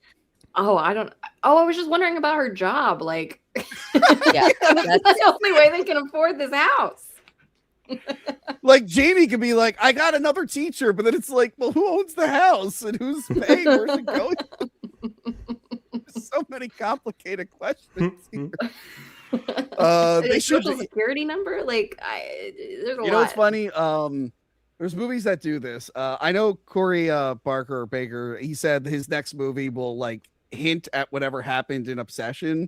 S3: Oh, I was just wondering about her job. Like, that's the only way they can afford this house.
S1: Like Jamie could be like, I got another teacher, but then it's like, well, who owns the house and who's paying? Where's it going? So many complicated questions here.
S3: They social security number? Like, there's a lot.
S1: You know what's funny? There's movies that do this. I know Corey Baker. He said his next movie will like hint at whatever happened in Obsession,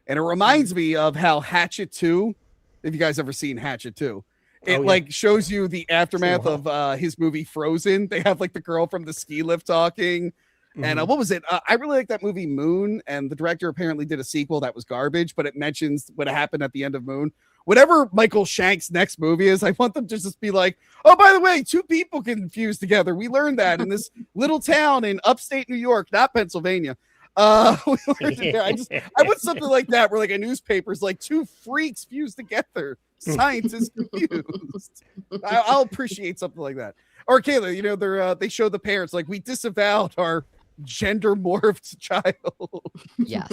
S1: and it reminds me of how Hatchet 2. If you guys ever seen Hatchet 2, it like shows you the aftermath of his movie Frozen. They have like the girl from the ski lift talking. And what was it? I really like that movie Moon, and the director apparently did a sequel that was garbage, but it mentions what happened at the end of Moon. Whatever Michael Shank's next movie is, I want them to just be like, oh, by the way, 2 people can fuse together. We learned that in this little town in upstate New York, not Pennsylvania. I want something like that where like a newspaper's like 2 freaks fused together. Science is confused. I'll appreciate something like that. Or Kayla, they show the parents like, we disavowed our gender morphed child.
S4: Yes.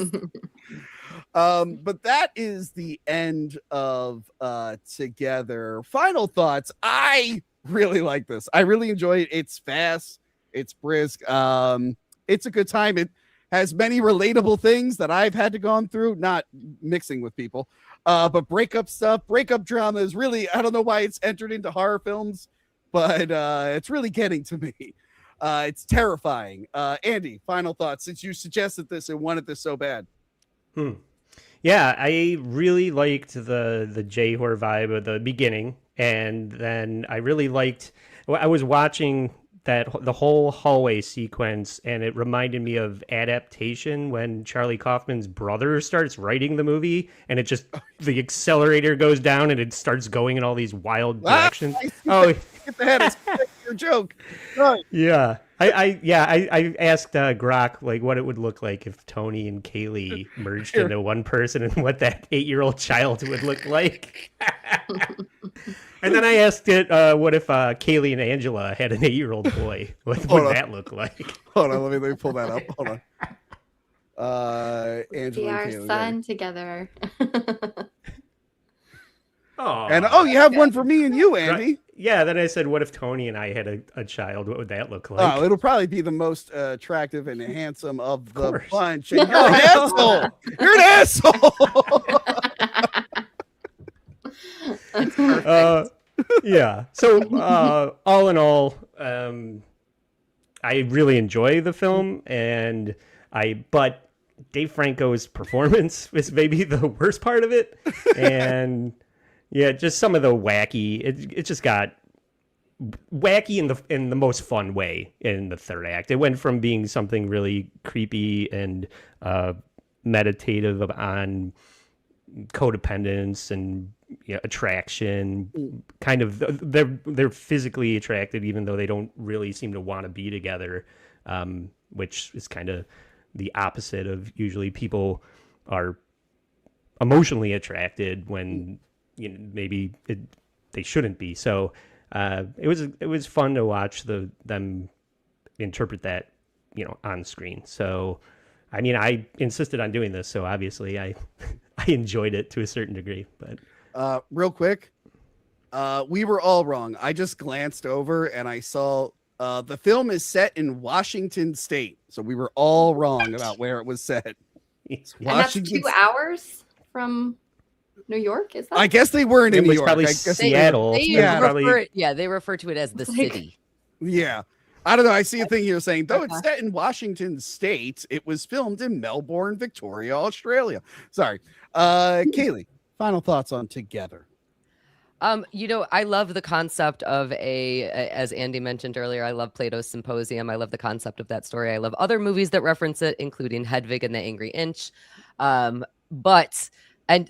S1: But that is the end of Together. Final thoughts. I really like this. I really enjoy it. It's fast, it's brisk, it's a good time. It has many relatable things that I've had to go through, not mixing with people, but breakup drama is really, I don't know why it's entered into horror films, but it's really getting to me. It's terrifying. Andy, final thoughts, since you suggested this and wanted this so bad.
S2: Yeah, I really liked the J-horror vibe at the beginning, and then I really liked. I was watching the whole hallway sequence, and it reminded me of Adaptation when Charlie Kaufman's brother starts writing the movie, and it just the accelerator goes down and it starts going in all these wild directions.
S1: Get the head of your joke. Right.
S2: Yeah. I asked Grok like what it would look like if Tony and Kaylee merged into one person and what that 8-year-old child would look like. And then I asked it, what if Kaylee and Angela had an 8-year-old boy? What would that look like?
S1: Hold on, let me pull that up. Hold on. Angela
S3: See our
S1: and Kaylee,
S3: son together.
S1: Oh, and you have one for me and you, Andy.
S2: Right. Yeah, then I said, what if Tony and I had a child? What would that look like?
S1: Oh, it'll probably be the most attractive and handsome of the bunch. And you're an asshole. You're an asshole.
S4: It's perfect.
S2: Yeah. So all in all, I really enjoy the film, but Dave Franco's performance is maybe the worst part of it, and yeah, just some of the wacky. It just got wacky in the most fun way in the third act. It went from being something really creepy and meditative on codependence and attraction, kind of they're physically attracted even though they don't really seem to want to be together, which is kind of the opposite of usually people are emotionally attracted when maybe they shouldn't be. So it was fun to watch them interpret that on screen. So I mean, I insisted on doing this, so obviously I enjoyed it to a certain degree. But
S1: real quick, we were all wrong. I just glanced over and I saw the film is set in Washington State, so we were all wrong about where it was set.
S3: And that's 2 hours from New York, is that?
S1: I guess they weren't in New York.
S2: Probably
S1: I guess
S2: Seattle.
S4: They refer to it as the city.
S1: Yeah. I don't know. I see a thing here saying, though it's set in Washington State, it was filmed in Melbourne, Victoria, Australia. Sorry. Kaylee, final thoughts on Together.
S4: I love the concept of as Andy mentioned earlier, I love Plato's Symposium. I love the concept of that story. I love other movies that reference it, including Hedwig and the Angry Inch.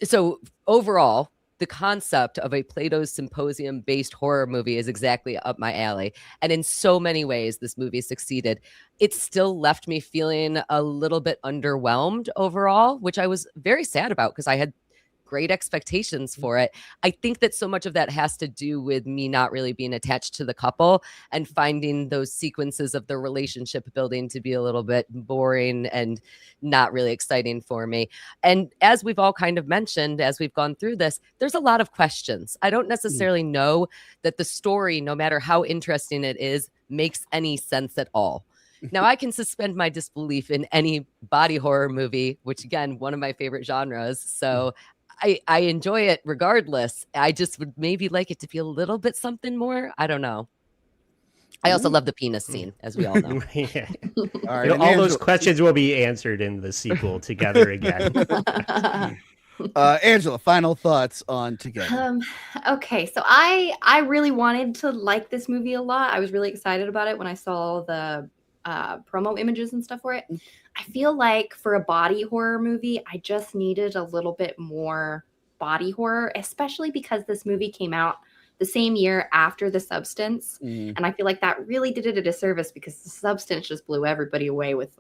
S4: So overall, the concept of a Plato's Symposium based horror movie is exactly up my alley. And in so many ways, this movie succeeded. It still left me feeling a little bit underwhelmed overall, which I was very sad about because I had great expectations for it. I think that so much of that has to do with me not really being attached to the couple and finding those sequences of the relationship building to be a little bit boring and not really exciting for me. And as we've all kind of mentioned, as we've gone through this, there's a lot of questions. I don't necessarily know that the story, no matter how interesting it is, makes any sense at all. Now, I can suspend my disbelief in any body horror movie, which again, one of my favorite genres. So I enjoy it regardless. I just would maybe like it to be a little bit something more. I don't know. I also love the penis scene, as we all know.
S2: Yeah. All right, all those questions will be answered in the sequel, Together Again.
S1: Angela, final thoughts on Together.
S3: Okay, so I really wanted to like this movie a lot. I was really excited about it when I saw the promo images and stuff for it. I feel like for a body horror movie, I just needed a little bit more body horror, especially because this movie came out the same year after The Substance. And I feel like that really did it a disservice because The Substance just blew everybody away with,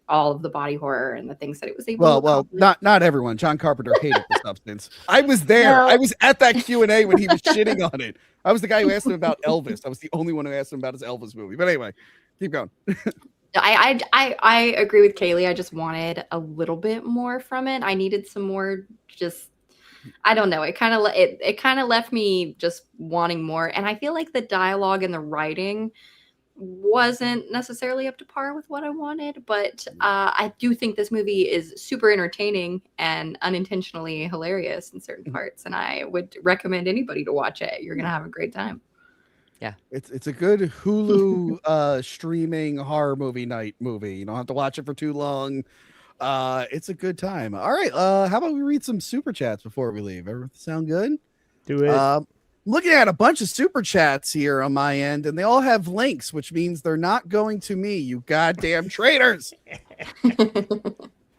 S3: all of the body horror and the things that it was able to accomplish.
S1: Not everyone. John Carpenter hated The Substance. I was there. No. I was at that Q&A when he was shitting on it. I was the guy who asked him about Elvis. I was the only one who asked him about his Elvis movie. But anyway, keep going.
S3: I agree with Kaylee. I just wanted a little bit more from it. I needed some more. I don't know. It kind of left me just wanting more. And I feel like the dialogue and the writing wasn't necessarily up to par with what I wanted. But I do think this movie is super entertaining and unintentionally hilarious in certain parts. And I would recommend anybody to watch it. You're gonna have a great time.
S4: Yeah,
S1: it's a good Hulu streaming horror night movie. You don't have to watch it for too long. It's a good time. All right, how about we read some super chats before we leave? Everything sound good?
S2: Do it.
S1: looking at a bunch of super chats here on my end, and they all have links, which means they're not going to me, you goddamn traitors.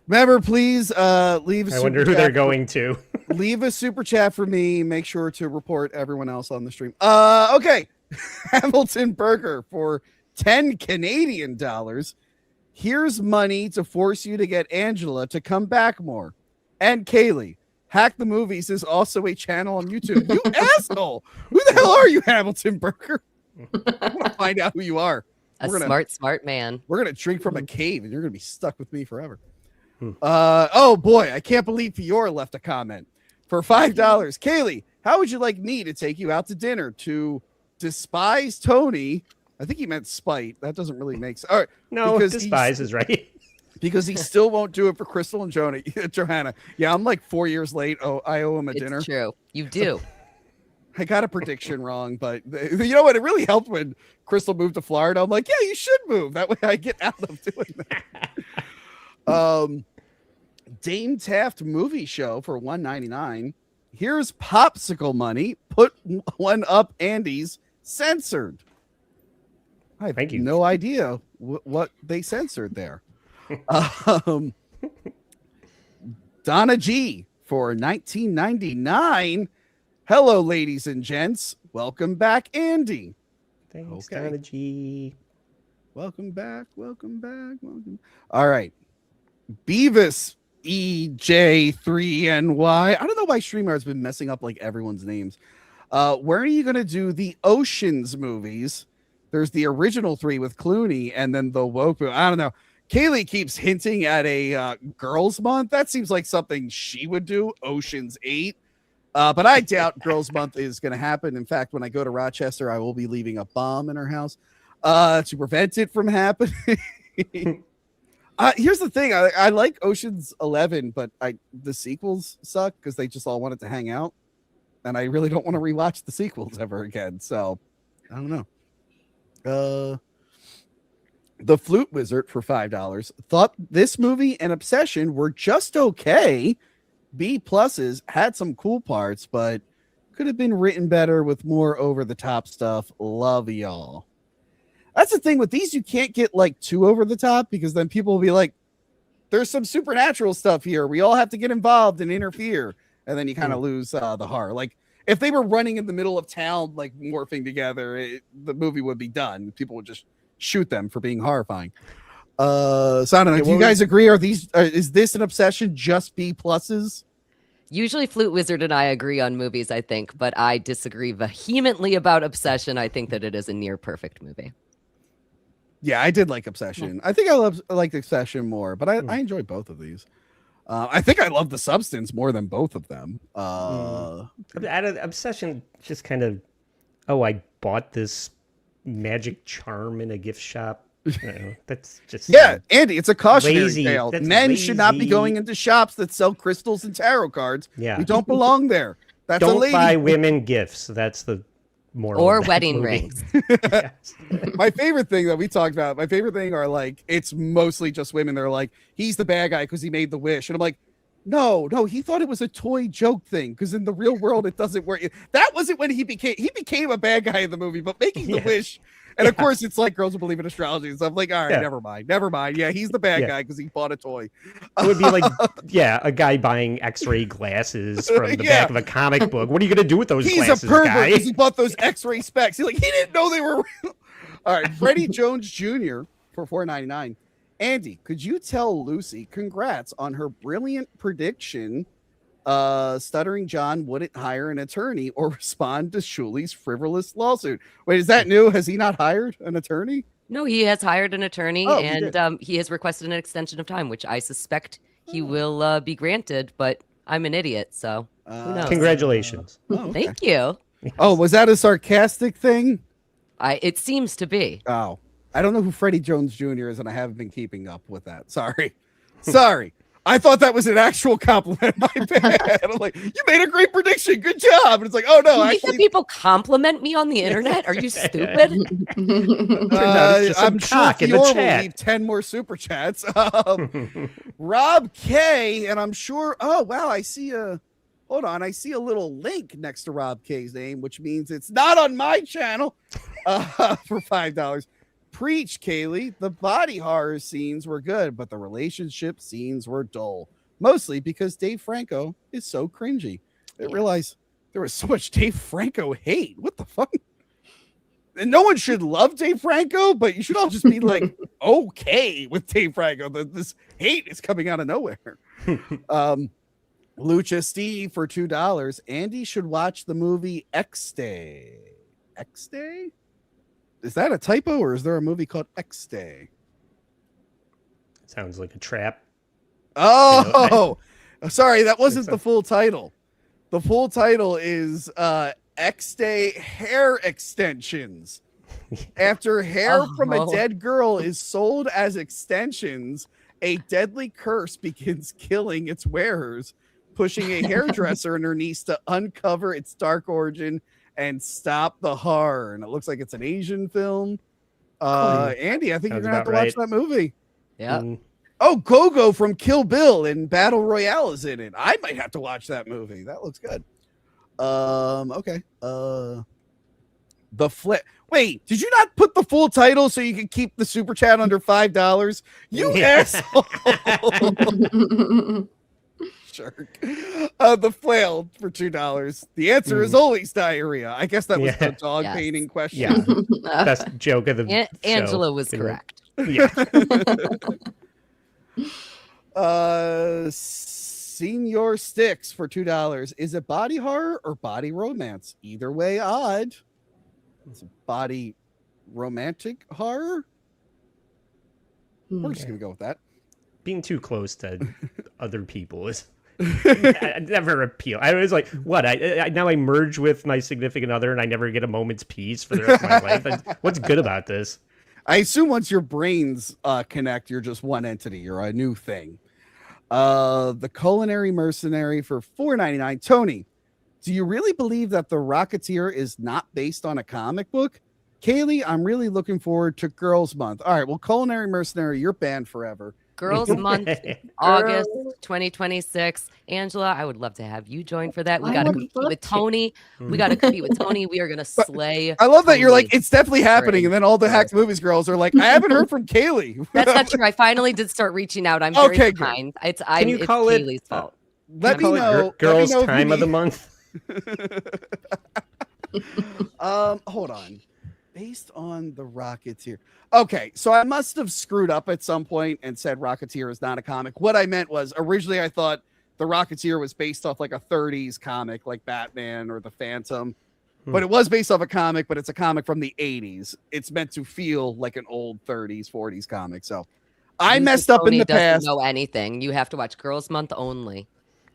S1: Remember, please leave a super
S2: I wonder who they're going to.
S1: Leave a super chat for me. Make sure to report everyone else on the stream. Okay. Hamilton Burger for 10 Canadian dollars. Here's money to force you to get Angela to come back more. And Kaylee, Hack the Movies is also a channel on YouTube. You asshole. Who the hell are you, Hamilton Burger? I want to find out who you are.
S4: Smart man.
S1: We're going to drink from a cave and you're going to be stuck with me forever. Oh boy, I can't believe Fiora left a comment. For $5, Kaylee, how would you like me to take you out to dinner to despise Tony? I think he meant spite. That doesn't really make sense. All right,
S2: no, despise is right.
S1: Because he still won't do it for Crystal and Johanna. Yeah, I'm like 4 years late. Oh, I owe him a dinner.
S4: It's true. You do.
S1: I got a prediction wrong, but you know what? It really helped when Crystal moved to Florida. I'm like, yeah, you should move. That way I get out of doing that. Dame Taft movie show for $1.99. Here's popsicle money. Put one up Andy's censored. I have no idea what they censored there. Donna G for $19.99. Hello, ladies and gents. Welcome back, Andy.
S2: Thanks, Donna G.
S1: Welcome back. All right. Beavis EJ3NY. I don't know why StreamYard's been messing up like everyone's names. Where are you going to do the Oceans movies? There's the original 3 with Clooney and then the woke. I don't know. Kaylee keeps hinting at a Girls Month. That seems like something she would do. Oceans 8. But I doubt Girls Month is going to happen. In fact, when I go to Rochester, I will be leaving a bomb in her house to prevent it from happening. Here's the thing. I like Oceans 11, but the sequels suck because they just all wanted to hang out. And I really don't want to rewatch the sequels ever again. So, I don't know. The Flute Wizard for $5. Thought this movie and Obsession were just okay. B pluses, had some cool parts, but could have been written better with more over-the-top stuff. Love y'all. That's the thing with these. You can't get like too over the top because then people will be like, there's some supernatural stuff here. We all have to get involved and interfere. And then you kind of lose the horror. Like if they were running in the middle of town, like morphing together, the movie would be done. People would just shoot them for being horrifying. So I don't know. Do you guys agree? Is this an Obsession just B pluses?
S4: Usually Flute Wizard and I agree on movies, I think, but I disagree vehemently about Obsession. I think that it is a near perfect movie.
S1: Yeah, I did like Obsession. I think I liked Obsession more, but I enjoyed both of these. I think I love The Substance more than both of them.
S2: Obsession just kind of, I bought this magic charm in a gift shop. That's just
S1: Andy, it's a cautionary tale. Men should not be going into shops that sell crystals and tarot cards.
S2: Yeah,
S1: we don't belong there. That's
S2: don't
S1: a lady.
S2: buy women gifts. That's the moral.
S4: Or wedding rings.
S1: My favorite thing that we talked about. My favorite thing are like it's mostly just women. They're like, he's the bad guy because he made the wish, and I'm like, no, he thought it was a toy joke thing because in the real world it doesn't work. That wasn't when he became a bad guy in the movie, but making the wish. And of course, it's like girls who believe in astrology and stuff. Like, all right, never mind. Yeah, he's the bad guy because he bought a toy.
S2: It would be like, a guy buying X-ray glasses from the back of a comic book. What are you going to do with those glasses,
S1: He's a pervert
S2: guy?
S1: because he bought those X-ray specs. He didn't know they were real. All right, Freddie Jones Jr. for $4.99. Andy, could you tell Lucy congrats on her brilliant prediction? Stuttering John wouldn't hire an attorney or respond to Shuli's frivolous lawsuit. Wait, is that new? Has he not hired an attorney?
S4: No, he has hired an attorney and he has requested an extension of time, which I suspect he will be granted, but I'm an idiot, so who knows?
S2: Congratulations.
S4: Thank you.
S1: Oh, was that a sarcastic thing?
S4: It seems to be.
S1: Oh, I don't know who Freddie Jones Jr. is, and I haven't been keeping up with that. Sorry. I thought that was an actual compliment. My bad. I'm like, you made a great prediction. Good job. And it's like, oh no,
S4: you think that people compliment me on the internet? Are you stupid?
S1: I'm sure Fior will leave 10 more super chats. Rob K, and I'm sure. Oh wow, I see hold on. I see a little link next to Rob K's name, which means it's not on my channel for $5. Preach, Kaylee. The body horror scenes were good, but the relationship scenes were dull. Mostly because Dave Franco is so cringy. I realized there was so much Dave Franco hate. What the fuck? And no one should love Dave Franco, but you should all just be like okay with Dave Franco. This hate is coming out of nowhere. Lucha Steve for $2. Andy should watch the movie X-Day. X-Day? Is that a typo, or is there a movie called X-Day?
S2: Sounds like a trap.
S1: Oh, sorry, that wasn't the full title. The full title is X-Day Hair Extensions. After hair from a dead girl is sold as extensions, a deadly curse begins killing its wearers, pushing a hairdresser and her niece to uncover its dark origin and stop the horror. And it looks like it's an Asian film. Andy, I think you're gonna have to watch that movie.
S4: Yeah.
S1: Oh, Gogo from Kill Bill and Battle Royale is in it. I might have to watch that movie. That looks good. Okay. The flip. Wait, did you not put the full title so you can keep the super chat under $5? You asshole. Jerk. The flail for $2. The answer is always diarrhea. I guess that was the dog painting question.
S2: Yeah. Best joke of the show.
S4: Angela was correct.
S2: Yeah.
S1: Senior Sticks for $2. Is it body horror or body romance? Either way, odd. It's a body romantic horror. We're just gonna go with that.
S2: Being too close to other people is never appeal. I was like, what? I now I merge with my significant other and I never get a moment's peace for the rest of my life. What's good about this?
S1: I assume once your brains connect, you're just one entity. You're a new thing. The Culinary Mercenary for $4.99. Tony, do you really believe that The Rocketeer is not based on a comic book? Kaylee, I'm really looking forward to Girls Month. All right, well, Culinary Mercenary, you're banned forever.
S4: Girls Month, August 2026. Angela, I would love to have you join for that. We got to compete with Tony. We got to compete with Tony. We are going to slay.
S1: I love that you're like, it's definitely happening. And then all the Hacked Movies girls are like, I haven't heard from Kaylee.
S4: That's not true. I finally did start reaching out. I'm very behind. It's Kaylee's fault.
S1: Let me know.
S2: Girls Time of the Month.
S1: Hold on. Based on The Rocketeer. Okay, so I must have screwed up at some point and said Rocketeer is not a comic. What I meant was originally I thought The Rocketeer was based off like a 30s comic like Batman or The Phantom. But it was based off a comic, but it's a comic from the 80s. It's meant to feel like an old 30s, 40s comic. So I messed up in the past.
S4: Know anything. You have to watch Girls Month only.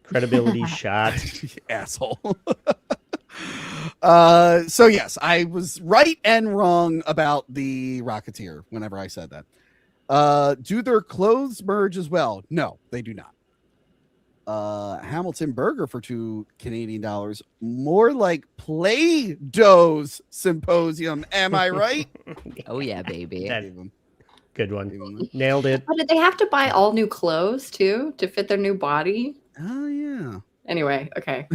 S2: Credibility shot.
S1: Asshole. So yes, I was right and wrong about The Rocketeer whenever I said that. Do their clothes merge as well? No, they do not. Hamilton Burger for $2 Canadian. More like Play-Doh's Symposium. Am I right?
S4: Oh yeah, baby.
S2: Good one. Nailed it.
S3: But did they have to buy all new clothes too to fit their new body?
S1: Oh yeah.
S3: Anyway, okay.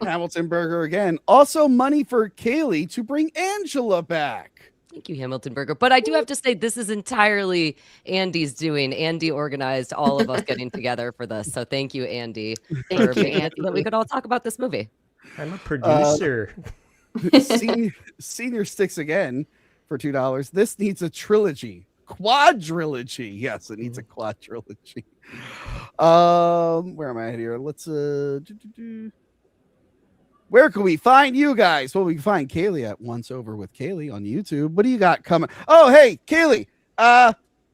S1: Hamilton Burger again. Also money for Kaylee to bring Angela back.
S4: Thank you, Hamilton Burger. But I do have to say, this is entirely Andy's doing. Andy organized all of us getting together for this. So thank you, Andy.
S3: Thank you, Andy.
S4: So that we could all talk about this movie.
S2: I'm a producer.
S1: Senior Sticks again for $2. This needs a trilogy. Quadrilogy. Yes, it needs a quadrilogy. Where am I at here? Let's where can we find you guys? Well, we can find Kaylee at Once Over with Kaylee on YouTube. What do you got coming? Oh, hey, Kaylee.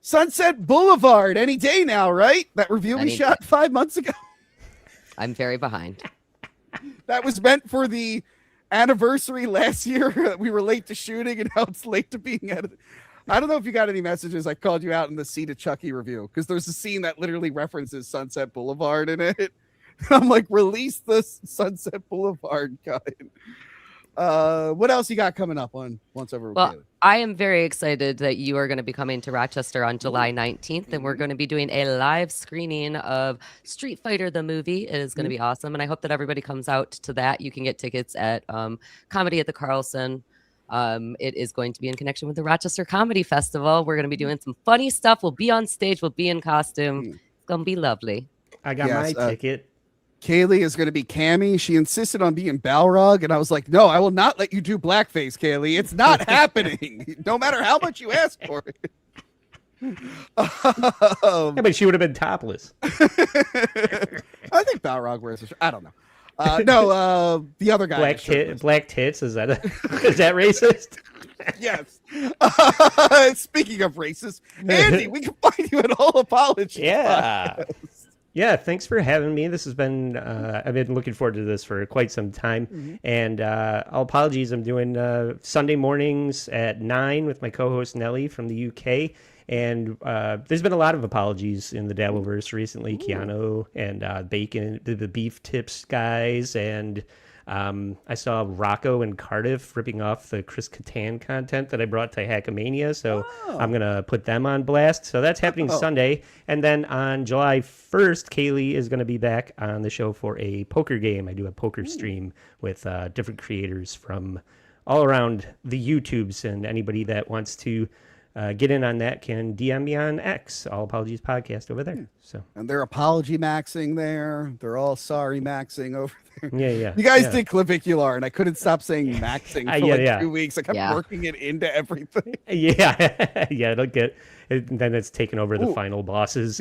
S1: Sunset Boulevard any day now, right? That review we shot 5 months ago.
S4: I'm very behind.
S1: That was meant for the anniversary last year. We were late to shooting, and now it's late to being edited. I don't know if you got any messages. I called you out in the Seed of Chucky review because there's a scene that literally references Sunset Boulevard in it. I'm like, release the Sunset Boulevard cut. What else you got coming up on Once Over with
S4: Well,
S1: Kaylee?
S4: I am very excited that you are going to be coming to Rochester on July 19th, and we're going to be doing a live screening of Street Fighter the movie. It is going to be awesome, and I hope that everybody comes out to that. You can get tickets at Comedy at the Carlson. It is going to be in connection with the Rochester Comedy Festival. We're going to be doing some funny stuff. We'll be on stage. We'll be in costume. It's going to be lovely.
S2: I got my ticket.
S1: Kaylee is going to be Cammy. She insisted on being Balrog, and I was like, no, I will not let you do blackface, Kaylee. It's not happening, no matter how much you ask for it.
S2: Yeah, but she would have been topless.
S1: I think Balrog wears a shirt. I don't know. No, the other guy.
S2: Black tits. Is that is that racist?
S1: Yes. Speaking of racist, Andy, we can find you at All Apologies.
S2: Yeah. Yeah, thanks for having me. This has been, I've been looking forward to this for quite some time. And All Apologies, I'm doing Sunday mornings at 9 with my co-host Nelly from the UK. And there's been a lot of apologies in the Dabbleverse recently. Keanu and Bacon, the Beef Tips guys. And I saw Rocco and Cardiff ripping off the Chris Kattan content that I brought to Hackamania, so I'm going to put them on blast. So that's happening Sunday. And then on July 1st, Kaylee is going to be back on the show for a poker game. I do a poker stream with different creators from all around the YouTubes, and anybody that wants to get in on that can DM me on X, All Apologies Podcast over there. So,
S1: and they're apology maxing there. They're all sorry maxing over there.
S2: Yeah.
S1: You guys did clavicular, and I couldn't stop saying maxing for 2 weeks. I kept working it into everything.
S2: Yeah, it'll get. Then it's taken over the Final Bosses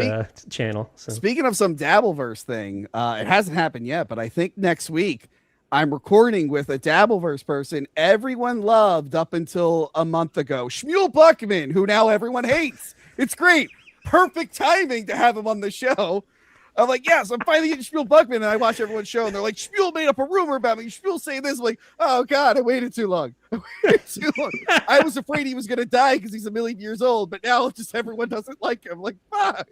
S2: channel. So.
S1: Speaking of some Dabbleverse thing, it hasn't happened yet, but I think next week I'm recording with a Dabbleverse person everyone loved up until a month ago, Shmuel Buckman, who now everyone hates. It's great. Perfect timing to have him on the show. I'm like, yes, I'm finally getting Shmuel Buckman, and I watch everyone's show, and they're like, Shmuel made up a rumor about me. Shmuel saying this. I'm like, oh, God, I waited too long. I was afraid he was going to die because he's 1,000,000 years old, but now just everyone doesn't like him. Like, fuck.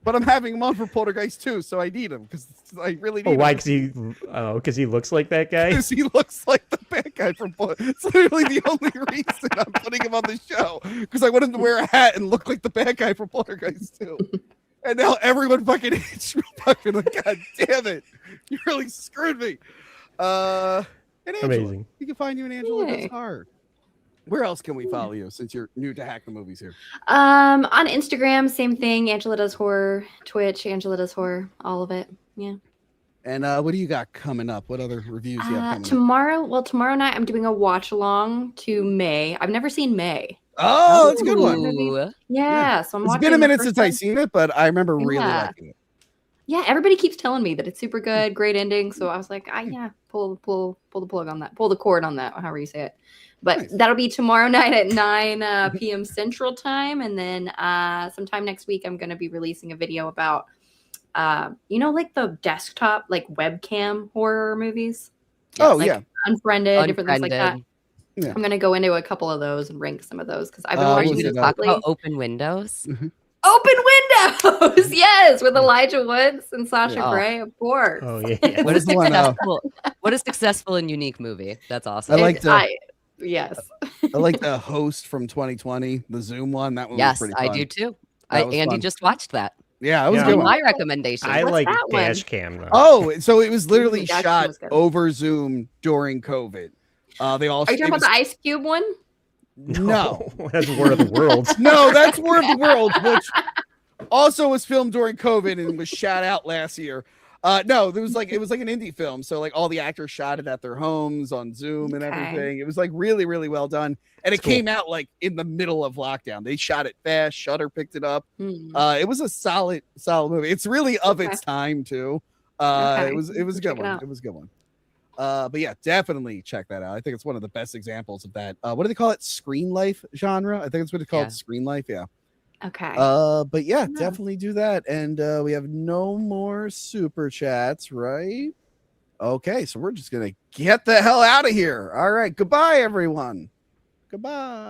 S1: But I'm having him on for Poltergeist too, so I need him because I really need him.
S2: Why? Because he looks like that guy?
S1: Because he looks like the bad guy from Poltergeist. It's literally the only reason I'm putting him on the show, because I want him to wear a hat and look like the bad guy from Poltergeist too. And now everyone fucking hates Buckman. Like, God damn it. You really screwed me. And Angela,
S2: amazing.
S1: You can find you in Angela Does Hard. Where else can we follow you since you're new to Hack the Movies here?
S3: On Instagram, same thing. Angela Does Horror. Twitch, Angela Does Horror. All of it. Yeah.
S1: And what do you got coming up? What other reviews you have coming
S3: up? Tomorrow night I'm doing a watch along to May. I've never seen May.
S1: Oh, that's a good one.
S3: Yeah. So I'm watching.
S1: It's been a minute since I've seen it, but I remember really liking it.
S3: Yeah, everybody keeps telling me that it's super good, great ending. So I was like, pull the plug on that, pull the cord on that, however you say it. But that'll be tomorrow night at 9 p.m. Central Time, and then sometime next week I'm going to be releasing a video about, like the desktop, like webcam horror movies. Unfriended, different things like that. Yeah. I'm going to go into a couple of those and rank some of those because I've been watching
S4: these talk about Open Windows.
S3: Open Windows, yes, with Elijah Woods and Sasha Grey, of course.
S2: Oh yeah.
S4: What a successful and unique movie. That's awesome.
S1: I like
S3: yes.
S1: I like the host from 2020, the Zoom one. That one was pretty fun.
S4: I do too. Andy just watched that.
S1: Yeah, it was good.
S4: My recommendation.
S2: I like dash cam though.
S1: Oh, so it was literally shot over Zoom during COVID. They all.
S3: Are you talking about the Ice Cube one?
S1: No.
S2: That's War of the Worlds.
S1: No, that's War of the Worlds, which also was filmed during COVID and was shot out last year. No, it was like an indie film, so like all the actors shot it at their homes on Zoom and everything. It was like really, really well done, and it came out like in the middle of lockdown. They shot it fast. Shudder picked it up. It was a solid movie. It's really of its time too. It was a good one. It was a good one. But yeah, definitely check that out. I think it's one of the best examples of that. What do they call it? Screen life genre? I think it's what it's called. Screen life. Yeah.
S3: Okay.
S1: But yeah, definitely do that. And we have no more super chats, right? Okay, so we're just gonna get the hell out of here. All right. Goodbye, everyone. Goodbye.